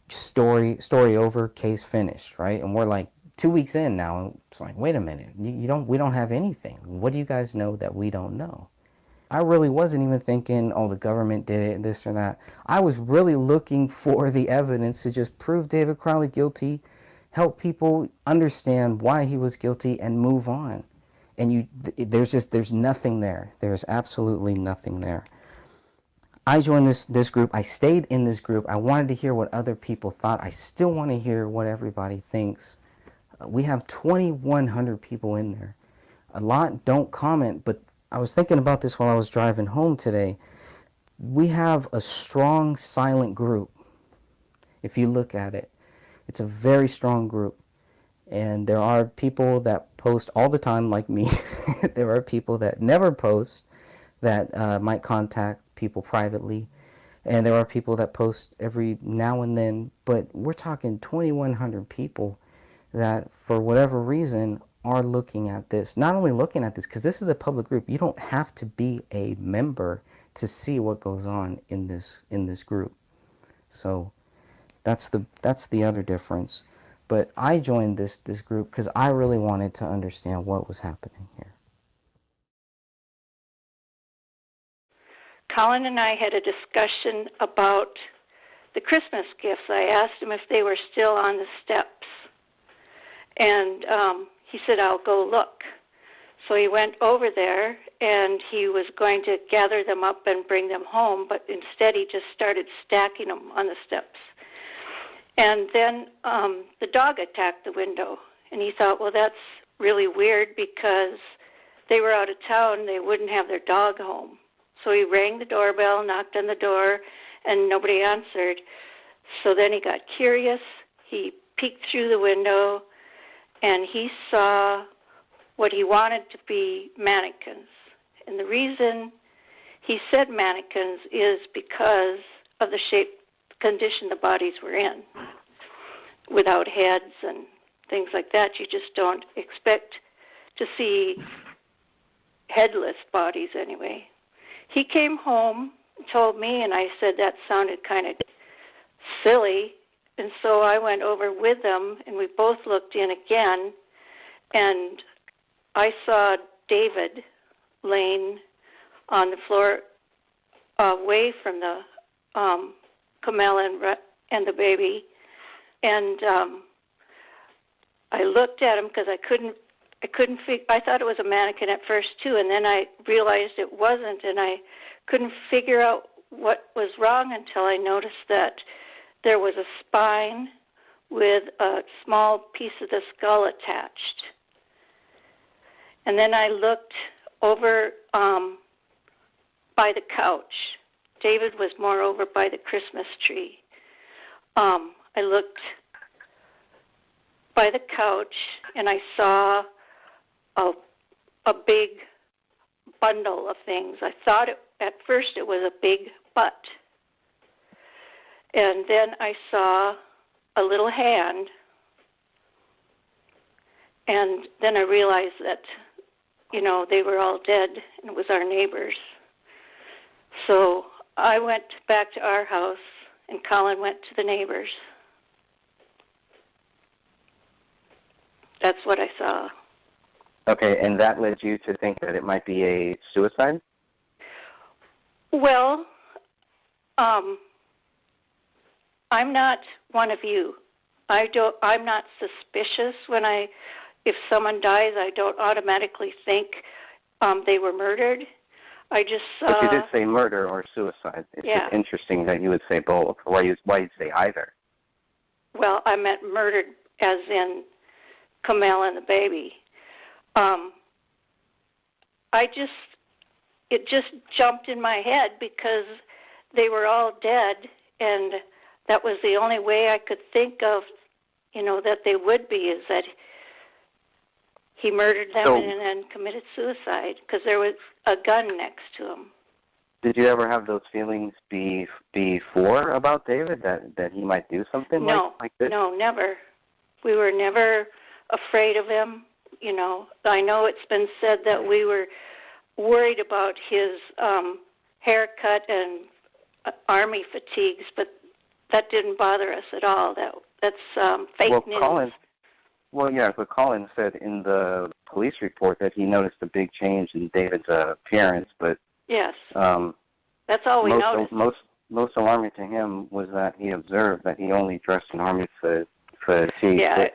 story over, case finished, right? And we're like, 2 weeks in now, it's like, wait a minute, we don't have anything. What do you guys know that we don't know? I really wasn't even thinking, oh, the government did it, this or that. I was really looking for the evidence to just prove David Crowley guilty, help people understand why he was guilty, and move on. And there's nothing there. There's absolutely nothing there. I joined this group. I stayed in this group. I wanted to hear what other people thought. I still want to hear what everybody thinks. We have 2,100 people in there. A lot don't comment, but I was thinking about this while I was driving home today. We have a strong silent group. If you look at it, it's a very strong group. And there are people that post all the time like me. There are people that never post, that might contact people privately. And there are people that post every now and then. But we're talking 2,100 people that, for whatever reason, are looking at this. Not only looking at this, because this is a public group. You don't have to be a member to see what goes on in this group. So that's the other difference. But I joined this group because I really wanted to understand what was happening here. Colin and I had a discussion about the Christmas gifts. I asked him if they were still on the steps. And he said, I'll go look. So he went over there, and he was going to gather them up and bring them home, but instead he just started stacking them on the steps. And then the dog attacked the window, and he thought, well, that's really weird because they were out of town. They wouldn't have their dog home. So he rang the doorbell, knocked on the door, and nobody answered. So then he got curious. He peeked through the window, and he saw what he wanted to be mannequins. And the reason he said mannequins is because of the shape, condition the bodies were in. Without heads and things like that, you just don't expect to see headless bodies anyway. He came home, told me, and I said that sounded kind of silly. And so I went over with them, and we both looked in again, and I saw David laying on the floor away from the Camilla and the baby. And I looked at him because I couldn't I thought it was a mannequin at first too, and then I realized it wasn't, and I couldn't figure out what was wrong until I noticed that there was a spine with a small piece of the skull attached. And then I looked over by the couch. David was more over by the Christmas tree. I looked by the couch, and I saw a big bundle of things. I thought at first it was a big butt. And then I saw a little hand, and then I realized that, they were all dead, and it was our neighbors. So I went back to our house, and Colin went to the neighbors. That's what I saw. Okay, and that led you to think that it might be a suicide? Well, I'm not one of you. I'm not suspicious if someone dies, I don't automatically think they were murdered. I just But you did say murder or suicide. It's just interesting that you would say both. Why you say either? Well, I meant murdered as in Camille and the baby. It just jumped in my head because they were all dead, and that was the only way I could think of, that they would be, is that he murdered them and then committed suicide because there was a gun next to him. Did you ever have those feelings before about David, that he might do something like this? No, never. We were never afraid of him. I know it's been said that we were worried about his haircut and army fatigues, but that didn't bother us at all. That's fake news. Well, yeah, but Colin said in the police report that he noticed a big change in David's appearance, but Yes, um, that's all we noticed. most alarming to him was that he observed that he only dressed in army fatigue. Yeah,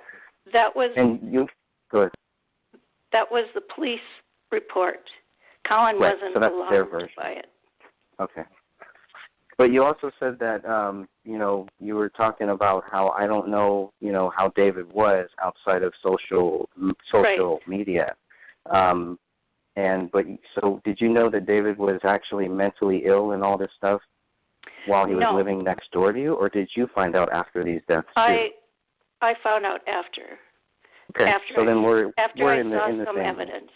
that was Good. That was the police report. Colin Right, wasn't so that's their alarmed version. by it. Okay. But you also said that, you were talking about how I don't know, how David was outside of social media. So did you know that David was actually mentally ill and all this stuff while he was living next door to you, or did you find out after these deaths too? I found out after. Okay, so then we're in the some same evidence.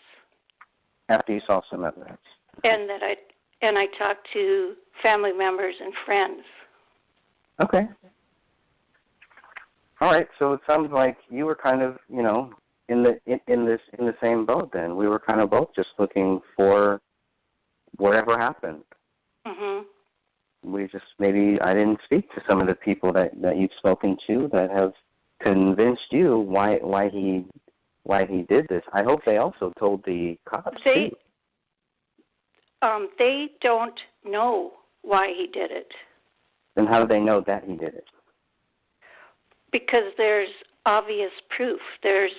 After you saw some evidence. And I talked to family members and friends. Okay. All right. So it sounds like you were kind of, in the same boat. Then we were kind of both just looking for whatever happened. Mhm. We just maybe I didn't speak to some of the people that you've spoken to that have convinced you why he did this. I hope they also told the cops too. They don't know why he did it. Then how do they know that he did it? Because there's obvious proof. There's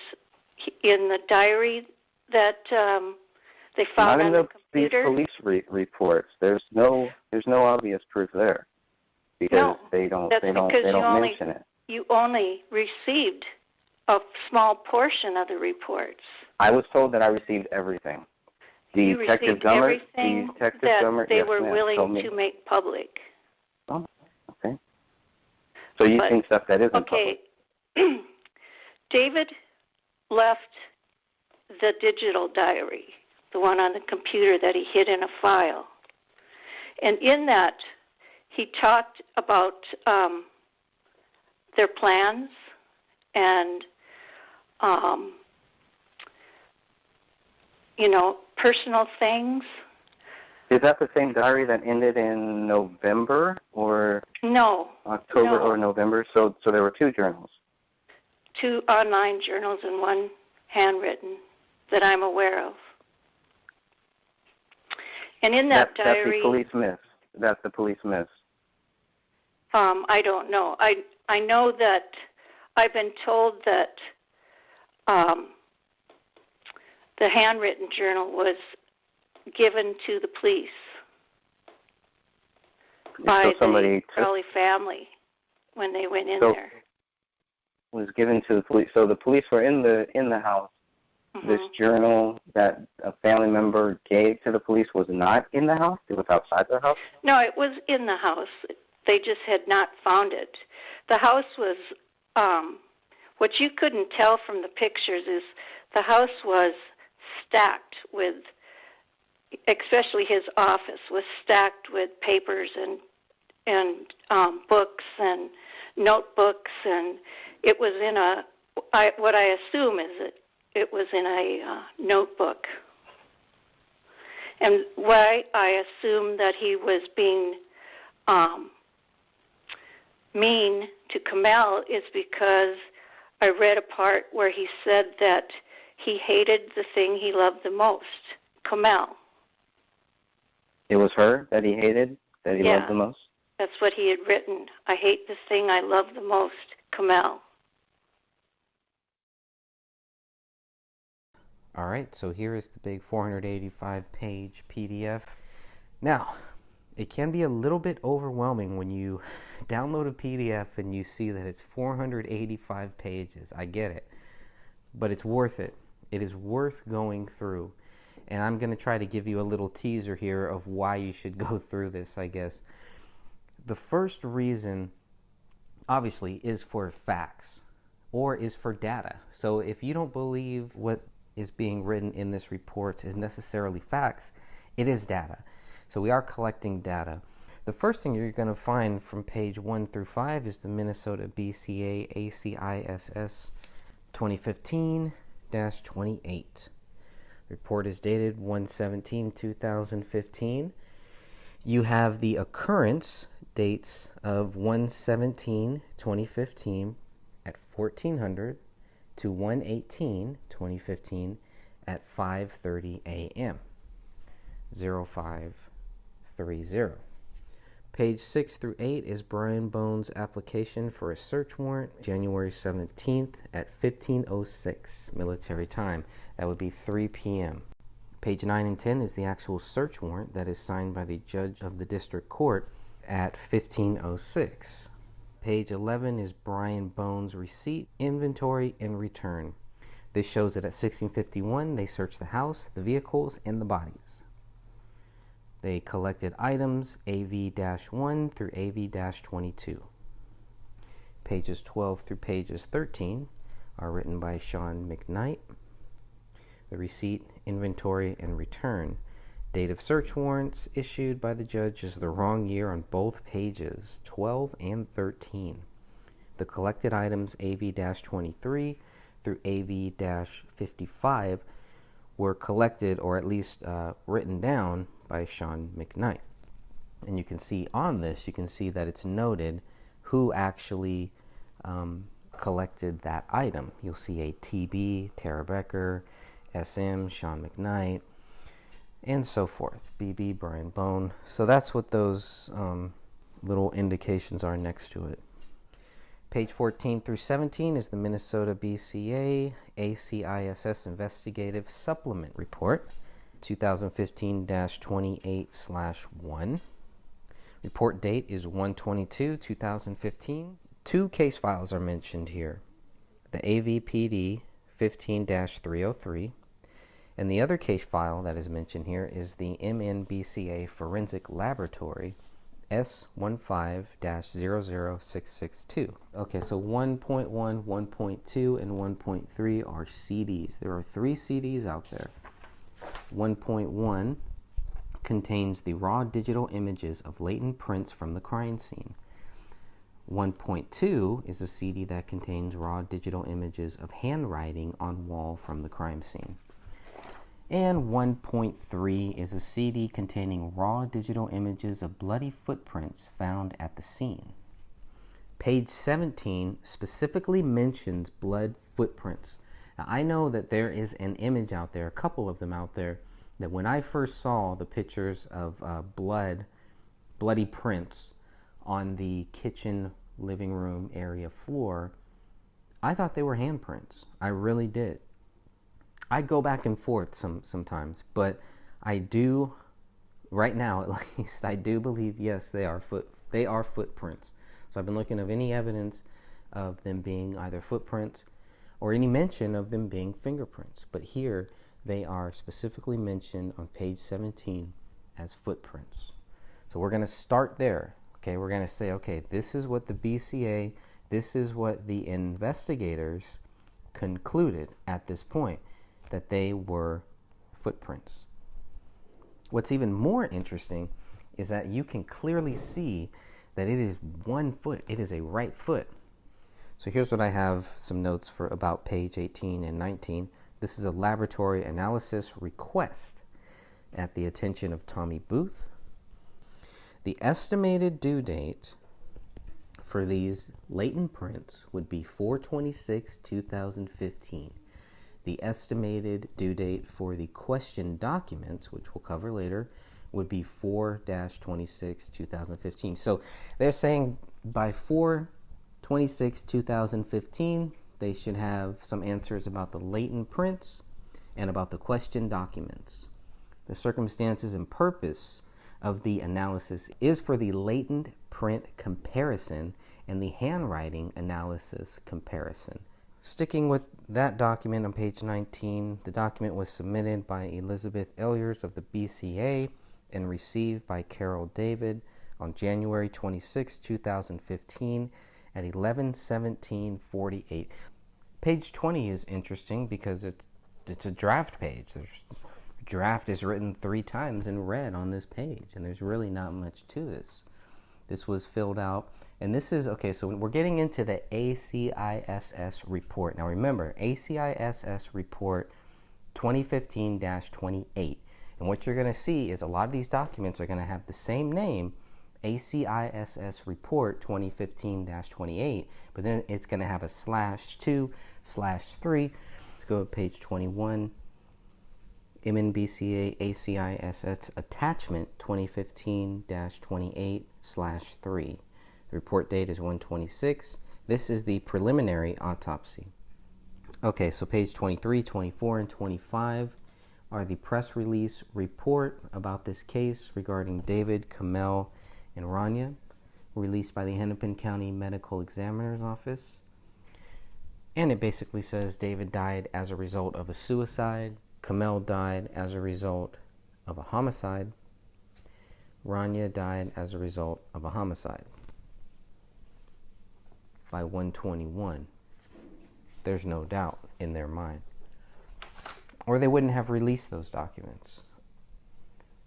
in the diary that they found on the computer. These police reports. There's no obvious proof there because they don't mention it. You only received a small portion of the reports. I was told that I received everything. Everything that they were willing to make public. Oh, okay. So you think stuff that isn't public? Okay. David left the digital diary, the one on the computer that he hid in a file. And in that, he talked about their plans and, personal things. Is that the same diary that ended in November or No. October or November? So there were two journals. 2 online journals and 1 handwritten that I'm aware of. And in that diary, that's the police miss. That's the police miss. I don't know. I know that I've been told that the handwritten journal was given to the police by the Crowley family when they went in there. Was given to the police. So the police were in the house. Mm-hmm. This journal that a family member gave to the police was not in the house? It was outside the house? No, it was in the house. They just had not found it. The house was, what you couldn't tell from the pictures is the house was stacked with, especially his office, was stacked with papers and books and notebooks, and it was in what I assume is that it was in a notebook. And why I assume that he was being mean to Kamel is because I read a part where he said that he hated the thing he loved the most, Kamel. It was her that he hated, that he loved the most? That's what he had written. I hate the thing I love the most, Kamel. All right, so here is the big 485-page PDF. Now, it can be a little bit overwhelming when you download a PDF and you see that it's 485 pages. I get it, but it's worth it. It is worth going through, and I'm going to try to give you a little teaser here of why you should go through this, I guess. The first reason, obviously, is for facts or is for data. So if you don't believe what is being written in this report is necessarily facts, it is data. So we are collecting data. The first thing you're going to find from page 1 through 5 is the Minnesota BCA ACISS 2015-28. Report is dated 1/17/2015. You have the occurrence dates of 1/17/2015 at 1400 to 1/18/2015 at 5:30 a.m. 0530. Page 6 through 8 is Brian Bones' application for a search warrant, January 17th at 15:06 military time. That would be 3 p.m. Page 9 and 10 is the actual search warrant that is signed by the judge of the district court at 15:06. Page 11 is Brian Bones' receipt, inventory, and return. This shows that at 1651 they searched the house, the vehicles, and the bodies. They collected items AV-1 through AV-22. Pages 12 through pages 13 are written by Sean McKnight. The receipt, inventory, and return. Date of search warrants issued by the judge is the wrong year on both pages, 12 and 13. The collected items AV-23 through AV-55 were collected, or at least written down, by Sean McKnight. And you can see on this, you can see that it's noted who actually collected that item. You'll see a TB, Tara Becker, SM, Sean McKnight, and so forth. BB, Brian Bone. So that's what those little indications are next to it. Page 14 through 17 is the Minnesota BCA ACISS Investigative Supplement Report, 2015-28/1. Report date is 1/22/2015. Two case files are mentioned here. The AVPD 15-303, and the other case file that is mentioned here is the MNBCA Forensic Laboratory S15-00662. Okay, so 1.1, 1.2, and 1.3 are CDs. There are 3 CDs out there. 1.1 contains the raw digital images of latent prints from the crime scene. 1.2 is a CD that contains raw digital images of handwriting on wall from the crime scene. And 1.3 is a CD containing raw digital images of bloody footprints found at the scene. Page 17 specifically mentions blood footprints. Now, I know that there is an image out there, a couple of them out there, that when I first saw the pictures of bloody prints on the kitchen living room area floor, I thought they were handprints. I really did. I go back and forth sometimes, but I do, right now at least, I do believe, yes, they are footprints. So I've been looking at any evidence of them being either footprints or any mention of them being fingerprints. But here they are specifically mentioned on page 17 as footprints. So we're going to start there. Okay, we're going to say, okay, this is what the BCA, this is what the investigators concluded at this point, that they were footprints. What's even more interesting is that you can clearly see that it is one foot. It is a right foot. So here's what I have some notes for about page 18 and 19. This is a laboratory analysis request at the attention of Tommy Booth. The estimated due date for these latent prints would be 4/26/2015. The estimated due date for the question documents, which we'll cover later, would be 4/26/2015. So they're saying by 4/26/2015, they should have some answers about the latent prints and about the question documents. The circumstances and purpose of the analysis is for the latent print comparison and the handwriting analysis comparison. Sticking with that document on page 19, the document was submitted by Elizabeth Elyers of the BCA and received by Carol David on January 26, 2015 at 11:17:48. Page 20 is interesting because it's a draft page. Draft is written 3 times in red on this page, and there's really not much to this. This was filled out, and this is, okay, so we're getting into the ACISS report. Now remember, ACISS report 2015-28, and what you're going to see is a lot of these documents are going to have the same name ACISS report 2015-28, but then it's going to have a /2/3. Let's go to page 21. MNBCA ACISS attachment 2015-28/3. The report date is 1/26. This is the preliminary autopsy. Okay, so page 23, 24, and 25 are the press release report about this case regarding David, Kamel, and Rania, released by the Hennepin County Medical Examiner's Office. And it basically says David died as a result of a suicide, Kamel died as a result of a homicide, Rania died as a result of a homicide by 1/21. There's no doubt in their mind. Or they wouldn't have released those documents.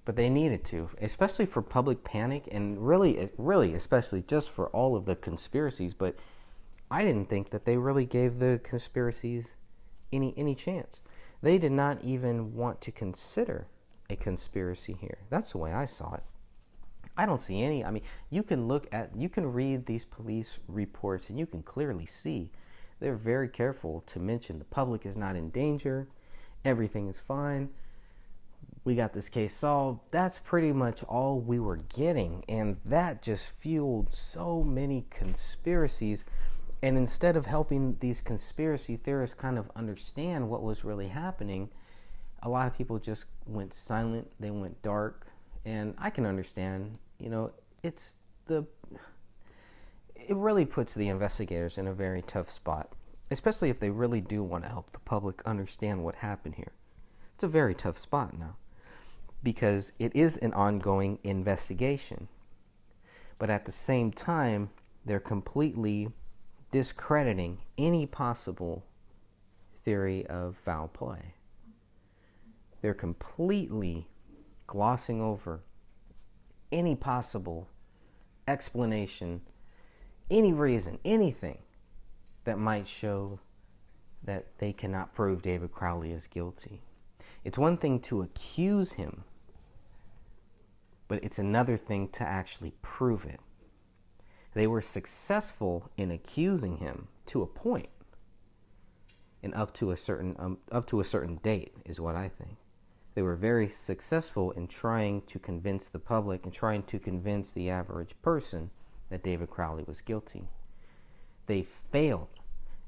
But they needed to, especially for public panic, and really, especially just for all of the conspiracies. But I didn't think that they really gave the conspiracies any chance. They did not even want to consider a conspiracy here. That's the way I saw it. I don't see any. I mean, you can read these police reports and you can clearly see they're very careful to mention the public is not in danger. Everything is fine. We got this case solved. That's pretty much all we were getting. And that just fueled so many conspiracies. And instead of helping these conspiracy theorists kind of understand what was really happening, a lot of people just went silent. They went dark. And I can understand, it really puts the investigators in a very tough spot, especially if they really do want to help the public understand what happened here. It's a very tough spot now because it is an ongoing investigation. But at the same time, they're completely discrediting any possible theory of foul play. They're completely glossing over any possible explanation, any reason, anything that might show that they cannot prove David Crowley is guilty. It's one thing to accuse him, but it's another thing to actually prove it. They were successful in accusing him to a point, and up to a certain date is what I think. They were very successful in trying to convince the public and trying to convince the average person that David Crowley was guilty. They failed,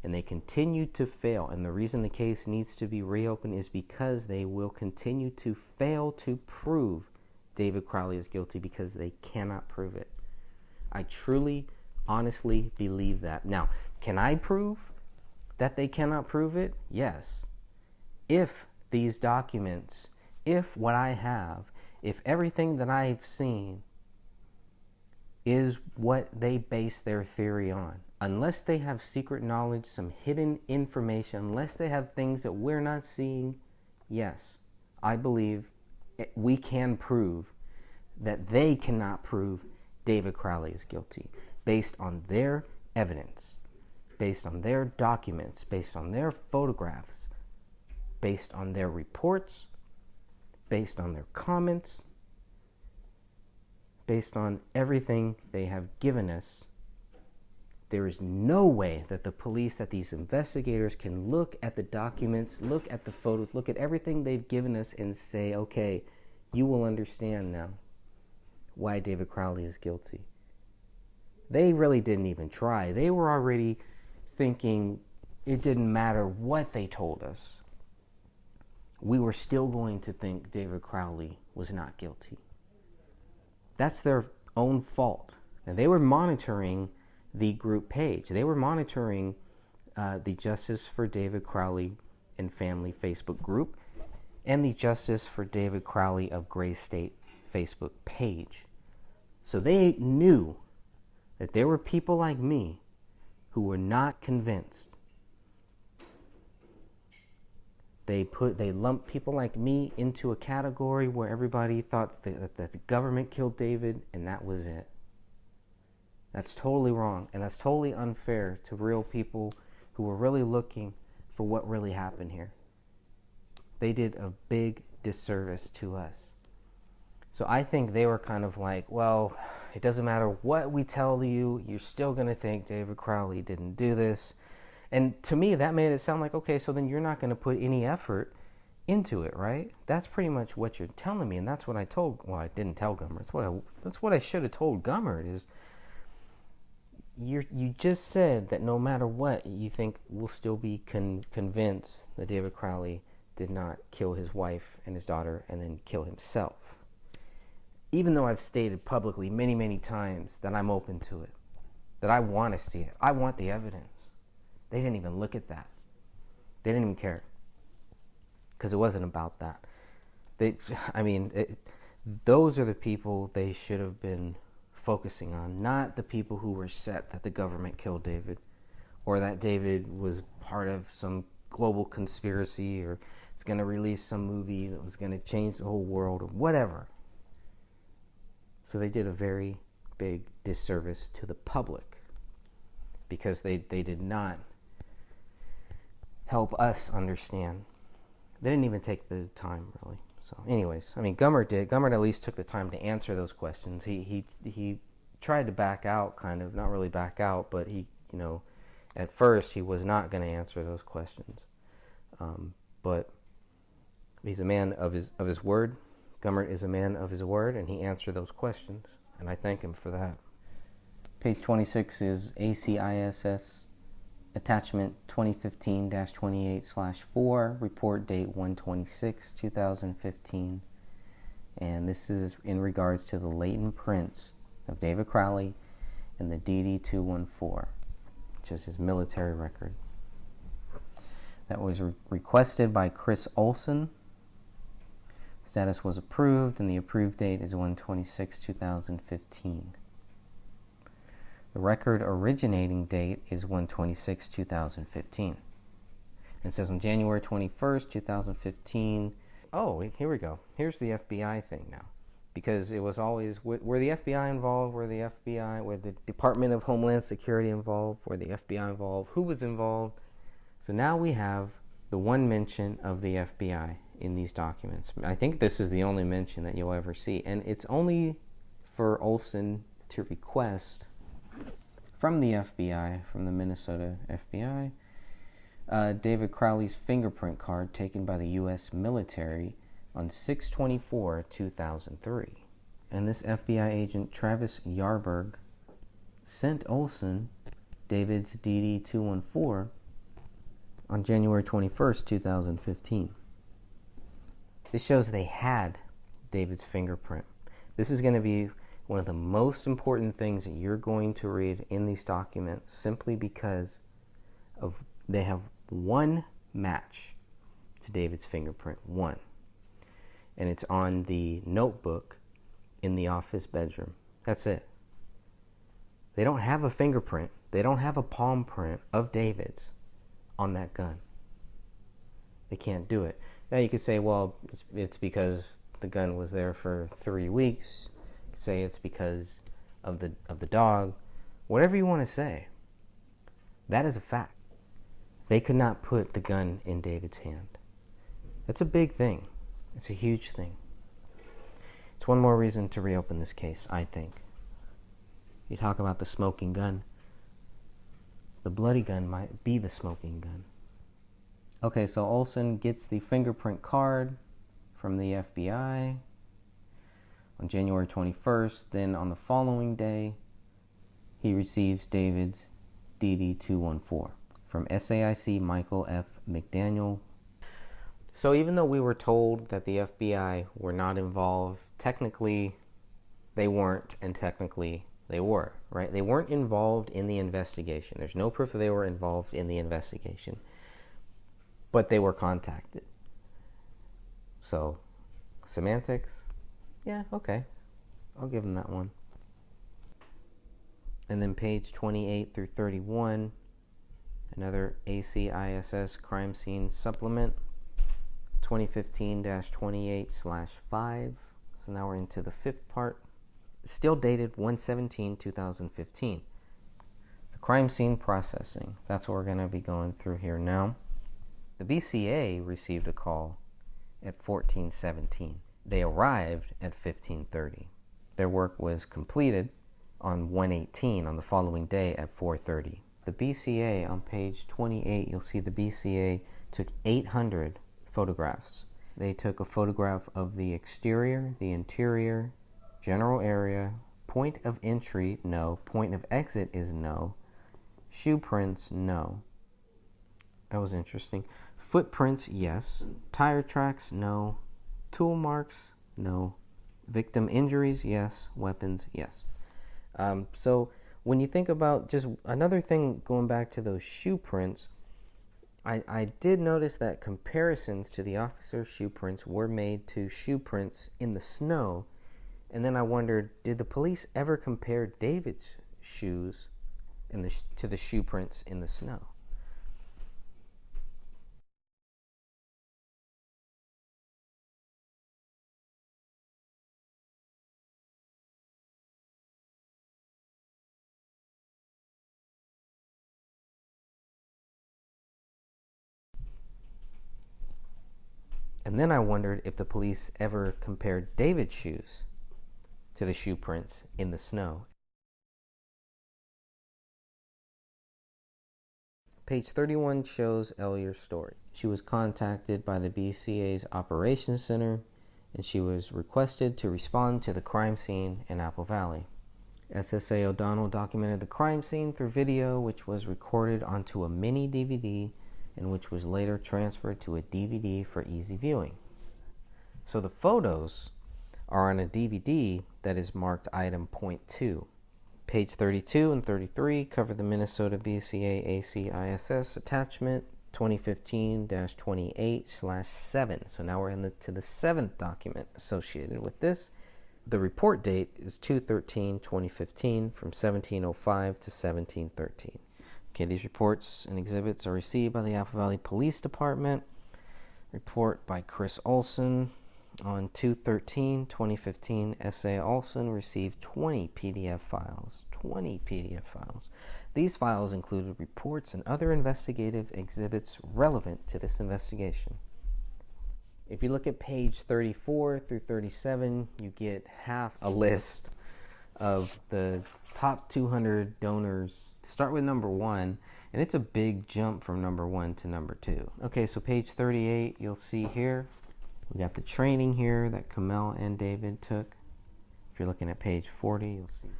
and they continue to fail. And the reason the case needs to be reopened is because they will continue to fail to prove David Crowley is guilty because they cannot prove it. I truly, honestly believe that. Now, can I prove that they cannot prove it? Yes. If these documents, if what I have, if everything that I've seen is what they base their theory on, unless they have secret knowledge, some hidden information, unless they have things that we're not seeing, yes, I believe we can prove that they cannot prove David Crowley is guilty based on their evidence, based on their documents, based on their photographs, based on their reports, based on their comments, based on everything they have given us. There is no way that the police, that these investigators can look at the documents, look at the photos, look at everything they've given us and say, okay, you will understand now why David Crowley is guilty. They really didn't even try. They were already thinking it didn't matter what they told us. We were still going to think David Crowley was not guilty. That's their own fault. And they were monitoring the group page. They were monitoring the Justice for David Crowley and Family Facebook group and the Justice for David Crowley of Gray State Facebook page. So they knew that there were people like me who were not convinced. They lumped people like me into a category where everybody thought that the government killed David, and that was it. That's totally wrong, and that's totally unfair to real people who were really looking for what really happened here. They did a big disservice to us. So I think they were kind of like, well, it doesn't matter what we tell you, you're still going to think David Crowley didn't do this. And to me, that made it sound like, okay, so then you're not going to put any effort into it, right? That's pretty much what you're telling me. And that's what I told, well, I didn't tell Gummert. That's what I should have told Gummert is, you just said that no matter what, you think we'll still be convinced that David Crowley did not kill his wife and his daughter and then kill himself. Even though I've stated publicly many, many times that I'm open to it, that I want to see it. I want the evidence. They didn't even look at that. They didn't even care. Because it wasn't about that. Those are the people they should have been focusing on, not the people who were set that the government killed David, or that David was part of some global conspiracy, or it's going to release some movie that was going to change the whole world, or whatever. So they did a very big disservice to the public, because they did not help us understand. They didn't even take the time, really. So anyways, Gummert did. Gummert at least took the time to answer those questions. He tried to back out, kind of, not really back out, but at first he was not going to answer those questions. But he's a man of his word. Gummert is a man of his word, and he answered those questions, and I thank him for that. Page 26 is ACISS Attachment 2015-28/4, report date 1/26/2015, and this is in regards to the latent prints of David Crowley and the DD-214, which is his military record. That was requested by Chris Olson. Status was approved, and the approved date is 1/26/2015. The record originating date is 1/26/2015. It says on January 21st, 2015. Oh, here we go. Here's the FBI thing now. Because it was always, were the FBI involved? Were the Department of Homeland Security involved? Were the FBI involved? Who was involved? So now we have the one mention of the FBI in these documents. I think this is the only mention that you'll ever see. And it's only for Olson to request from the FBI, from the Minnesota FBI, David Crowley's fingerprint card taken by the U.S. military on 6/24/2003. And this FBI agent, Travis Yarberg, sent Olson David's DD-214 on January 21st, 2015. This shows they had David's fingerprint. This is going to be one of the most important things that you're going to read in these documents, simply because of they have one match to David's fingerprint, one. And it's on the notebook in the office bedroom. That's it. They don't have a fingerprint. They don't have a palm print of David's on that gun. They can't do it. Now you could say, well, it's because the gun was there for 3 weeks. You could say it's because of the dog. Whatever you want to say. That is a fact. They could not put the gun in David's hand. That's a big thing. It's a huge thing. It's one more reason to reopen this case, I think. You talk about the smoking gun. The bloody gun might be the smoking gun. Okay, so Olson gets the fingerprint card from the FBI on January 21st. Then on the following day, he receives David's DD-214 from SAIC Michael F. McDaniel. So even though we were told that the FBI were not involved, technically they weren't, and technically they were, right? They weren't involved in the investigation. There's no proof that they were involved in the investigation, but they were contacted. So, semantics, yeah, okay. I'll give them that one. And then page 28 through 31, another ACISS crime scene supplement, 2015-28/5. So now we're into the fifth part. Still dated 1/17/2015. The crime scene processing. That's what we're going to be going through here now. The BCA received a call at 14:17. They arrived at 15:30. Their work was completed on 1/18 on the following day at 4:30. The BCA, on page 28, you'll see the BCA took 800 photographs. They took a photograph of the exterior, the interior, general area, point of entry, no. Point of exit is no. Shoe prints, no. That was interesting. Footprints, yes. Tire tracks, no. Tool marks, no. Victim injuries, yes. Weapons, yes. So when you think about just another thing, going back to those shoe prints, I did notice that comparisons to the officer's shoe prints were made to shoe prints in the snow. And then I wondered, did the police ever compare David's shoes to the shoe prints in the snow? And then I wondered if the police ever compared David's shoes to the shoe prints in the snow. Page 31 shows Ellier's story. She was contacted by the BCA's Operations Center, and she was requested to respond to the crime scene in Apple Valley. SSA O'Donnell documented the crime scene through video, which was recorded onto a mini DVD and which was later transferred to a DVD for easy viewing. So the photos are on a DVD that is marked item .2. Page 32 and 33 cover the Minnesota BCA ACISS attachment 2015-28/7. So now we're to the 7th document associated with this. The report date is 2/13/2015 from 1705 to 1713. Okay, these reports and exhibits are received by the Apple Valley Police Department. Report by Chris Olson on 2/13/2015. S.A. Olson received 20 PDF files. 20 PDF files. These files included reports and other investigative exhibits relevant to this investigation. If you look at page 34 through 37, you get half a list of the top 200 donors. Start with number 1, and it's a big jump from number 1 to number 2. Okay, so page 38, you'll see here, we got the training here that Kamel and David took. If you're looking at page 40, you'll see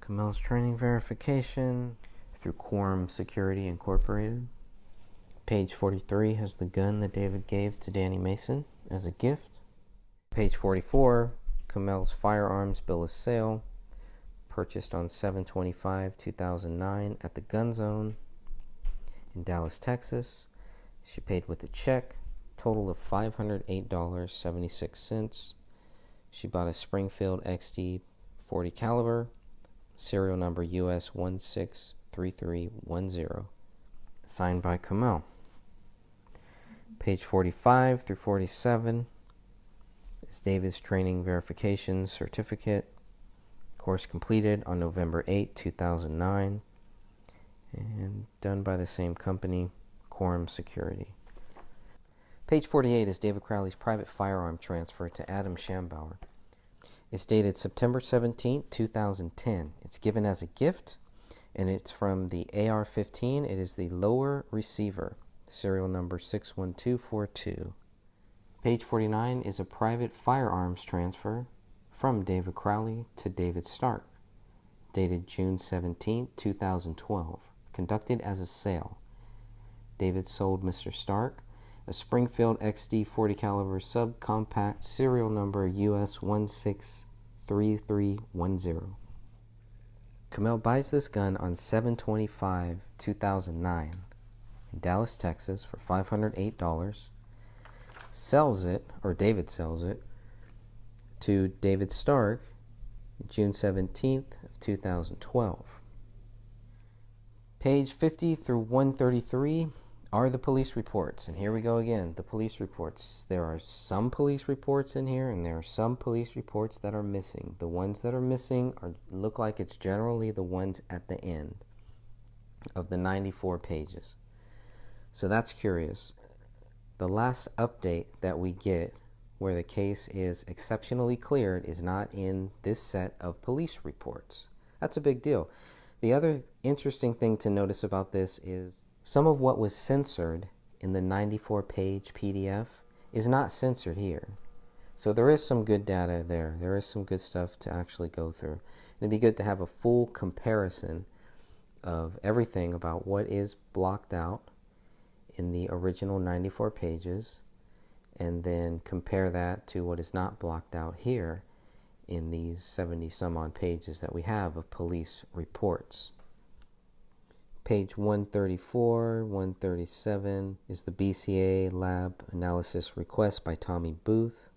Kamel's training verification through Quorum Security Incorporated. Page 43 has the gun that David gave to Danny Mason as a gift. Page 44, Kamel's firearms bill of sale, purchased on 7/25/2009 at the Gun Zone in Dallas, Texas. She paid with a check, total of $508.76. She bought a Springfield XD 40 caliber, serial number US 163310, signed by Kamel. Page 45 through 47 is David's training verification certificate, course completed on November 8, 2009, and done by the same company, Quorum Security. Page 48 is David Crowley's private firearm transfer to Adam Schambauer. It's dated September 17, 2010. It's given as a gift, and it's from the AR-15. It is the lower receiver, serial number 61242. Page 49 is a private firearms transfer from David Crowley to David Stark, dated June 17, 2012, conducted as a sale. David sold Mr. Stark a Springfield XD 40 caliber subcompact, serial number US 163310. Kamel buys this gun on 7/25/2009 in Dallas, Texas for $508, sells it, or David sells it, to David Stark June 17th of 2012. Page 50 through 133 are the police reports. And here we go again, the police reports. There are some police reports in here, and there are some police reports that are missing. The ones that are missing look like it's generally the ones at the end of the 94 pages. So that's curious. The last update that we get where the case is exceptionally cleared is not in this set of police reports. That's a big deal. The other interesting thing to notice about this is some of what was censored in the 94-page PDF is not censored here. So there is some good data there. There is some good stuff to actually go through. It'd be good to have a full comparison of everything about what is blocked out in the original 94 pages, and then compare that to what is not blocked out here in these 70 some odd pages that we have of police reports. Page 134, 137 is the BCA lab analysis request by Tommy Booth.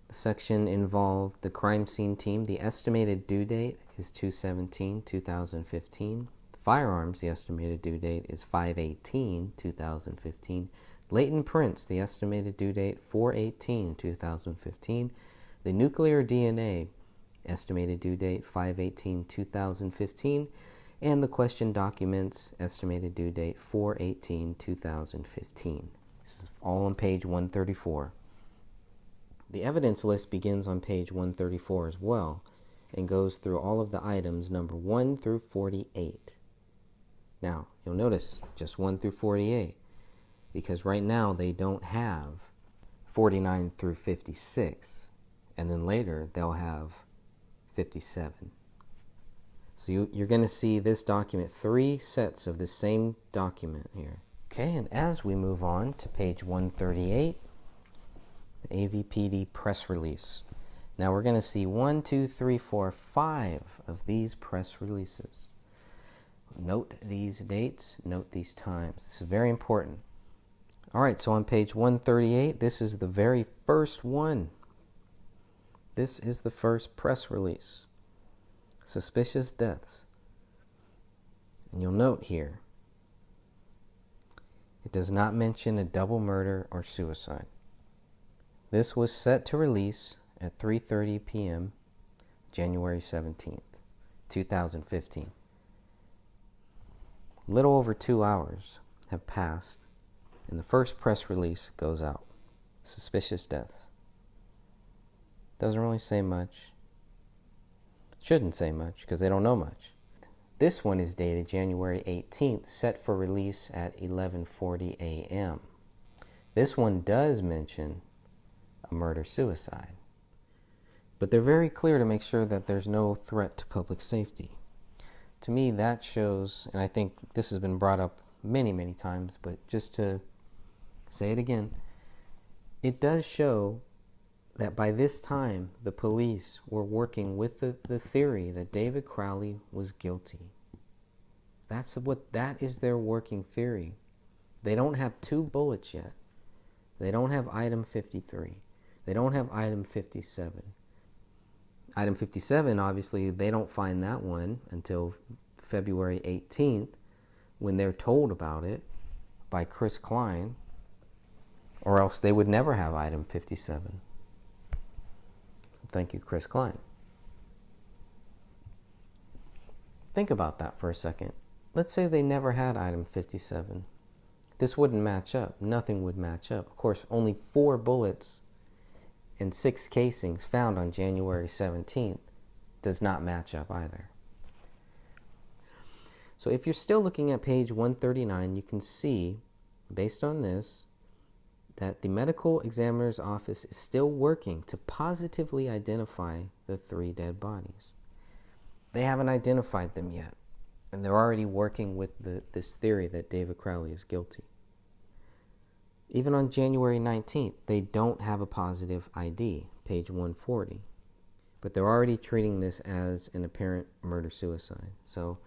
The section involved the crime scene team. The estimated due date is 2/17/2015. Firearms, the estimated due date is 5/18/2015. Latent prints, the estimated due date 4/18/2015. The nuclear DNA, estimated due date 5/18/2015. And the question documents, estimated due date 4/18/2015. This is all on page 134. The evidence list begins on page 134 as well and goes through all of the items number 1 through 48. Now, you'll notice just 1 through 48 because right now they don't have 49 through 56, and then later they'll have 57. So you're going to see this document, 3 sets of the same document here. Okay, and as we move on to page 138, the AVPD press release. Now we're going to see 1, 2, 3, 4, 5 of these press releases. Note these dates, note these times. This is very important. All right, so on page 138, this is the very first one. This is the first press release. Suspicious deaths. And you'll note here, it does not mention a double murder or suicide. This was set to release at 3:30 p.m. January 17th, 2015. Little over 2 hours have passed, and the first press release goes out. Suspicious deaths. Doesn't really say much. Shouldn't say much because they don't know much. This one is dated January 18th, set for release at 11:40 a.m. This one does mention a murder-suicide, but they're very clear to make sure that there's no threat to public safety. To me, that shows, and I think this has been brought up many, many times, but just to say it again, it does show that by this time, the police were working with the theory that David Crowley was guilty. That is their working theory. They don't have 2 bullets yet. They don't have item 53. They don't have item 57. Item 57, obviously, they don't find that one until February 18th when they're told about it by Chris Klein, or else they would never have item 57. So thank you, Chris Klein. Think about that for a second. Let's say they never had item 57. This wouldn't match up. Nothing would match up. Of course, only 4 bullets and 6 casings found on January 17th does not match up either. So if you're still looking at page 139, you can see, based on this, that the medical examiner's office is still working to positively identify the 3 dead bodies. They haven't identified them yet, and they're already working with this theory that David Crowley is guilty. Even on January 19th, they don't have a positive ID, page 140. But they're already treating this as an apparent murder-suicide. So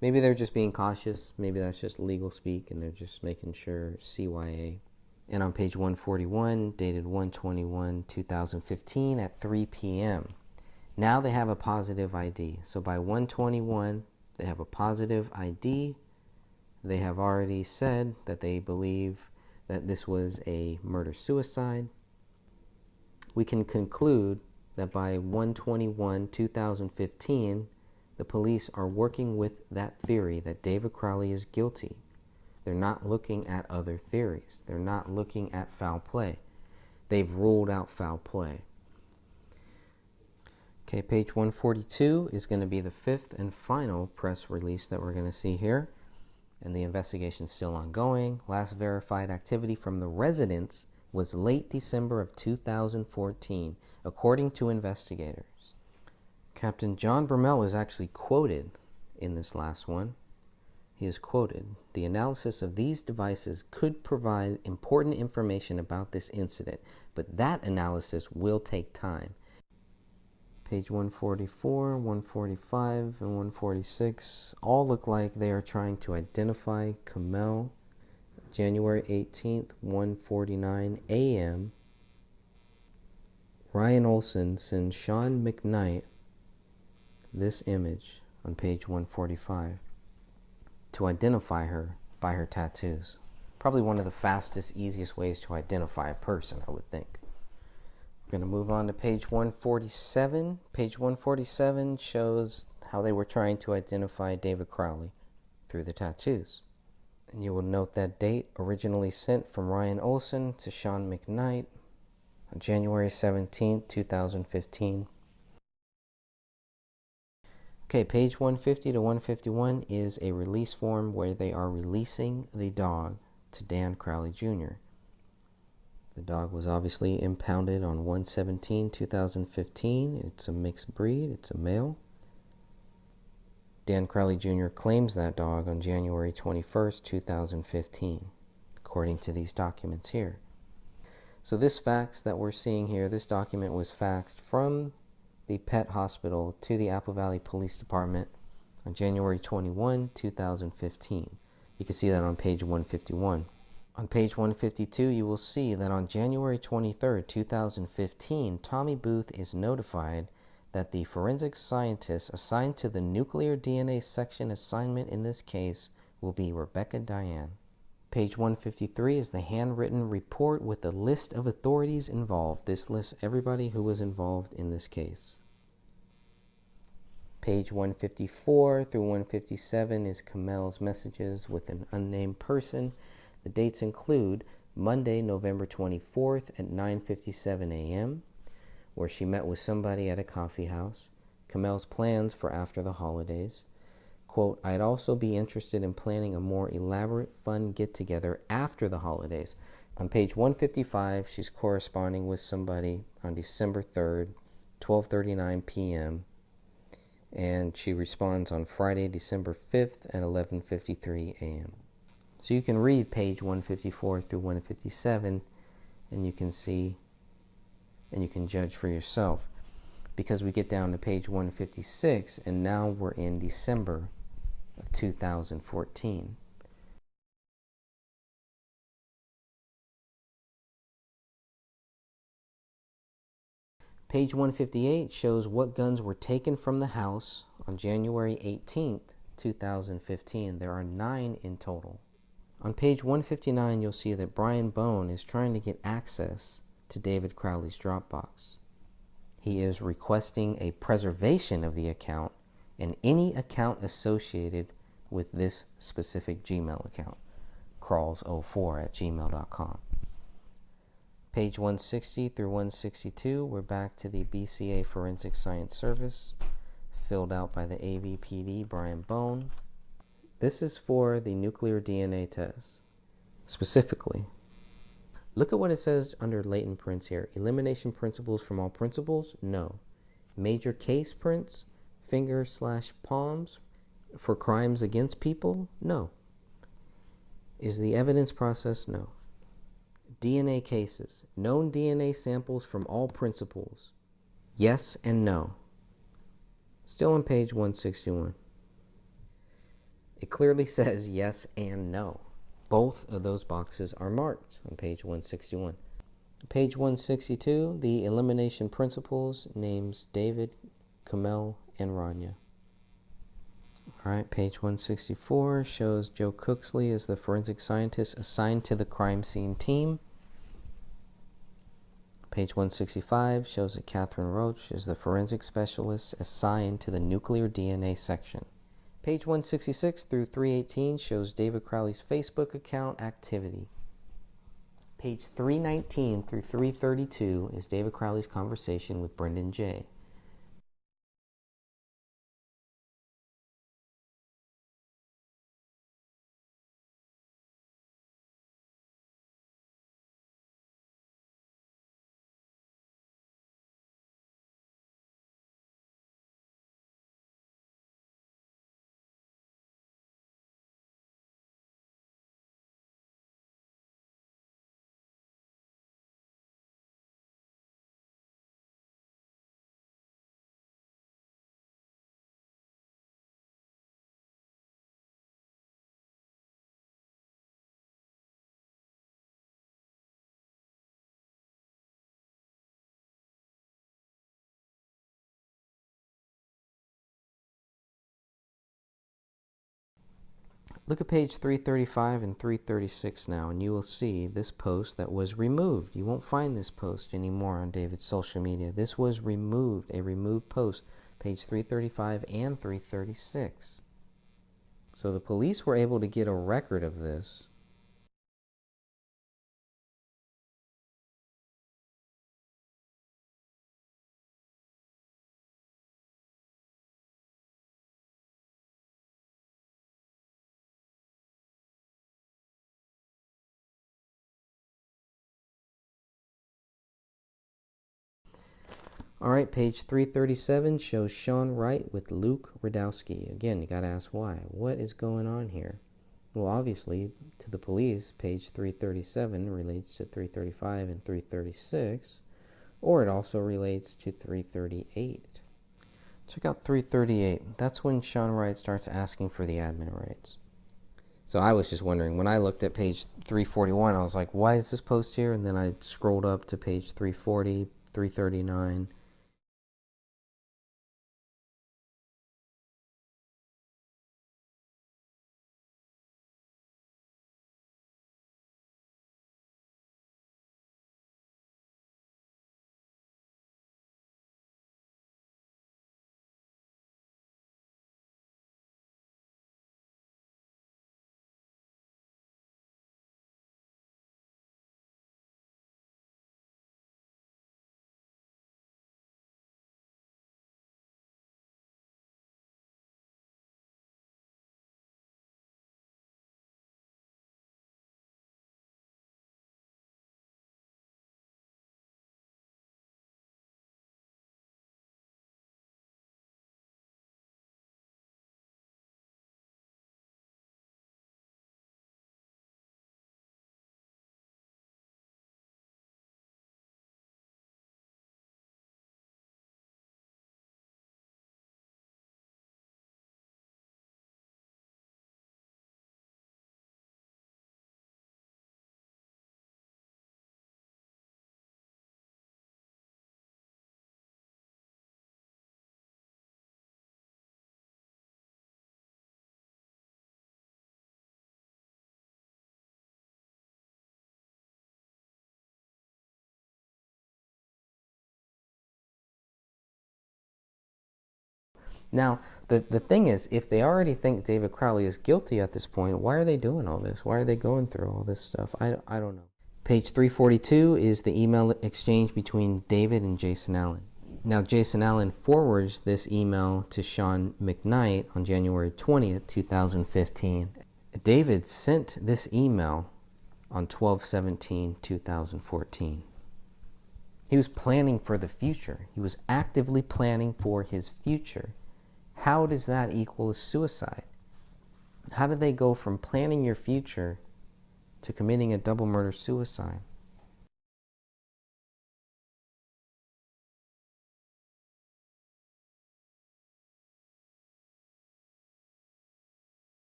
maybe they're just being cautious. Maybe that's just legal speak, and they're just making sure CYA. And on page 141, dated 1/21/2015 at 3 p.m. Now they have a positive ID. So by 1/21, they have a positive ID. They have already said that they believe that this was a murder-suicide. We can conclude that by 1/21/2015, the police are working with that theory that David Crowley is guilty. They're not looking at other theories. They're not looking at foul play. they've ruled out foul play. Okay, page 142 is going to be the fifth and final press release that we're going to see here. And the investigation is still ongoing. Last verified activity from the residents was late December of 2014, according to investigators. Captain John Bermel is actually quoted in this last one. He is quoted, "The analysis of these devices could provide important information about this incident, but that analysis will take time." Page 144, 145, and 146 all look like they are trying to identify Kamel. January 18th, 1:49 a.m. Ryan Olson sends Sean McKnight this image on page 145 to identify her by her tattoos. Probably one of the fastest, easiest ways to identify a person, I would think. We're going to move on to page 147. Page 147 shows how they were trying to identify David Crowley through the tattoos. And you will note that date originally sent from Ryan Olson to Sean McKnight on January 17, 2015. Okay, page 150 to 151 is a release form where they are releasing the dog to Dan Crowley Jr. The dog was obviously impounded on 1/17/2015. It's a mixed breed. It's a male. Dan Crowley Jr. claims that dog on January 21st, 2015, according to these documents here. So this fax that we're seeing here, this document was faxed from the pet hospital to the Apple Valley Police Department on January 21, 2015. You can see that on page 151. On page 152, you will see that on January 23, 2015, Tommy Booth is notified that the forensic scientist assigned to the nuclear DNA section assignment in this case will be Rebecca Diane. Page 153 is the handwritten report with a list of authorities involved. This lists everybody who was involved in this case. Page 154 through 157 is Kamel's messages with an unnamed person. The dates include Monday, November 24th at 9:57 a.m., where she met with somebody at a coffee house. Kamel's plans for after the holidays. Quote, "I'd also be interested in planning a more elaborate, fun get-together after the holidays." On page 155, she's corresponding with somebody on December 3rd, 12:39 p.m., and she responds on Friday, December 5th at 11:53 a.m. So you can read page 154 through 157, and you can see and you can judge for yourself, because we get down to page 156, and now we're in December of 2014. Page 158 shows what guns were taken from the house on January 18th, 2015. There are 9 in total. On page 159, you'll see that Brian Bone is trying to get access to David Crowley's Dropbox. He is requesting a preservation of the account and any account associated with this specific Gmail account, crawls04@gmail.com. Page 160 through 162, we're back to the BCA Forensic Science Service, filled out by the AVPD Brian Bone. This is for the nuclear DNA test. Specifically, look at what it says under latent prints here. Elimination principles from all principles? No. Major case prints, finger/palms for crimes against people? No. Is the evidence process? No. DNA cases, known DNA samples from all principles? Yes and no. Still on page 161. It clearly says yes and no. Both of those boxes are marked on page 161. Page 162, the elimination principles names David, Kamel, and Rania. All right, page 164 shows Joe Cooksley as the forensic scientist assigned to the crime scene team. Page 165 shows that Catherine Roach is the forensic specialist assigned to the nuclear DNA section. Page 166 through 318 shows David Crowley's Facebook account activity. Page 319 through 332 is David Crowley's conversation with Brendan J. Look at page 335 and 336 now, and you will see this post that was removed. You won't find this post anymore on David's social media. This was removed, a removed post, page 335 and 336. So the police were able to get a record of this. All right, page 337 shows Sean Wright with Luke Radowski. Again, you got to ask why. What is going on here? Well, obviously, to the police, page 337 relates to 335 and 336, or it also relates to 338. Check out 338. That's when Sean Wright starts asking for the admin rights. So I was just wondering, when I looked at page 341, I was like, why is this post here? And then I scrolled up to page 340, 339. Now, the thing is, if they already think David Crowley is guilty at this point, why are they doing all this? Why are they going through all this stuff? I don't know. Page 342 is the email exchange between David and Jason Allen. Now, Jason Allen forwards this email to Sean McKnight on January 20th, 2015. David sent this email on 12/17/2014. He was planning for the future. He was actively planning for his future. How does that equal a suicide? How did they go from planning your future to committing a double murder suicide?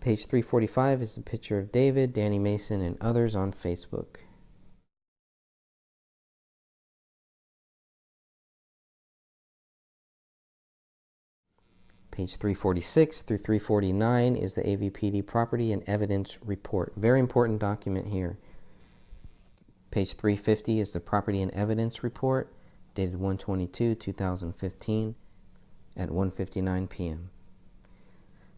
Page 345 is the picture of David, Danny Mason, and others on Facebook. Page 346 through 349 is the AVPD Property and Evidence Report. Very important document here. Page 350 is the Property and Evidence Report, dated 1/22/2015 at 1:59 p.m.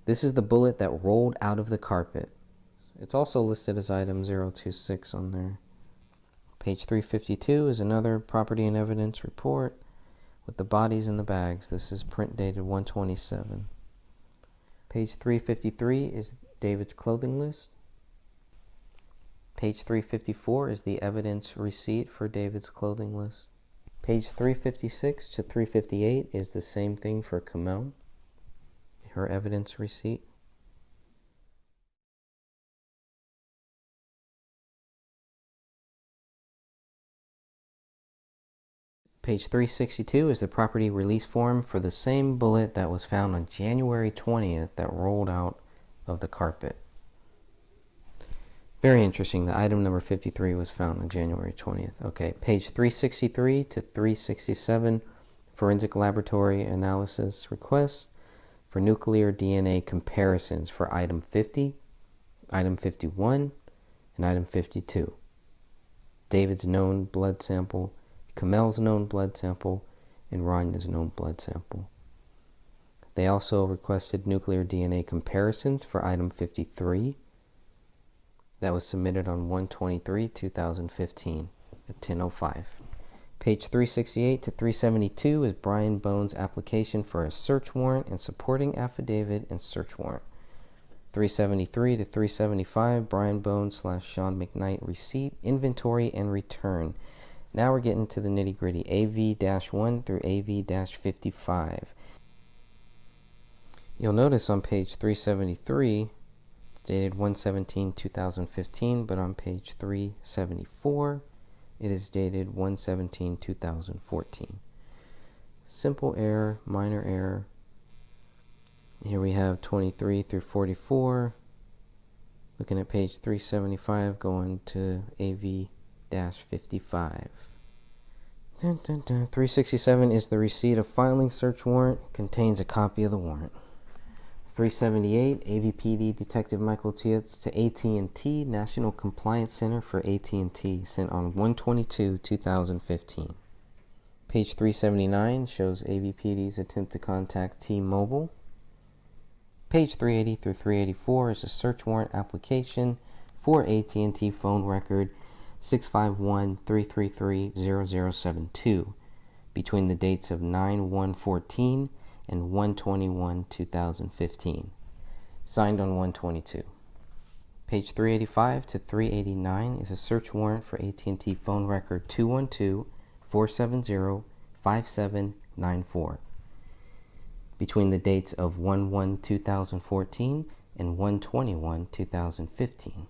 This is the bullet that rolled out of the carpet. It's also listed as item 026 on there. Page 352 is another Property and Evidence Report with the bodies in the bags. This is print dated 1/27. Page 353 is David's clothing list. Page 354 is the evidence receipt for David's clothing list. Page 356 to 358 is the same thing for Kamel, her evidence receipt. Page 362 is the property release form for the same bullet that was found on January 20th that rolled out of the carpet. Very interesting. The item number 53 was found on January 20th. Okay, page 363 to 367, forensic laboratory analysis requests for nuclear DNA comparisons for item 50, item 51, and item 52. David's known blood sample, Kamel's known blood sample, and Ranya's known blood sample. They also requested nuclear DNA comparisons for item 53. That was submitted on 1/23/2015 at 10:05. Page 368 to 372 is Brian Bones' application for a search warrant and supporting affidavit and search warrant. 373 to 375, Brian Bones / Sean McKnight receipt, inventory, and return. Now we're getting to the nitty-gritty. AV-1 through AV-55. You'll notice on page 373, it's dated 1/17/2015, but on page 374, it is dated 1/17/2014. Simple error, minor error. Here we have 23 through 44. Looking at page 375, going to AV-55. 367 is the receipt of filing search warrant. Contains a copy of the warrant. 378, AVPD Detective Michael Tietz to AT&T National Compliance Center for AT&T, sent on 1/22/2015. Page 379 shows AVPD's attempt to contact T-Mobile. Page 380 through 384 is a search warrant application for AT&T phone record 651-333-0072 between the dates of 9/1/14 and 1/21/2015, signed on 1/22. Page 385 to 389 is a search warrant for AT&T phone record 212-470-5794 between the dates of 1/1/2014 and 1/21/2015.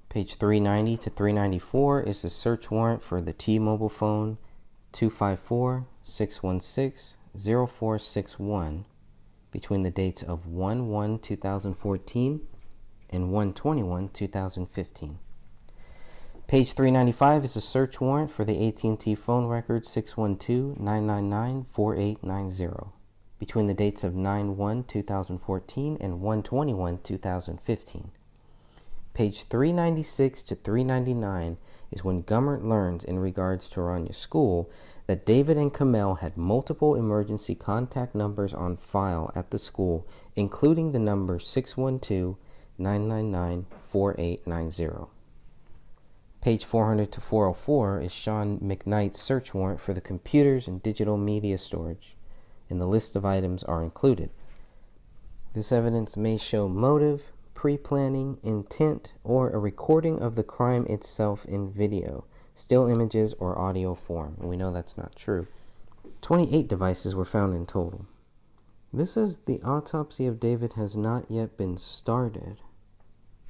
Page 390 to 394 is the search warrant for the T-Mobile phone 254-616-0461 between the dates of 1/1/2014 and 1/21/2015. Page 395 is a search warrant for the AT&T phone record 612-999-4890 between the dates of 9/1/2014 and 1/21/2015. Page 396 to 399 is when Gummert learns in regards to Rania School that David and Kamel had multiple emergency contact numbers on file at the school, including the number 612-999-4890. Page 400 to 404 is Sean McKnight's search warrant for the computers and digital media storage, and the list of items are included. This evidence may show motive, pre-planning, intent, or a recording of the crime itself in video, still images, or audio form. And we know that's not true. 28 devices were found in total. This is the autopsy of David has not yet been started.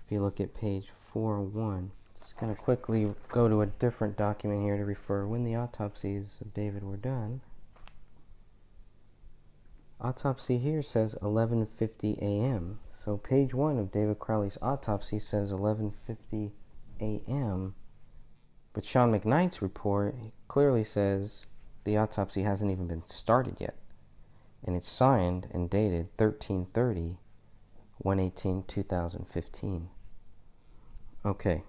If you look at page 401, just going to quickly go to a different document here to refer when the autopsies of David were done. Autopsy here says 11:50 a.m. So page 1 of David Crowley's autopsy says 11:50 a.m. But Sean McKnight's report clearly says the autopsy hasn't even been started yet. And it's signed and dated 13/30, 1/18/2015. Okay.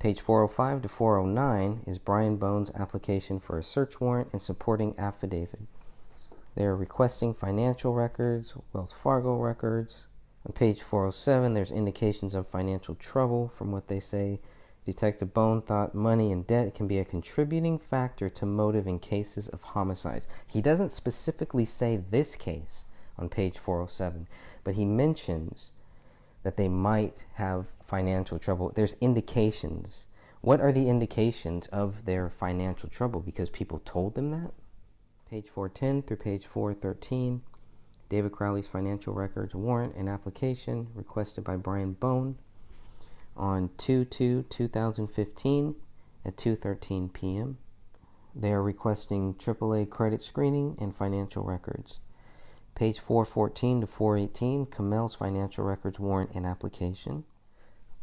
Page 405 to 409 is Brian Bone's application for a search warrant and supporting affidavit. They are requesting financial records, Wells Fargo records. On page 407, there's indications of financial trouble. From what they say, Detective Bone thought money and debt can be a contributing factor to motive in cases of homicides. He doesn't specifically say this case on page 407, but he mentions that they might have financial trouble. There's indications. What are the indications of their financial trouble? Because people told them that? Page 410 through page 413, David Crowley's financial records warrant and application requested by Brian Bone on 2/2/2015 at 2:13 p.m. They are requesting AAA credit screening and financial records. Page 414 to 418, Kamel's financial records warrant and application,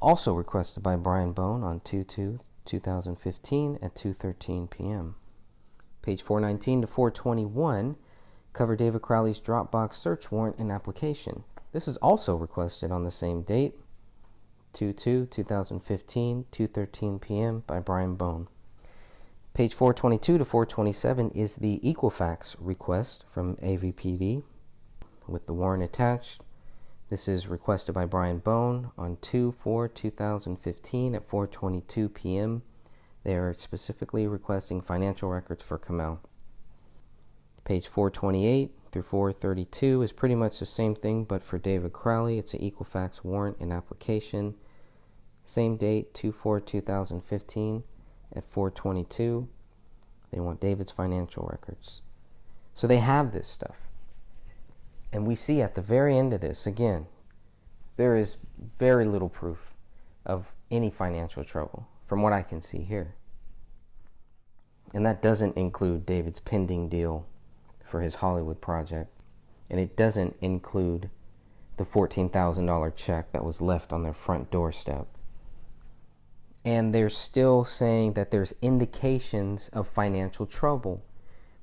also requested by Brian Bone on 2/2/2015 at 2:13 p.m. Page 419 to 421 cover David Crowley's Dropbox search warrant and application. This is also requested on the same date, 2/2/2015, 2:13 p.m. by Brian Bone. Page 422 to 427 is the Equifax request from AVPD with the warrant attached. This is requested by Brian Bone on 2/4/2015 at 4:22 p.m. They are specifically requesting financial records for Kamel. Page 428 through 432 is pretty much the same thing, but for David Crowley, it's an Equifax warrant and application. Same date, 2/4/2015 at 4:22. They want David's financial records. So they have this stuff. And we see at the very end of this, again, there is very little proof of any financial trouble from what I can see here. And that doesn't include David's pending deal for his Hollywood project. And it doesn't include the $14,000 check that was left on their front doorstep. And they're still saying that there's indications of financial trouble.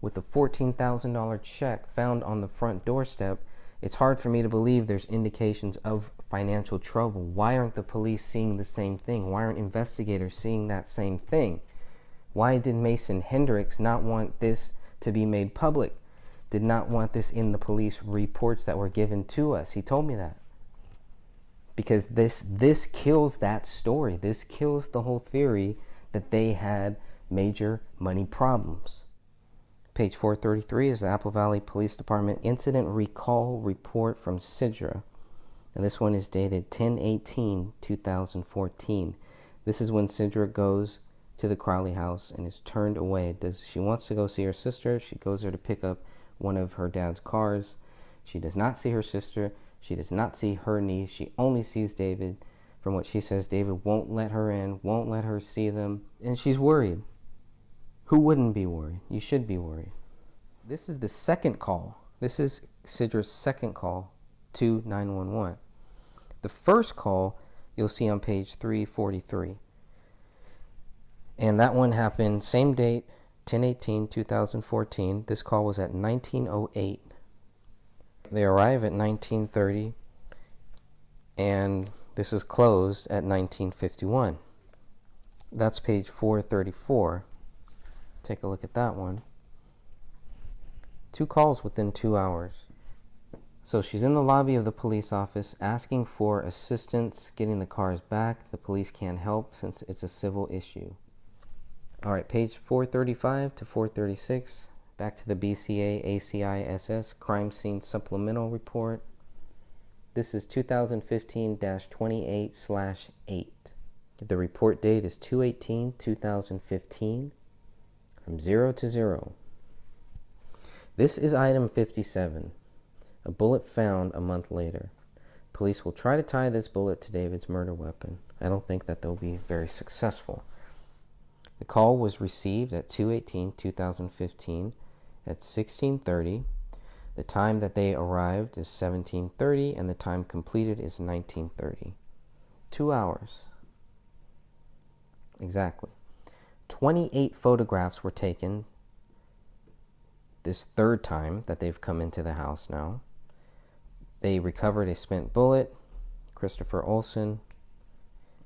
With the $14,000 check found on the front doorstep, it's hard for me to believe there's indications of financial trouble. Why aren't the police seeing the same thing? Why aren't investigators seeing that same thing? Why did Mason Hendricks not want this to be made public? Did not want this in the police reports that were given to us? He told me that. Because this kills that story. This kills the whole theory that they had major money problems. Page 433 is the Apple Valley Police Department Incident Recall Report from Sidra. And this one is dated 10/18/2014. This is when Sidra goes to the Crowley house and is turned away. She wants to go see her sister. She goes there to pick up one of her dad's cars. She does not see her sister. She does not see her niece. She only sees David. From what she says, David won't let her in, won't let her see them. And she's worried. Who wouldn't be worried? You should be worried. This is the second call. This is Sidra's second call to 911. The first call you'll see on page 343. And that one happened same date, 10/18/2014. This call was at 19:08. They arrive at 19:30, and this is closed at 19:51. That's page 434. Take a look at that one. 2 calls within 2 hours. So she's in the lobby of the police office asking for assistance getting the cars back. The police can't help since it's a civil issue. All right, page 435 to 436. Back to the BCA ACISS Crime Scene Supplemental Report. This is 2015-28/8. The report date is 2/18/2015 from 0 to 0. This is item 57, a bullet found a month later. Police will try to tie this bullet to David's murder weapon. I don't think that they'll be very successful. The call was received at 2/18/2015 at 16:30. The time that they arrived is 17:30 and the time completed is 19:30. 2 hours. Exactly. 28 photographs were taken this third time that they've come into the house now. They recovered a spent bullet, Christopher Olson.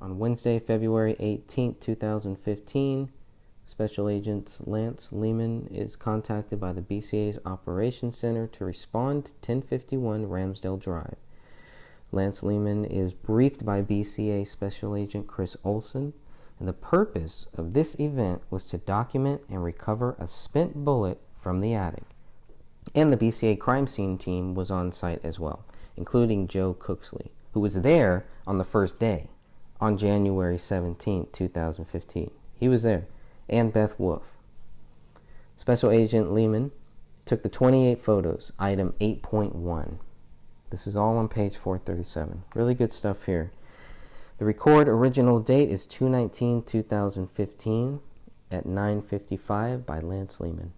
On Wednesday, February 18th, 2015, Special Agent Lance Lehman is contacted by the BCA's Operations Center to respond to 1051 Ramsdale Drive. Lance Lehman is briefed by BCA Special Agent Chris Olson, and the purpose of this event was to document and recover a spent bullet from the attic. And the BCA crime scene team was on site as well, including Joe Cooksley, who was there on the first day, on January 17, 2015. He was there, and Beth Wolf. Special Agent Lehman took the 28 photos, item 8.1. This is all on page 437. Really good stuff here. The record original date is 2/19/2015 at 9:55 by Lance Lehman.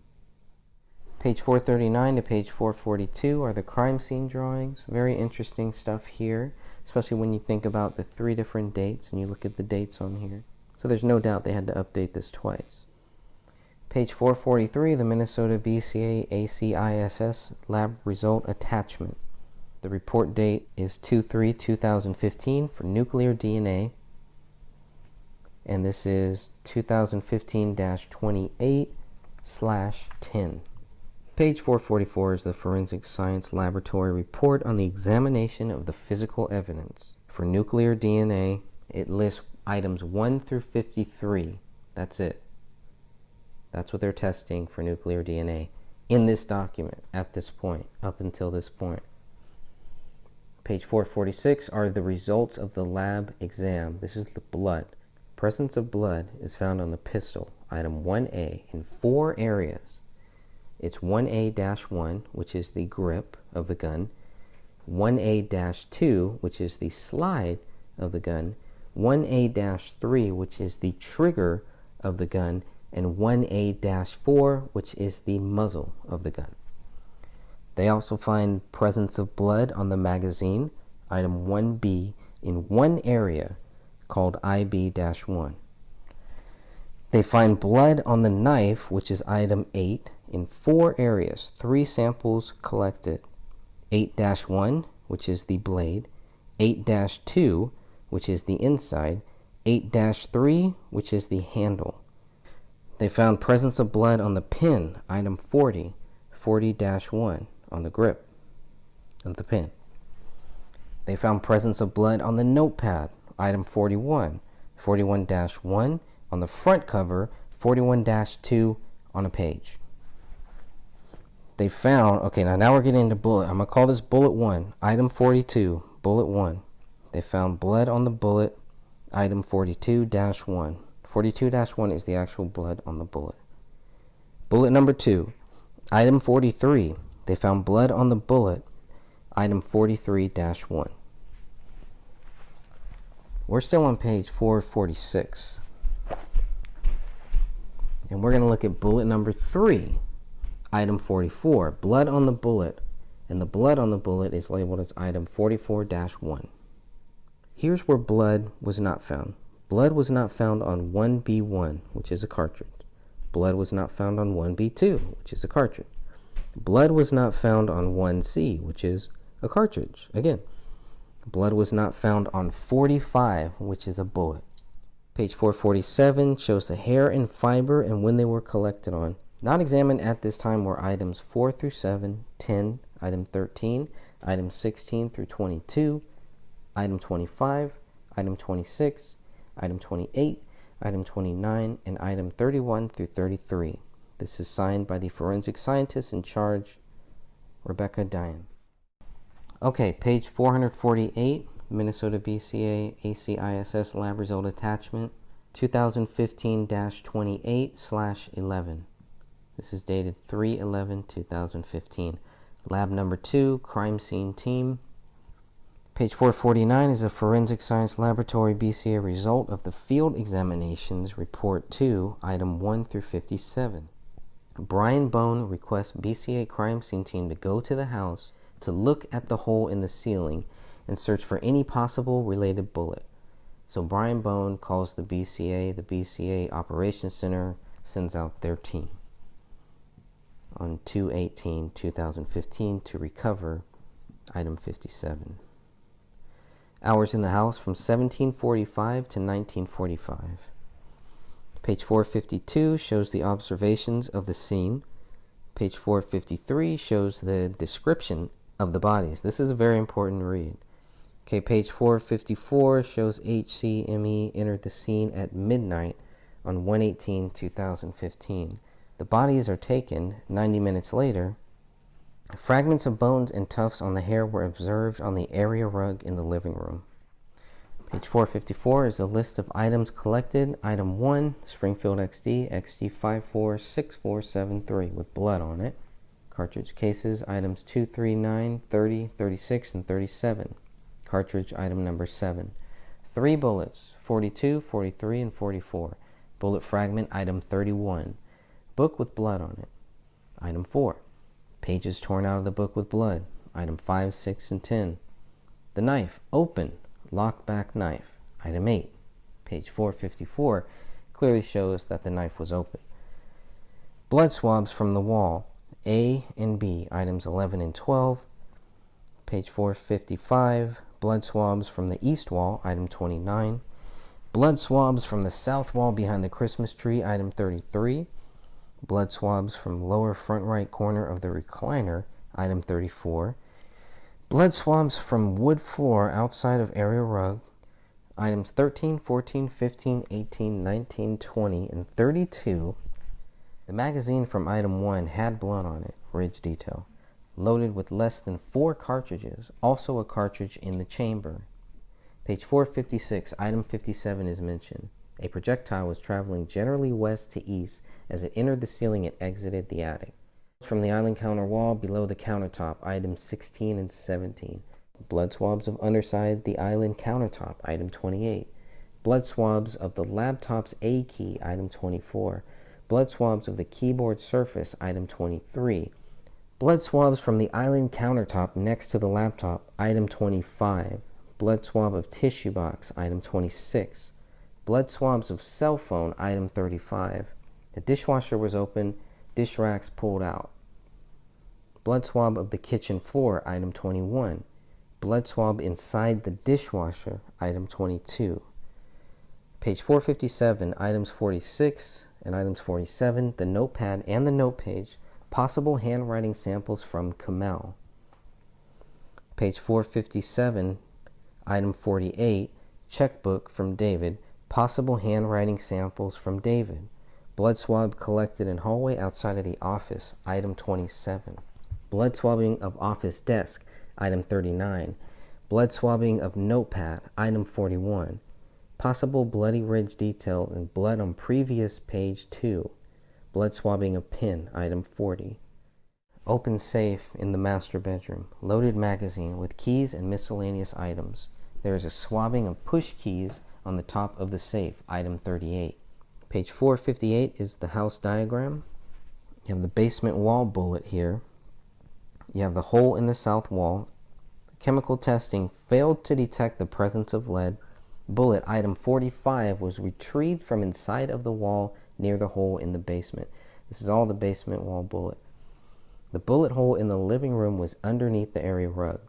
Page 439 to page 442 are the crime scene drawings. Very interesting stuff here, especially when you think about the 3 different dates and you look at the dates on here. So there's no doubt they had to update this twice. Page 443, the Minnesota BCA ACISS lab result attachment. The report date is 2/3/2015 for nuclear DNA, and this is 2015-28/10. Page 444 is the Forensic Science Laboratory report on the examination of the physical evidence. For nuclear DNA, it lists items 1 through 53. That's it. That's what they're testing for nuclear DNA in this document at this point, up until this point. Page 446 are the results of the lab exam. This is the blood. Presence of blood is found on the pistol, item 1A, in 4 areas. It's 1A-1, which is the grip of the gun, 1A-2, which is the slide of the gun, 1A-3, which is the trigger of the gun, and 1A-4, which is the muzzle of the gun. They also find presence of blood on the magazine, item 1B, in 1 area called IB-1. They find blood on the knife, which is item 8, in 4 areas, 3 samples collected. 8-1, which is the blade, 8-2, which is the inside, 8-3, which is the handle. They found presence of blood on the pin, item 40, 40-1, on the grip of the pen. They found presence of blood on the notepad, item 41, 41-1 on the front cover, 41-2 on a page. They found, okay, now we're getting into bullet. I'm going to call this bullet 1, item 42, bullet 1. They found blood on the bullet, item 42-1. 42-1 is the actual blood on the bullet. Bullet number 2, item 43. They found blood on the bullet, item 43-1. We're still on page 446. And we're going to look at bullet number 3, item 44. Blood on the bullet, and the blood on the bullet is labeled as item 44-1. Here's where blood was not found. Blood was not found on 1B1, which is a cartridge. Blood was not found on 1B2, which is a cartridge. Blood was not found on 1C, which is a cartridge. Again, blood was not found on 45, which is a bullet. Page 447 shows the hair and fiber and when they were collected on. Not examined at this time were items 4 through 7, 10, item 13, item 16 through 22, item 25, item 26, item 28, item 29, and item 31 through 33. This is signed by the forensic scientist in charge, Rebecca Dian. Okay, page 448, Minnesota BCA ACISS lab result attachment, 2015-28/11. This is dated 3/11/2015. Lab number 2, crime scene team. Page 449 is a forensic science laboratory BCA result of the field examinations report 2, item 1 through 57. Brian Bone requests BCA crime scene team to go to the house to look at the hole in the ceiling and search for any possible related bullet. So Brian Bone calls the BCA Operations Center sends out their team on 2/18/2015 to recover item 57. Hours in the house from 1745 to 1945. Page 452 shows the observations of the scene. Page 453 shows the description of the bodies. This is a very important read. Okay, page 454 shows HCME entered the scene at midnight on 1/18/2015. The bodies are taken 90 minutes later. Fragments of bones and tufts on the hair were observed on the area rug in the living room. Page 454 is a list of items collected. Item 1, Springfield XD, XD546473 with blood on it. Cartridge cases, items 2, 3, 9, 30, 36, and 37. Cartridge item number 7. 3 bullets, 42, 43, and 44. Bullet fragment item 31. Book with blood on it. Item 4. Pages torn out of the book with blood. Item 5, 6, and 10. The knife, open, locked back knife. Item 8. Page 454 clearly shows that the knife was open. Blood swabs from the wall, A and B, items 11 and 12. Page 455, blood swabs from the east wall, item 29. Blood swabs from the south wall behind the Christmas tree, item 33. Blood swabs from lower front right corner of the recliner, item 34. Blood swabs from wood floor outside of area rug, items 13, 14, 15, 18, 19, 20, and 32. The magazine from item 1 had blood on it, ridge detail, loaded with less than 4 cartridges, also a cartridge in the chamber. Page 456, item 57 is mentioned. A projectile was traveling generally west to east as it entered the ceiling and exited the attic. From the island counter wall below the countertop, items 16 and 17. Blood swabs of underside the island countertop, item 28. Blood swabs of the laptop's A key, item 24. Blood swabs of the keyboard surface, item 23. Blood swabs from the island countertop next to the laptop, item 25. Blood swab of tissue box, item 26. Blood swabs of cell phone, item 35. The dishwasher was open, dish racks pulled out. Blood swab of the kitchen floor, item 21. Blood swab inside the dishwasher, item 22. Page 457, items 46 and items 47, the notepad and the note page, possible handwriting samples from Kamel. Page 457, item 48, checkbook from David, possible handwriting samples from David. Blood swab collected in hallway outside of the office, item 27. Blood swabbing of office desk, item 39. Blood swabbing of notepad, item 41. Possible bloody ridge detail and blood on previous page 2. Blood swabbing of pen, item 40. Open safe in the master bedroom. Loaded magazine with keys and miscellaneous items. There is a swabbing of push keys on the top of the safe, item 38. Page 458 is the house diagram. You have the basement wall bullet here. You have the hole in the south wall. Chemical testing failed to detect the presence of lead. Bullet item 45 was retrieved from inside of the wall near the hole in the basement. This is all the basement wall bullet. The bullet hole in the living room was underneath the area rug.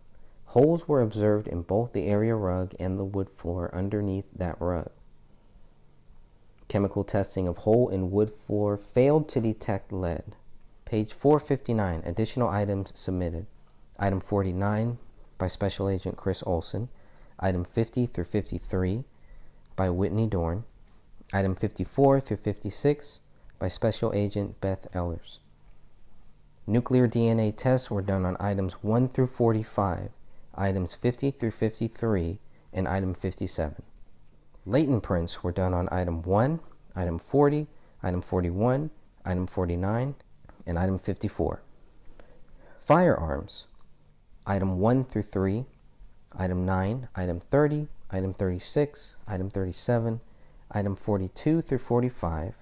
Holes were observed in both the area rug and the wood floor underneath that rug. Chemical testing of hole in wood floor failed to detect lead. Page 459, additional items submitted. Item 49 by Special Agent Chris Olson. Item 50 through 53 by Whitney Dorn. Item 54 through 56 by Special Agent Beth Ellers. Nuclear DNA tests were done on items 1 through 45, items 50 through 53, and item 57. Latent prints were done on item 1, item 40, item 41, item 49, and item 54. Firearms, item 1 through 3, item 9, item 30, item 36, item 37, item 42 through 45,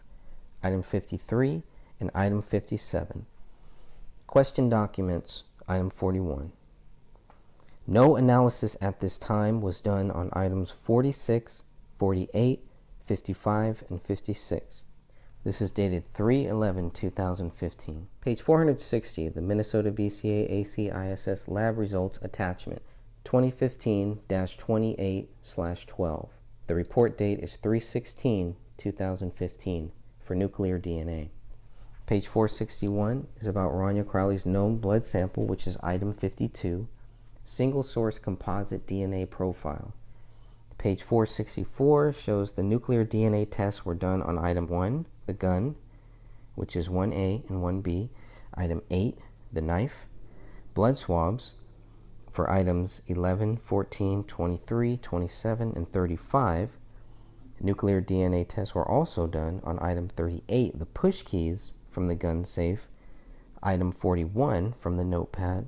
item 53, and item 57. Question documents, item 41. No analysis at this time was done on items 46, 48, 55, and 56. This is dated 3/11/2015. Page 460, the Minnesota BCA ACISS Lab Results Attachment, 2015-28/12. The report date is 3/16/2015 for nuclear DNA. Page 461 is about Rania Crowley's known blood sample, which is item 52, single source composite DNA profile. Page 464 shows the nuclear DNA tests were done on item 1, the gun, which is 1A and 1B, item 8, the knife, blood swabs for items 11, 14, 23, 27, and 35. Nuclear DNA tests were also done on item 38, the push keys from the gun safe, item 41 from the notepad,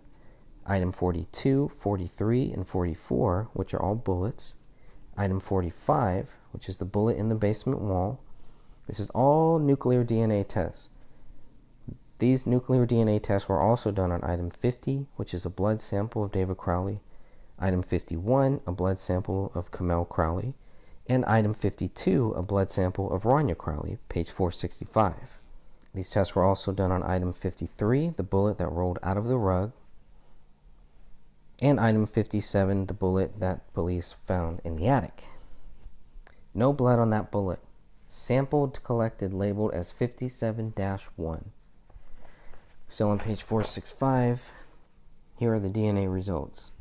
item 42, 43, and 44, which are all bullets, item 45, which is the bullet in the basement wall. This is all nuclear DNA tests. These nuclear DNA tests were also done on item 50, which is a blood sample of David Crowley, item 51, a blood sample of Kamel Crowley, and item 52, a blood sample of Rania Crowley, page 465. These tests were also done on item 53, the bullet that rolled out of the rug, and item 57, the bullet that police found in the attic. No blood on that bullet. Sampled, collected, labeled as 57-1. Still on page 465, here are the DNA results.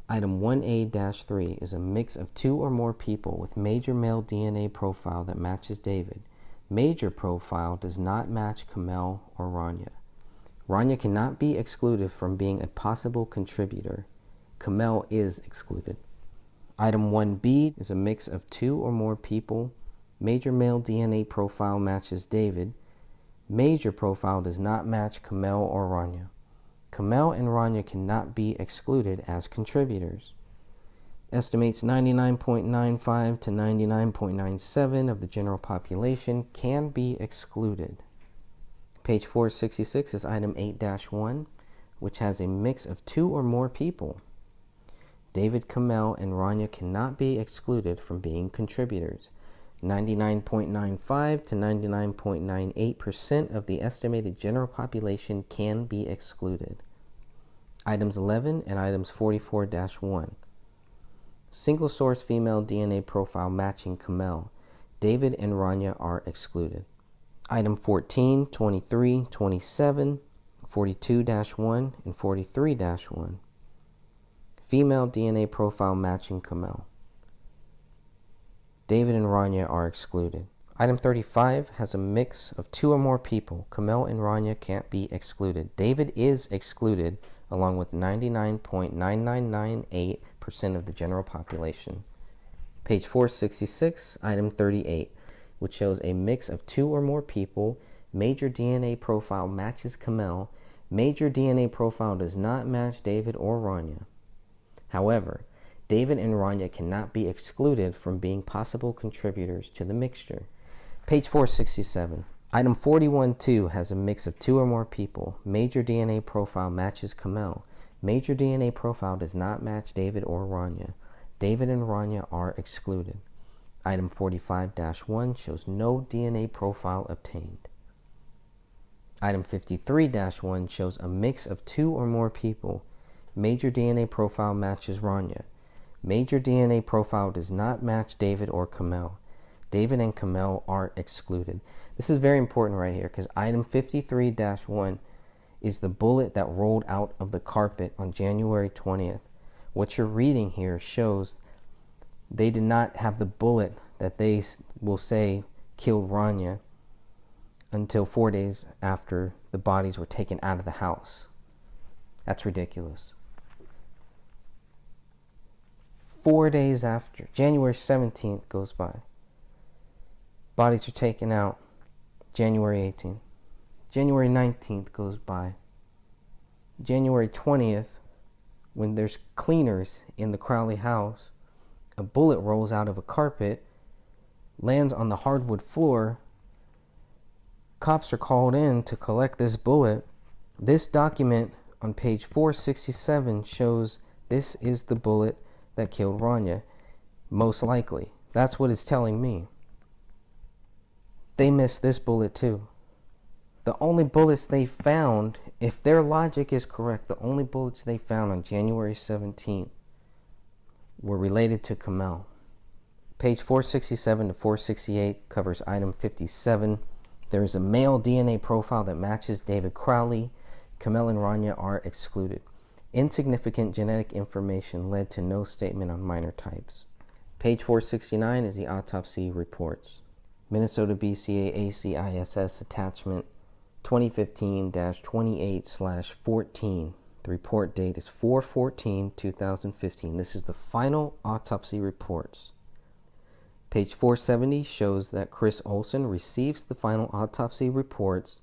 Item 1A-3 is a mix of 2 or more people with major male DNA profile that matches David. Major profile does not match Kamel or Rania. Rania cannot be excluded from being a possible contributor. Kamel is excluded. Item 1B is a mix of 2 or more people. Major male DNA profile matches David. Major profile does not match Kamel or Rania. Kamel and Rania cannot be excluded as contributors. Estimates 99.95 to 99.97 of the general population can be excluded. Page 466 is item 8-1, which has a mix of 2 or more people. David, Kamel, and Rania cannot be excluded from being contributors. 99.95 to 99.98% of the estimated general population can be excluded. Items 11 and items 44-1. Single source female DNA profile matching Kamel. David and Rania are excluded. Item 14, 23, 27, 42-1, and 43-1. Female DNA profile matching Kamel. David and Rania are excluded. Item 35 has a mix of 2 or more people. Kamel and Rania can't be excluded. David is excluded along with 99.9998% of the general population. Page 466, item 38, which shows a mix of 2 or more people. Major DNA profile matches Kamel. Major DNA profile does not match David or Rania. However, David and Rania cannot be excluded from being possible contributors to the mixture. Page 467. Item 41-2 has a mix of 2 or more people. Major DNA profile matches Kamel. Major DNA profile does not match David or Rania. David and Rania are excluded. Item 45-1 shows no DNA profile obtained. Item 53-1 shows a mix of 2 or more people. Major DNA profile matches Rania. Major DNA profile does not match David or Kamel. David and Kamel are excluded. This is very important right here because item 53-1 is the bullet that rolled out of the carpet on January 20th. What you're reading here shows they did not have the bullet that they will say killed Rania until 4 days after the bodies were taken out of the house. That's ridiculous. 4 days after, January 17th goes by. Bodies are taken out January 18th. January 19th goes by. January 20th, when there's cleaners in the Crowley house, a bullet rolls out of a carpet, lands on the hardwood floor cops are called in to collect this bullet, this document on page 467 shows this is the bullet that killed Rania. Most likely. That's what it's telling me. They missed this bullet too. The only bullets they found, if their logic is correct, the only bullets they found on January 17th were related to Kamel. Page 467 to 468 covers item 57. There is a male DNA profile that matches David Crowley. Kamel and Rania are excluded. Insignificant genetic information led to no statement on minor types. Page 469 is the autopsy reports. Minnesota BCA ACISS attachment 2015-28/14. The report date is 4/14/2015. This is the final autopsy reports. Page 470 shows that Chris Olson receives the final autopsy reports.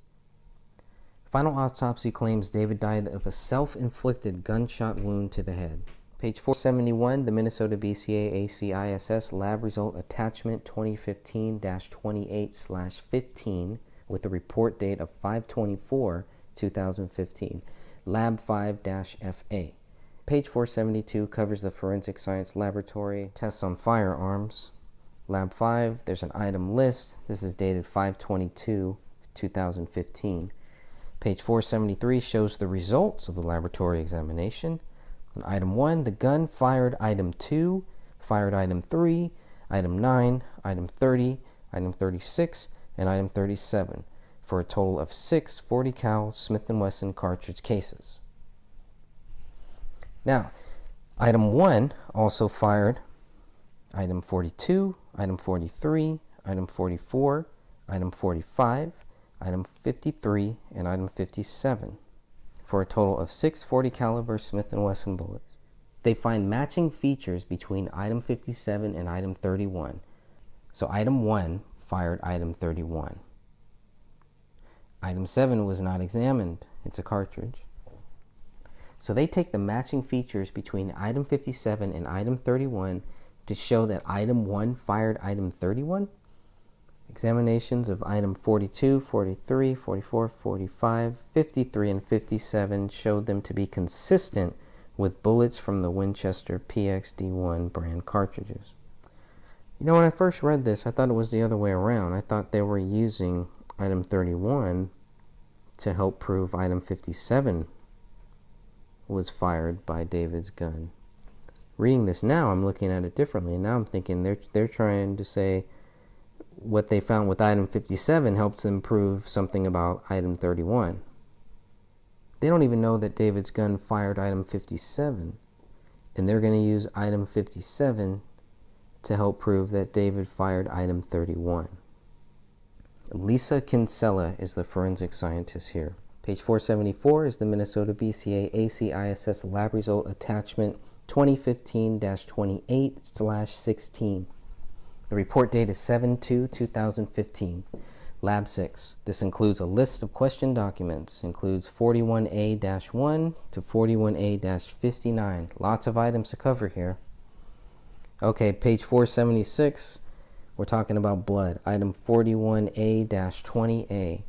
Final autopsy claims David died of a self-inflicted gunshot wound to the head. Page 471, the Minnesota BCA ACISS lab result attachment 2015-28/15 with a report date of 5/24/2015. Lab 5-FA. Page 472 covers the forensic science laboratory tests on firearms. Lab 5, there's an item list. This is dated 5/22/2015. Page 473 shows the results of the laboratory examination. On item 1, the gun fired item 2, fired item 3, item 9, item 30, item 36, and item 37, for a total of 6 .40 cal Smith & Wesson cartridge cases. Now, item 1 also fired item 42, item 43, item 44, item 45, item 53, and item 57, for a total of 6 .40 caliber Smith & Wesson bullets. They find matching features between item 57 and item 31. So item 1 fired item 31. Item 7 was not examined. It's a cartridge. So they take the matching features between item 57 and item 31 to show that item 1 fired item 31. Examinations of item 42, 43, 44, 45, 53, and 57 showed them to be consistent with bullets from the Winchester PXD1 brand cartridges. You know, when I first read this, I thought it was the other way around. I thought they were using item 31 to help prove item 57 was fired by David's gun. Reading this now, I'm looking at it differently, and now I'm thinking they're trying to say what they found with item 57 helps them prove something about item 31. They don't even know that David's gun fired item 57, and they're going to use item 57 to help prove that David fired item 31. Lisa Kinsella is the forensic scientist here. Page 474 is the Minnesota BCA ACISS lab result attachment 2015-28/16. The report date is 7/2/2015. Lab 6. This includes a list of question documents. Includes 41A-1 to 41A-59. Lots of items to cover here. Okay, page 476. We're talking about blood. Item 41A-20A.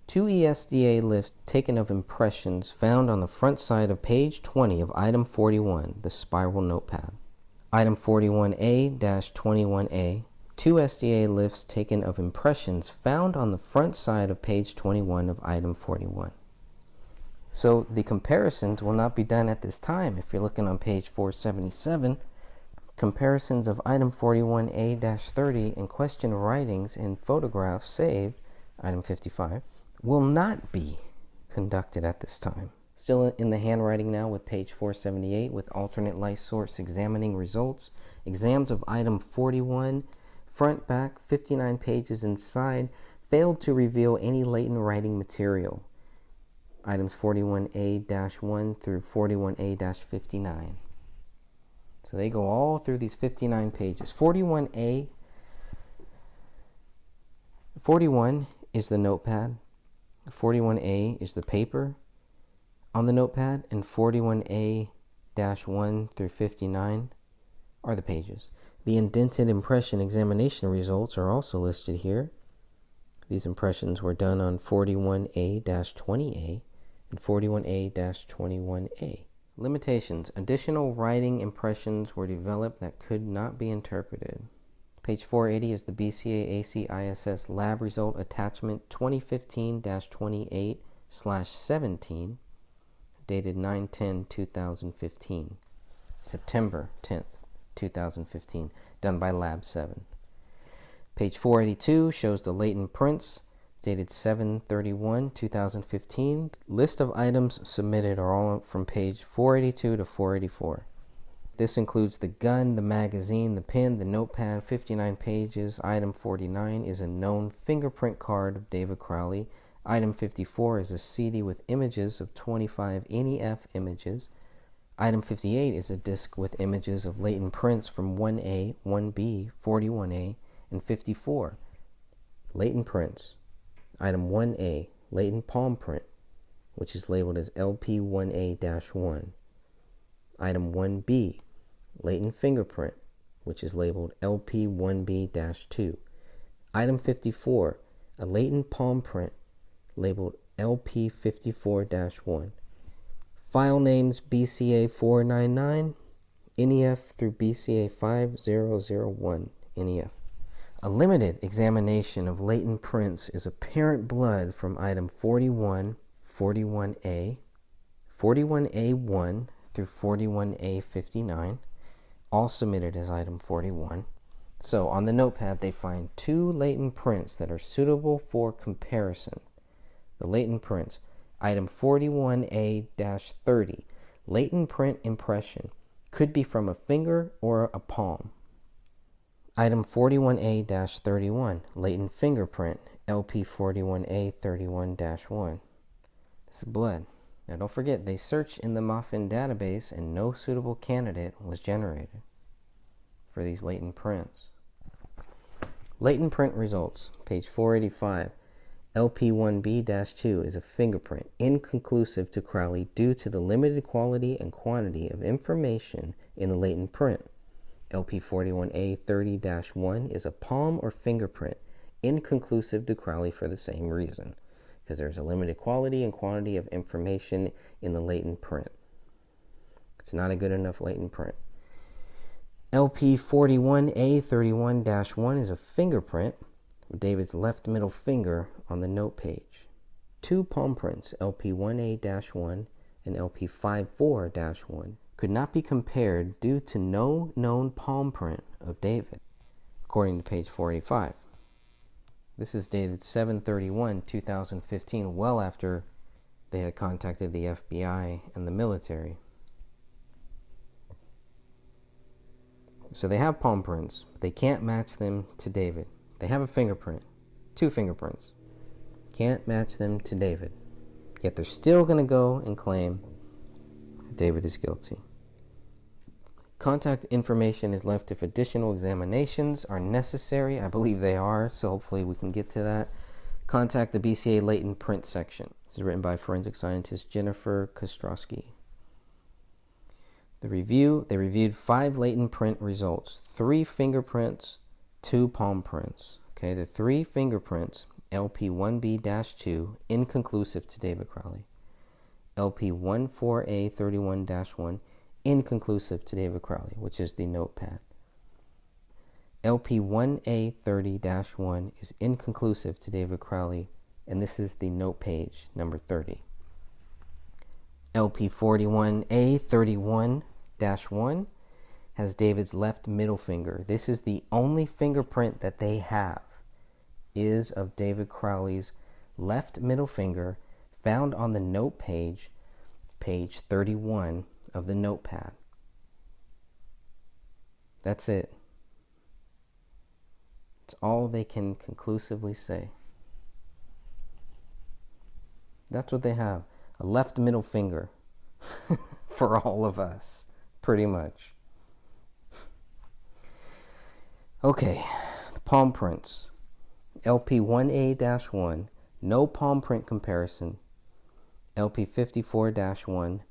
2 ESDA lifts taken of impressions found on the front side of page 20 of item 41, the spiral notepad. Item 41A-21A. 2 SDA lifts taken of impressions found on the front side of page 21 of item 41. So the comparisons will not be done at this time. If you're looking on page 477, comparisons of item 41A-30 and question writings and photographs saved, item 55, will not be conducted at this time. Still in the handwriting now with page 478 with alternate light source examining results. Exams of item 41, front, back, 59 pages inside, failed to reveal any latent writing material. Items 41A-1 through 41A-59. So they go all through these 59 pages. 41 is the notepad. 41A is the paper on the notepad, and 41A-1 through 59 are the pages. The indented impression examination results are also listed here. These impressions were done on 41A-20A and 41A-21A. Limitations. Additional writing impressions were developed that could not be interpreted. Page 480 is the BCA ACISS lab result attachment 2015-28/17, dated 9/10/2015, September 10th, 2015, done by Lab 7. Page 482 shows the latent prints, dated 7/31/2015. List of items submitted are all from page 482 to 484. This includes the gun, the magazine, the pen, the notepad, 59 pages. Item 49 is a known fingerprint card of David Crowley. Item 54 is a CD with images of 25 NEF images. Item 58 is a disc with images of latent prints from 1A, 1B, 41A, and 54. Latent prints. Item 1A, latent palm print, which is labeled as LP1A-1. Item 1B, latent fingerprint, which is labeled LP1B-2. Item 54, a latent palm print, labeled LP54-1. File names BCA499, NEF through BCA5001, NEF. A limited examination of latent prints is apparent blood from item 41, 41A, 41A1 through 41A59, all submitted as item 41. So on the notepad, they find 2 latent prints that are suitable for comparison. The latent prints, item 41A-30, latent print impression, could be from a finger or a palm. Item 41A-31, latent fingerprint, LP41A-31-1. This is blood. Now don't forget, they searched in the MOFIN database and no suitable candidate was generated for these latent prints. Latent print results, page 485. LP1B-2 is a fingerprint inconclusive to Crowley due to the limited quality and quantity of information in the latent print. LP41A-30-1 is a palm or fingerprint inconclusive to Crowley for the same reason, because there's a limited quality and quantity of information in the latent print. It's not a good enough latent print. LP41A-31-1 is a fingerprint of David's left middle finger on the note page. 2 palm prints, LP1A-1 and LP54-1, could not be compared due to no known palm print of David, according to page 485. This is dated 7/31/2015, well after they had contacted the FBI and the military. So they have palm prints, but they can't match them to David. They have a fingerprint, 2 fingerprints. Can't match them to David. Yet they're still going to go and claim David is guilty. Contact information is left if additional examinations are necessary. I believe they are, so hopefully we can get to that. Contact the BCA latent print section. This is written by forensic scientist Jennifer Kostrowski. They reviewed 5 latent print results, 3 fingerprints, 2 palm prints. Okay, the 3 fingerprints, LP1B-2, inconclusive to David Crowley. LP14A-31-1, inconclusive to David Crowley, which is the notepad. LP1A-30-1 is inconclusive to David Crowley, and this is the note page, number 30. LP41A-31-1 has David's left middle finger. This is the only fingerprint that they have, is of David Crowley's left middle finger, found on the note page, page 31 of the notepad. That's it. It's all they can conclusively say. That's what they have. A left middle finger for all of us, pretty much. Okay, palm prints. LP1A-1, no palm print comparison. LP54-1,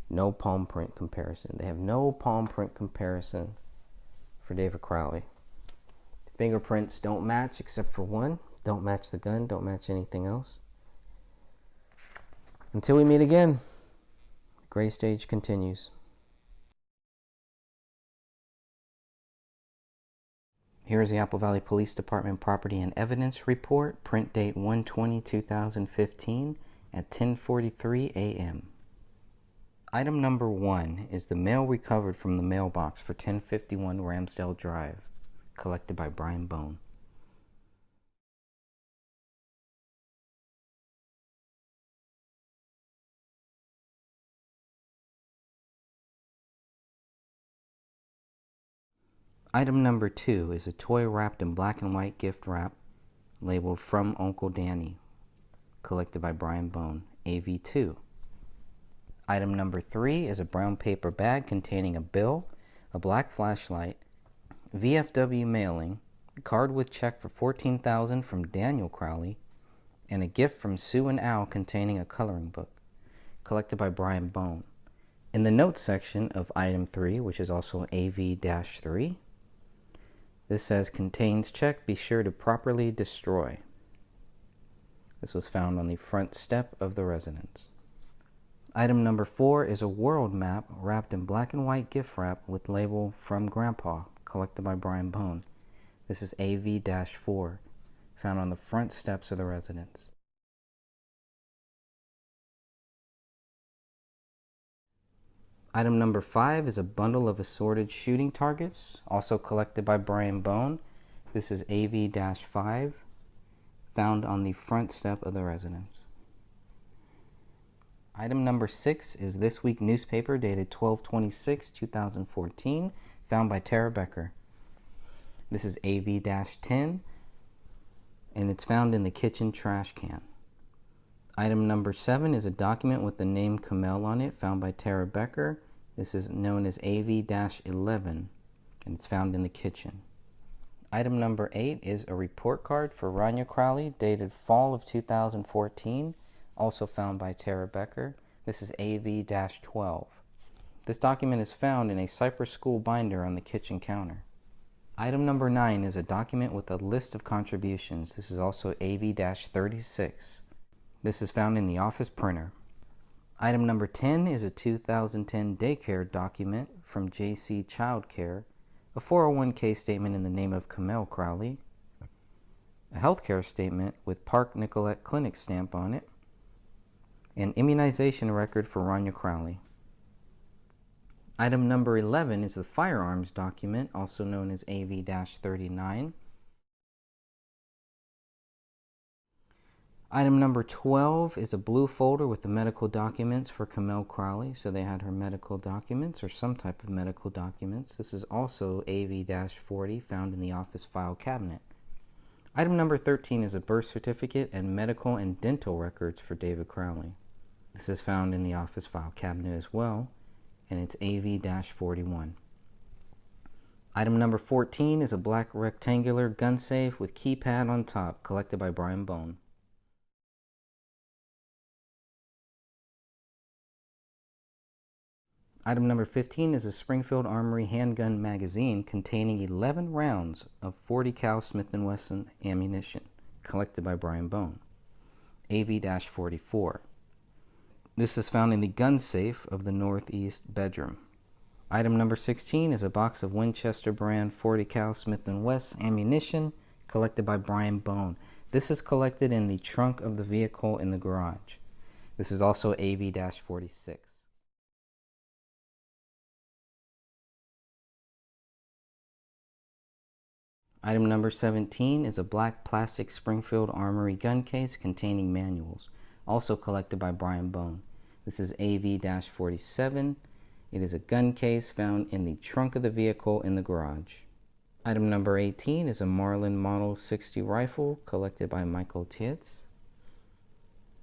no palm print comparison. They have no palm print comparison for David Crowley. The fingerprints don't match except for one. Don't match the gun, don't match anything else. Until we meet again, the gray stage continues. Here is the Apple Valley Police Department Property and Evidence Report, print date 1/20/2015 at 10:43 a.m. Item number 1 is the mail recovered from the mailbox for 1051 Ramsdale Drive, collected by Brian Bone. Item number 2 is a toy wrapped in black and white gift wrap labeled From Uncle Danny, collected by Brian Bone, AV2. Item number 3 is a brown paper bag containing a bill, a black flashlight, VFW mailing, a card with check for $14,000 from Daniel Crowley, and a gift from Sue and Al containing a coloring book, collected by Brian Bone. In the notes section of item 3, which is also AV-3, this says, contains check, be sure to properly destroy. This was found on the front step of the residence. Item number 4 is a world map wrapped in black and white gift wrap with label From Grandpa, collected by Brian Bone. This is AV-4, found on the front steps of the residence. Item number 5 is a bundle of assorted shooting targets, also collected by Brian Bone. This is AV-5, found on the front step of the residence. Item number 6 is This Week newspaper dated 12/26/2014, found by Tara Becker. This is AV-10, and it's found in the kitchen trash can. Item number 7 is a document with the name Kamel on it, found by Tara Becker. This is known as AV-11, and it's found in the kitchen. Item number 8 is a report card for Rania Crowley, dated fall of 2014, also found by Tara Becker. This is AV-12. This document is found in a Cypress School binder on the kitchen counter. Item number 9 is a document with a list of contributions. This is also AV-36. This is found in the office printer. Item number 10 is a 2010 daycare document from JC Child Care, a 401k statement in the name of Kamel Crowley, a healthcare statement with Park Nicolette Clinic stamp on it, an immunization record for Rania Crowley. Item number 11 is the firearms document, also known as AV-39. Item number 12 is a blue folder with the medical documents for Kamel Crowley. So they had her medical documents or some type of medical documents. This is also AV-40, found in the office file cabinet. Item number 13 is a birth certificate and medical and dental records for David Crowley. This is found in the office file cabinet as well, and it's AV-41. Item number 14 is a black rectangular gun safe with keypad on top, collected by Brian Bone. Item number 15 is a Springfield Armory handgun magazine containing 11 rounds of .40 cal Smith & Wesson ammunition, collected by Brian Bone. AV-44. This is found in the gun safe of the northeast bedroom. Item number 16 is a box of Winchester brand .40 cal Smith & Wesson ammunition, collected by Brian Bone. This is collected in the trunk of the vehicle in the garage. This is also AV-46. Item number 17 is a black plastic Springfield Armory gun case containing manuals, also collected by Brian Bone. This is AV-47. It is a gun case found in the trunk of the vehicle in the garage. Item number 18 is a Marlin Model 60 rifle collected by Michael Tietz.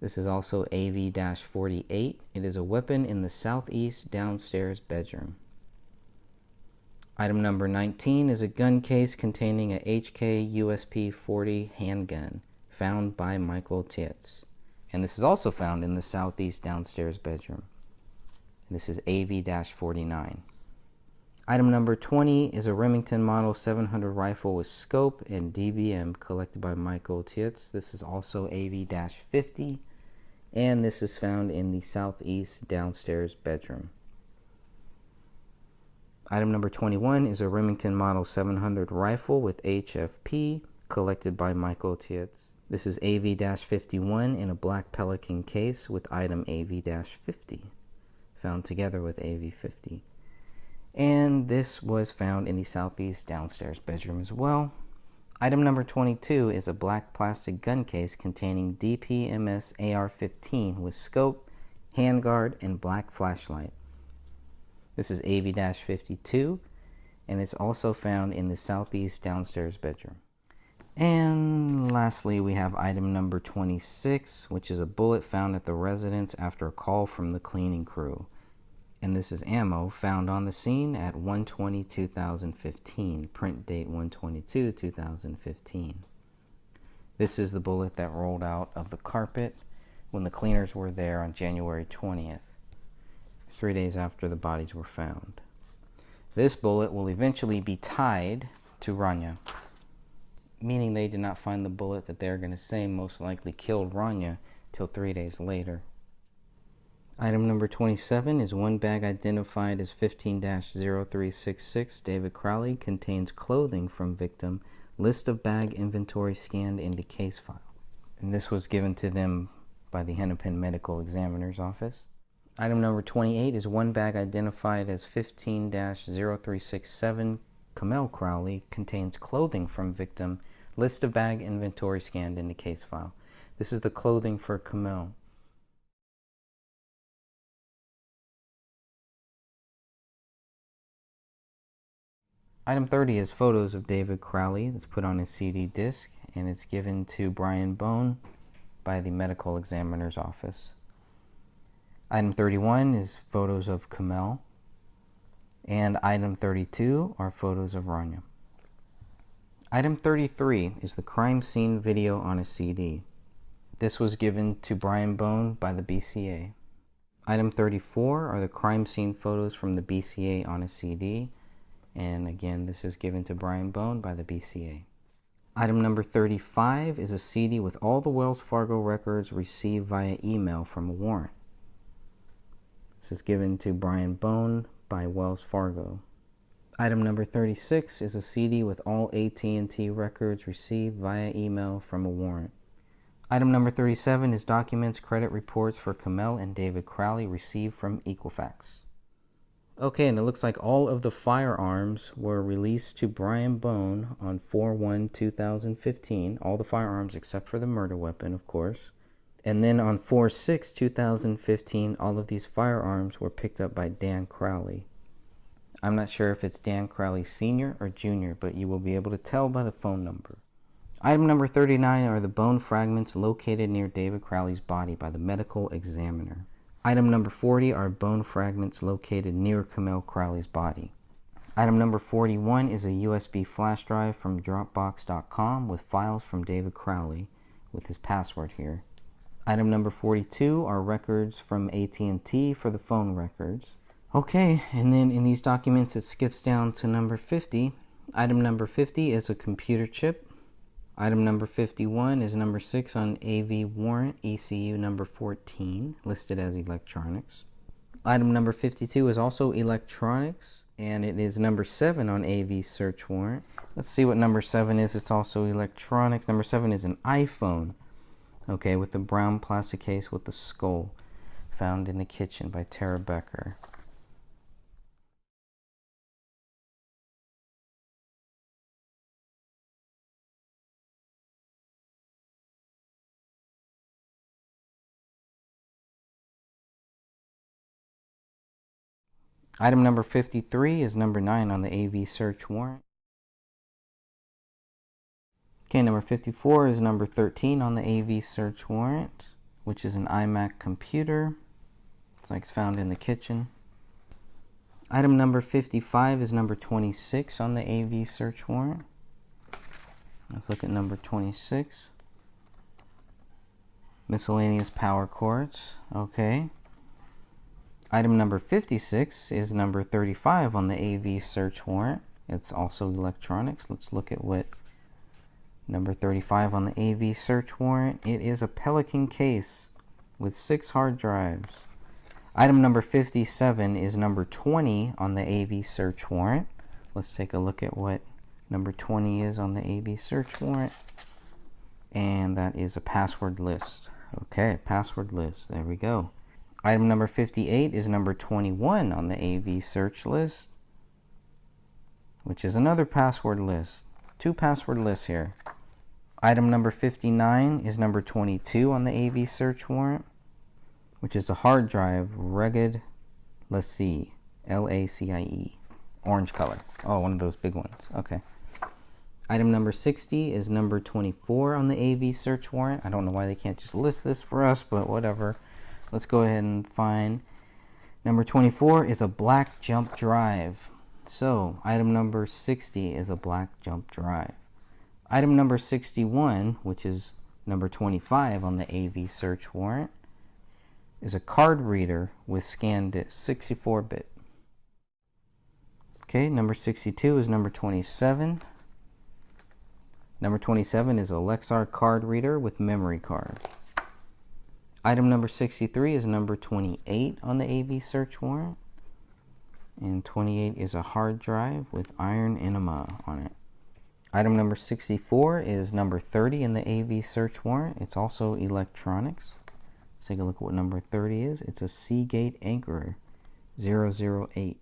This is also AV-48. It is a weapon in the southeast downstairs bedroom. Item number 19 is a gun case containing a HK USP 40 handgun found by Michael Tietz. And this is also found in the southeast downstairs bedroom. And this is AV-49. Item number 20 is a Remington Model 700 rifle with scope and DBM collected by Michael Tietz. This is also AV-50, and this is found in the southeast downstairs bedroom. Item number 21 is a Remington Model 700 rifle with HFP collected by Michael Tietz. This is AV-51 in a black Pelican case with item AV-50, found together with AV-50. And this was found in the southeast downstairs bedroom as well. Item number 22 is a black plastic gun case containing DPMS AR-15 with scope, handguard, and black flashlight. This is AV-52, and it's also found in the southeast downstairs bedroom. And lastly, we have item number 26, which is a bullet found at the residence after a call from the cleaning crew. And this is ammo found on the scene at 1/20/2015, print date 1/22/2015. This is the bullet that rolled out of the carpet when the cleaners were there on January 20th, 3 days after the bodies were found. This bullet will eventually be tied to Rania, meaning they did not find the bullet that they're going to say most likely killed Rania till 3 days later. Item number 27 is one bag identified as 15-0366 David Crowley, contains clothing from victim, list of bag inventory scanned into case file. And this was given to them by the Hennepin Medical Examiner's Office. Item number 28 is one bag identified as 15-0367 Kamel Crowley, contains clothing from victim, list of bag inventory scanned into case file. This is the clothing for Kamel. Item 30 is photos of David Crowley that's put on a CD disc, and it's given to Brian Bone by the Medical Examiner's Office. Item 31 is photos of Kamel, and item 32 are photos of Rania. Item 33 is the crime scene video on a CD. This was given to Brian Bone by the BCA. Item 34 are the crime scene photos from the BCA on a CD. And again, this is given to Brian Bone by the BCA. Item number 35 is a CD with all the Wells Fargo records received via email from a warrant. This is given to Brian Bone by Wells Fargo. Item number 36 is a CD with all AT&T records received via email from a warrant. Item number 37 is documents, credit reports for Kamel and David Crowley received from Equifax. Okay, and it looks like all of the firearms were released to Brian Bone on 4/1/2015. All the firearms except for the murder weapon, of course. And then on 4/6/2015, all of these firearms were picked up by Dan Crowley. I'm not sure if it's Dan Crowley Sr. or Jr., but you will be able to tell by the phone number. Item number 39 are the bone fragments located near David Crowley's body by the medical examiner. Item number 40 are bone fragments located near Kamel Crowley's body. Item number 41 is a USB flash drive from Dropbox.com with files from David Crowley with his password here. Item number 42 are records from AT&T for the phone records. Okay, and then in these documents it skips down to number 50. Item number 50 is a computer chip. Item number 51 is number 6 on AV warrant, ECU number 14, listed as electronics. Item number 52 is also electronics, and it is number 7 on AV search warrant. Let's see what number 7 is. It's also electronics. Number 7 is an iPhone, okay, with the brown plastic case with the skull, found in the kitchen by Tara Becker. Item number 53 is number 9 on the AV search warrant. Okay, number 54 is number 13 on the AV search warrant, which is an iMac computer. It's like it's found in the kitchen. Item number 55 is number 26 on the AV search warrant. Let's look at number 26. Miscellaneous power cords. Okay. Item number 56 is number 35 on the AV search warrant. It's also electronics. Let's look at what number 35 on the AV search warrant. It is a Pelican case with 6 hard drives. Item number 57 is number 20 on the AV search warrant. Let's take a look at what number 20 is on the AV search warrant. And that is a password list. Okay, password list. There we go. Item number 58 is number 21 on the AV search list, which is another password list. 2 password lists here. Item number 59 is number 22 on the AV search warrant, which is a hard drive, Rugged LaCie, L-A-C-I-E, orange color. Oh, one of those big ones. Okay. Item number 60 is number 24 on the AV search warrant. I don't know why they can't just list this for us, but whatever. Let's go ahead and find. Number 24 is a black jump drive. So, item number 60 is a black jump drive. Item number 61, which is number 25 on the AV search warrant, is a card reader with scan disk, 64-bit. Okay, number 62 is number 27. Number 27 is a Lexar card reader with memory card. Item number 63 is number 28 on the AV search warrant. And 28 is a hard drive with iron enema on it. Item number 64 is number 30 in the AV search warrant. It's also electronics. Let's take a look at what number 30 is. It's a Seagate Anchor 008.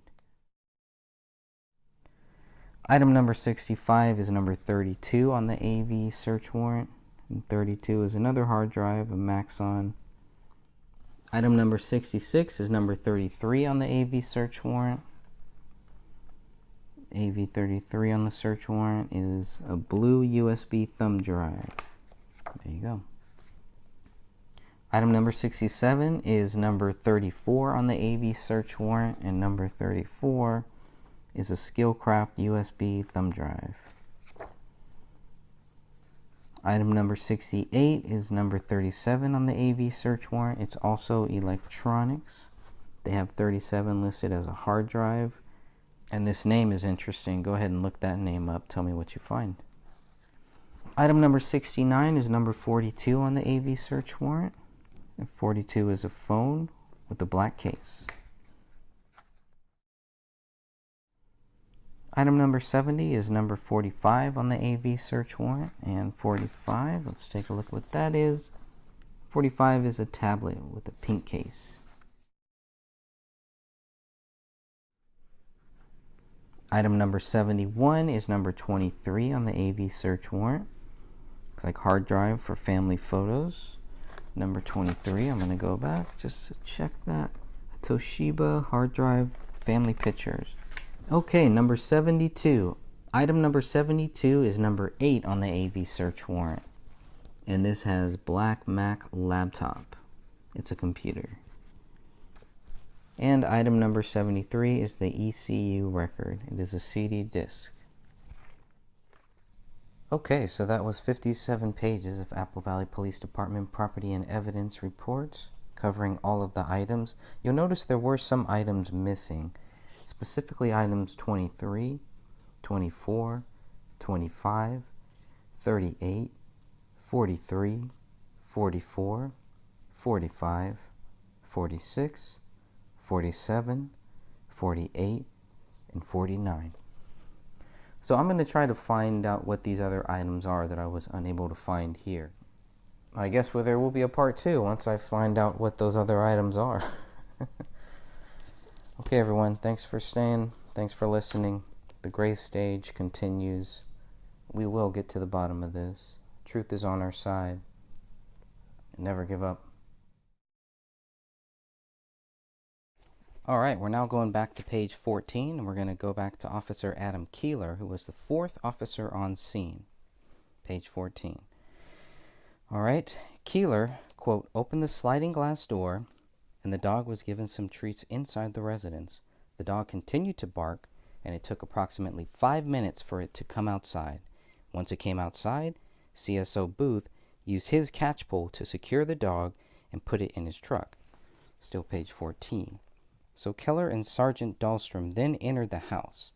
Item number 65 is number 32 on the AV search warrant. And 32 is another hard drive, a Maxon. Item number 66 is number 33 on the AV search warrant. AV33 on the search warrant is a blue USB thumb drive. There you go. Item number 67 is number 34 on the AV search warrant, and number 34 is a Skillcraft USB thumb drive. Item number 68 is number 37 on the AV search warrant. It's also electronics. They have 37 listed as a hard drive. And this name is interesting. Go ahead and look that name up. Tell me what you find. Item number 69 is number 42 on the AV search warrant. And 42 is a phone with a black case. Item number 70 is number 45 on the AV search warrant. And 45, let's take a look at what that is. 45 is a tablet with a pink case. Item number 71 is number 23 on the AV search warrant. Looks like hard drive for family photos. Number 23, I'm going to go back just to check that. A Toshiba hard drive, family pictures. Okay, number 72. Item number 72 is number 8 on the AV search warrant. And this has Black Mac laptop. It's a computer. And item number 73 is the ECU record. It is a CD disc. Okay, so that was 57 pages of Apple Valley Police Department property and evidence reports covering all of the items. You'll notice there were some items missing, specifically items 23, 24, 25, 38, 43, 44, 45, 46, 47, 48, and 49. So I'm going to try to find out what these other items are that I was unable to find here. I guess there will be a part 2 once I find out what those other items are. Okay, everyone, thanks for staying. Thanks for listening. The gray stage continues. We will get to the bottom of this. Truth is on our side. Never give up. All right, we're now going back to page 14, and we're going to go back to Officer Adam Keeler, who was the 4th officer on scene. Page 14. All right, Keeler, quote, opened the sliding glass door, and the dog was given some treats inside the residence. The dog continued to bark, and it took approximately 5 minutes for it to come outside. Once it came outside, CSO Booth used his catch pole to secure the dog and put it in his truck. Still page 14. So Keller and Sergeant Dahlstrom then entered the house,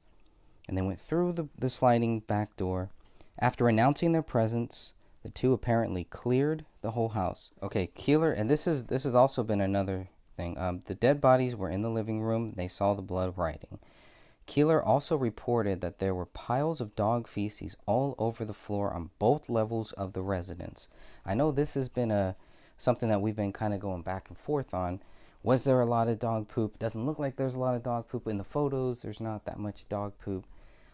and they went through the sliding back door. After announcing their presence, the two apparently cleared the whole house. Okay, Keeler, and this has also been another thing. The dead bodies were in the living room. They saw the blood writing. Keeler also reported that there were piles of dog feces all over the floor on both levels of the residence. I know this has been something that we've been kind of going back and forth on. Was there a lot of dog poop? Doesn't look like there's a lot of dog poop in the photos. There's not that much dog poop.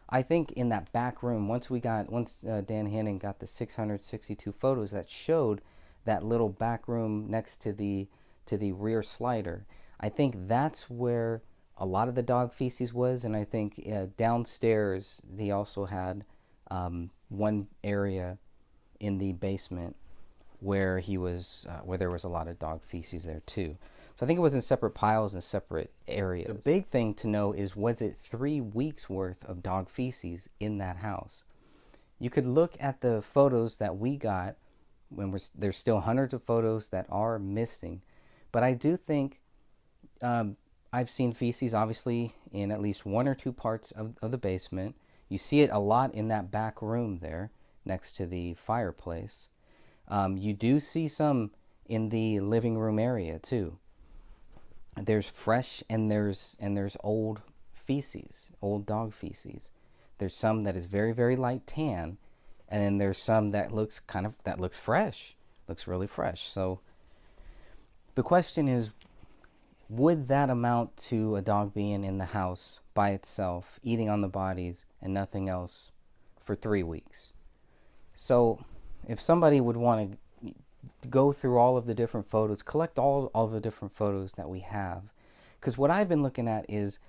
I think in that back room, once Dan Hannon got the 662 photos that showed that little back room next to the rear slider, I think that's where a lot of the dog feces was. And I think downstairs they also had one area in the basement where where there was a lot of dog feces there too. So I think it was in separate piles and separate areas. The big thing to know is, was it 3 weeks worth of dog feces in that house? You could look at the photos that we got there's still hundreds of photos that are missing. But I do think I've seen feces obviously in at least 1 or 2 parts of the basement. You see it a lot in that back room there next to the fireplace. You do see some in the living room area too. There's fresh and there's old feces, old dog feces. There's some that is very, very light tan, and then there's some that looks fresh, looks really fresh. So the question is, would that amount to a dog being in the house by itself, eating on the bodies and nothing else for 3 weeks? So if somebody would want to go through all of the different photos, collect all of the different photos that we have, because what I've been looking at is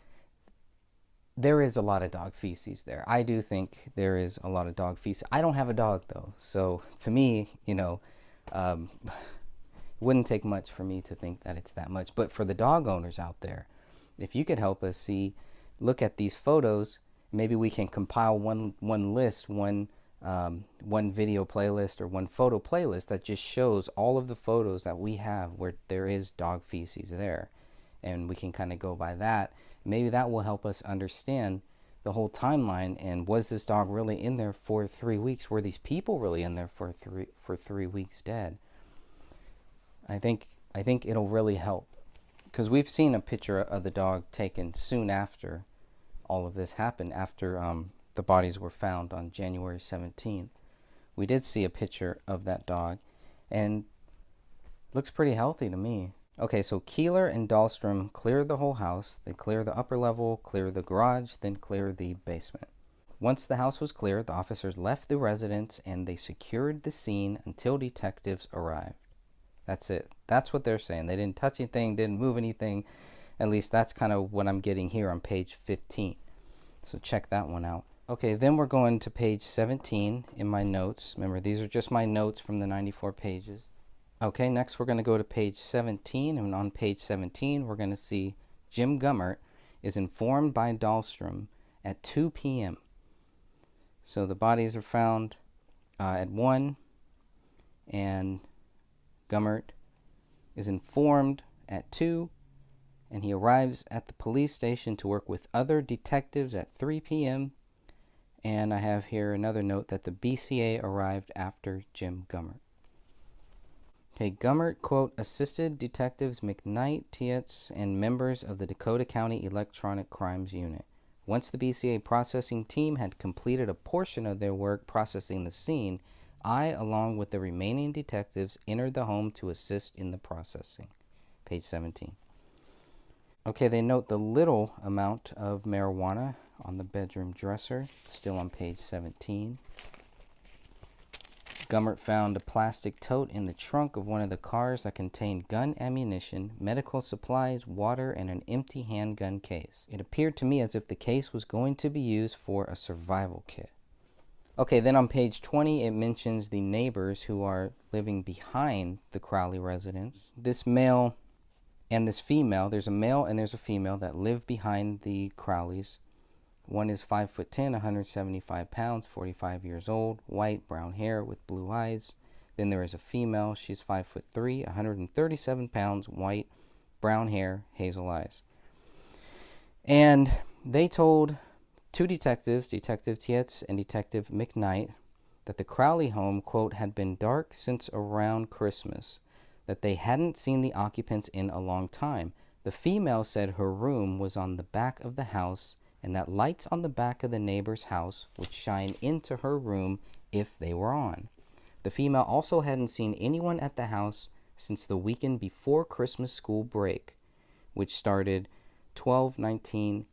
there is a lot of dog feces there. I do think there is a lot of dog feces. I don't have a dog though, so to me, it wouldn't take much for me to think that it's that much. But for the dog owners out there, if you could help us look at these photos, maybe we can compile one list, one video playlist or one photo playlist that just shows all of the photos that we have where there is dog feces there, and we can kind of go by that. Maybe that will help us understand the whole timeline, and was this dog really in there for 3 weeks? Were these people really in there for 3 weeks dead? I think it'll really help, because we've seen a picture of the dog taken soon after all of this happened, after the bodies were found on January 17th. We did see a picture of that dog, and looks pretty healthy to me. Okay, so Keeler and Dahlstrom clear the whole house. They clear the upper level, clear the garage, then clear the basement. Once the house was cleared, the officers left the residence and they secured the scene until detectives arrived. That's it. That's what they're saying. They didn't touch anything, didn't move anything. At least that's kind of what I'm getting here on page 15. So check that one out. Okay, then we're going to page 17 in my notes. Remember, these are just my notes from the 94 pages. Okay, next we're going to go to page 17, and on page 17 we're going to see Jim Gummert is informed by Dahlstrom at 2 p.m. So the bodies are found at 1, and Gummert is informed at 2, and he arrives at the police station to work with other detectives at 3 p.m. And I have here another note that the BCA arrived after Jim Gummert. Okay, Gummert, quote, assisted detectives McKnight, Tietz, and members of the Dakota County Electronic Crimes Unit. Once the BCA processing team had completed a portion of their work processing the scene, I, along with the remaining detectives, entered the home to assist in the processing. Page 17. Okay, they note the little amount of marijuana on the bedroom dresser, still on page 17. Gummert found a plastic tote in the trunk of one of the cars that contained gun ammunition, medical supplies, water, and an empty handgun case. It appeared to me as if the case was going to be used for a survival kit. Okay, then on page 20, it mentions the neighbors who are living behind the Crowley residence. This male and this female, there's a male and there's a female that live behind the Crowleys. One is 5'10", 175 pounds, 45 years old, white, brown hair with blue eyes. Then there is a female. She's 5'3", 137 pounds, white, brown hair, hazel eyes. And they told two detectives, Detective Tietz and Detective McKnight, that the Crowley home, quote, had been dark since around Christmas, that they hadn't seen the occupants in a long time. The female said her room was on the back of the house and that lights on the back of the neighbor's house would shine into her room if they were on. The female also hadn't seen anyone at the house since the weekend before Christmas school break, which started 12/19.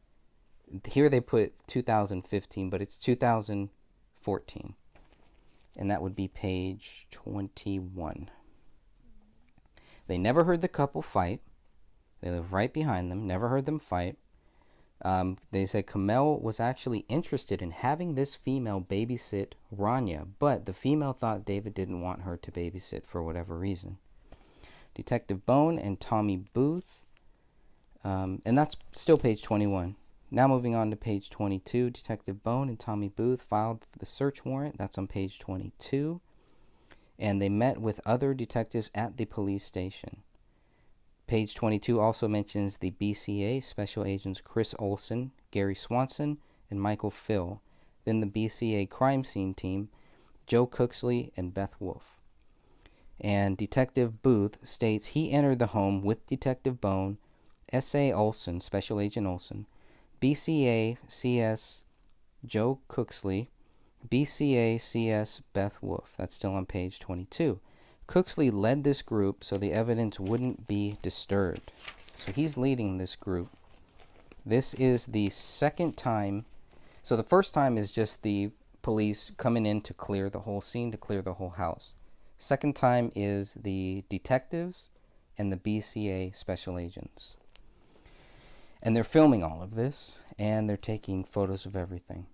Here they put 2015, but it's 2014. And that would be page 21. They never heard the couple fight. They live right behind them, never heard them fight. They said Kamel was actually interested in having this female babysit Rania, but the female thought David didn't want her to babysit for whatever reason. Detective Bone and Tommy Booth, and that's still page 21. Now moving on to page 22, Detective Bone and Tommy Booth filed for the search warrant. That's on page 22. And they met with other detectives at the police station. Page 22 also mentions the BCA Special Agents Chris Olson, Gary Swanson, and Michael Phil. Then the BCA crime scene team, Joe Cooksley and Beth Wolf. And Detective Booth states he entered the home with Detective Bone, S.A. Olson, Special Agent Olson, BCA CS Joe Cooksley, BCA CS Beth Wolf. That's still on page 22. Cooksley led this group so the evidence wouldn't be disturbed. So he's leading this group. This is the second time. So the first time is just the police coming in to clear the whole scene, to clear the whole house. Second time is the detectives and the BCA special agents. And they're filming all of this, and they're taking photos of everything.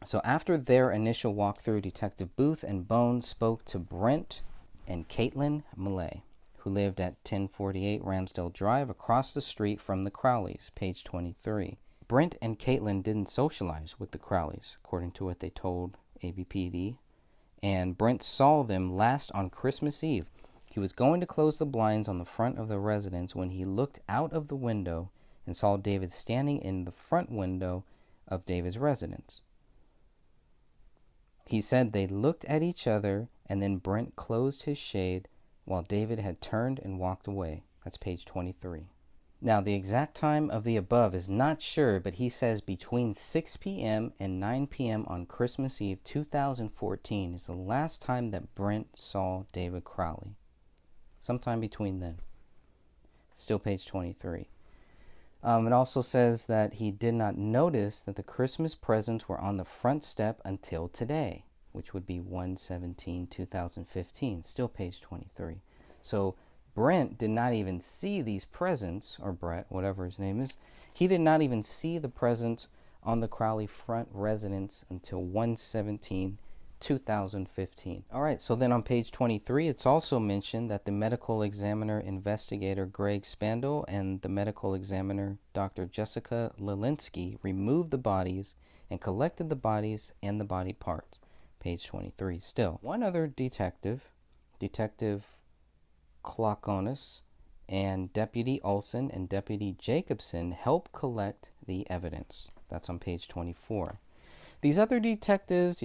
So after their initial walkthrough, Detective Booth and Bone spoke to Brent and Caitlin Millay, who lived at 1048 Ramsdale Drive across the street from the Crowleys, page 23. Brent and Caitlin didn't socialize with the Crowleys, according to what they told ABPD, and Brent saw them last on Christmas Eve. He was going to close the blinds on the front of the residence when he looked out of the window and saw David standing in the front window of David's residence. He said they looked at each other, and then Brent closed his shade while David had turned and walked away. That's page 23. Now, the exact time of the above is not sure, but he says between 6 p.m. and 9 p.m. on Christmas Eve 2014 is the last time that Brent saw David Crowley. Sometime between then. Still page 23. It also says that he did not notice that the Christmas presents were on the front step until today, which would be 1/17/2015. Still page 23. So Brent did not even see these presents, or Brett, whatever his name is. He did not even see the presents on the Crowley front residence until 1/17/2015. All right, so then on page 23, it's also mentioned that the medical examiner investigator Greg Spandau and the medical examiner Dr. Jessica Lilinski removed the bodies and collected the bodies and the body parts. Page 23 still. One other detective, Detective Klokonis, and Deputy Olson and Deputy Jacobson helped collect the evidence. That's on page 24. These other detectives,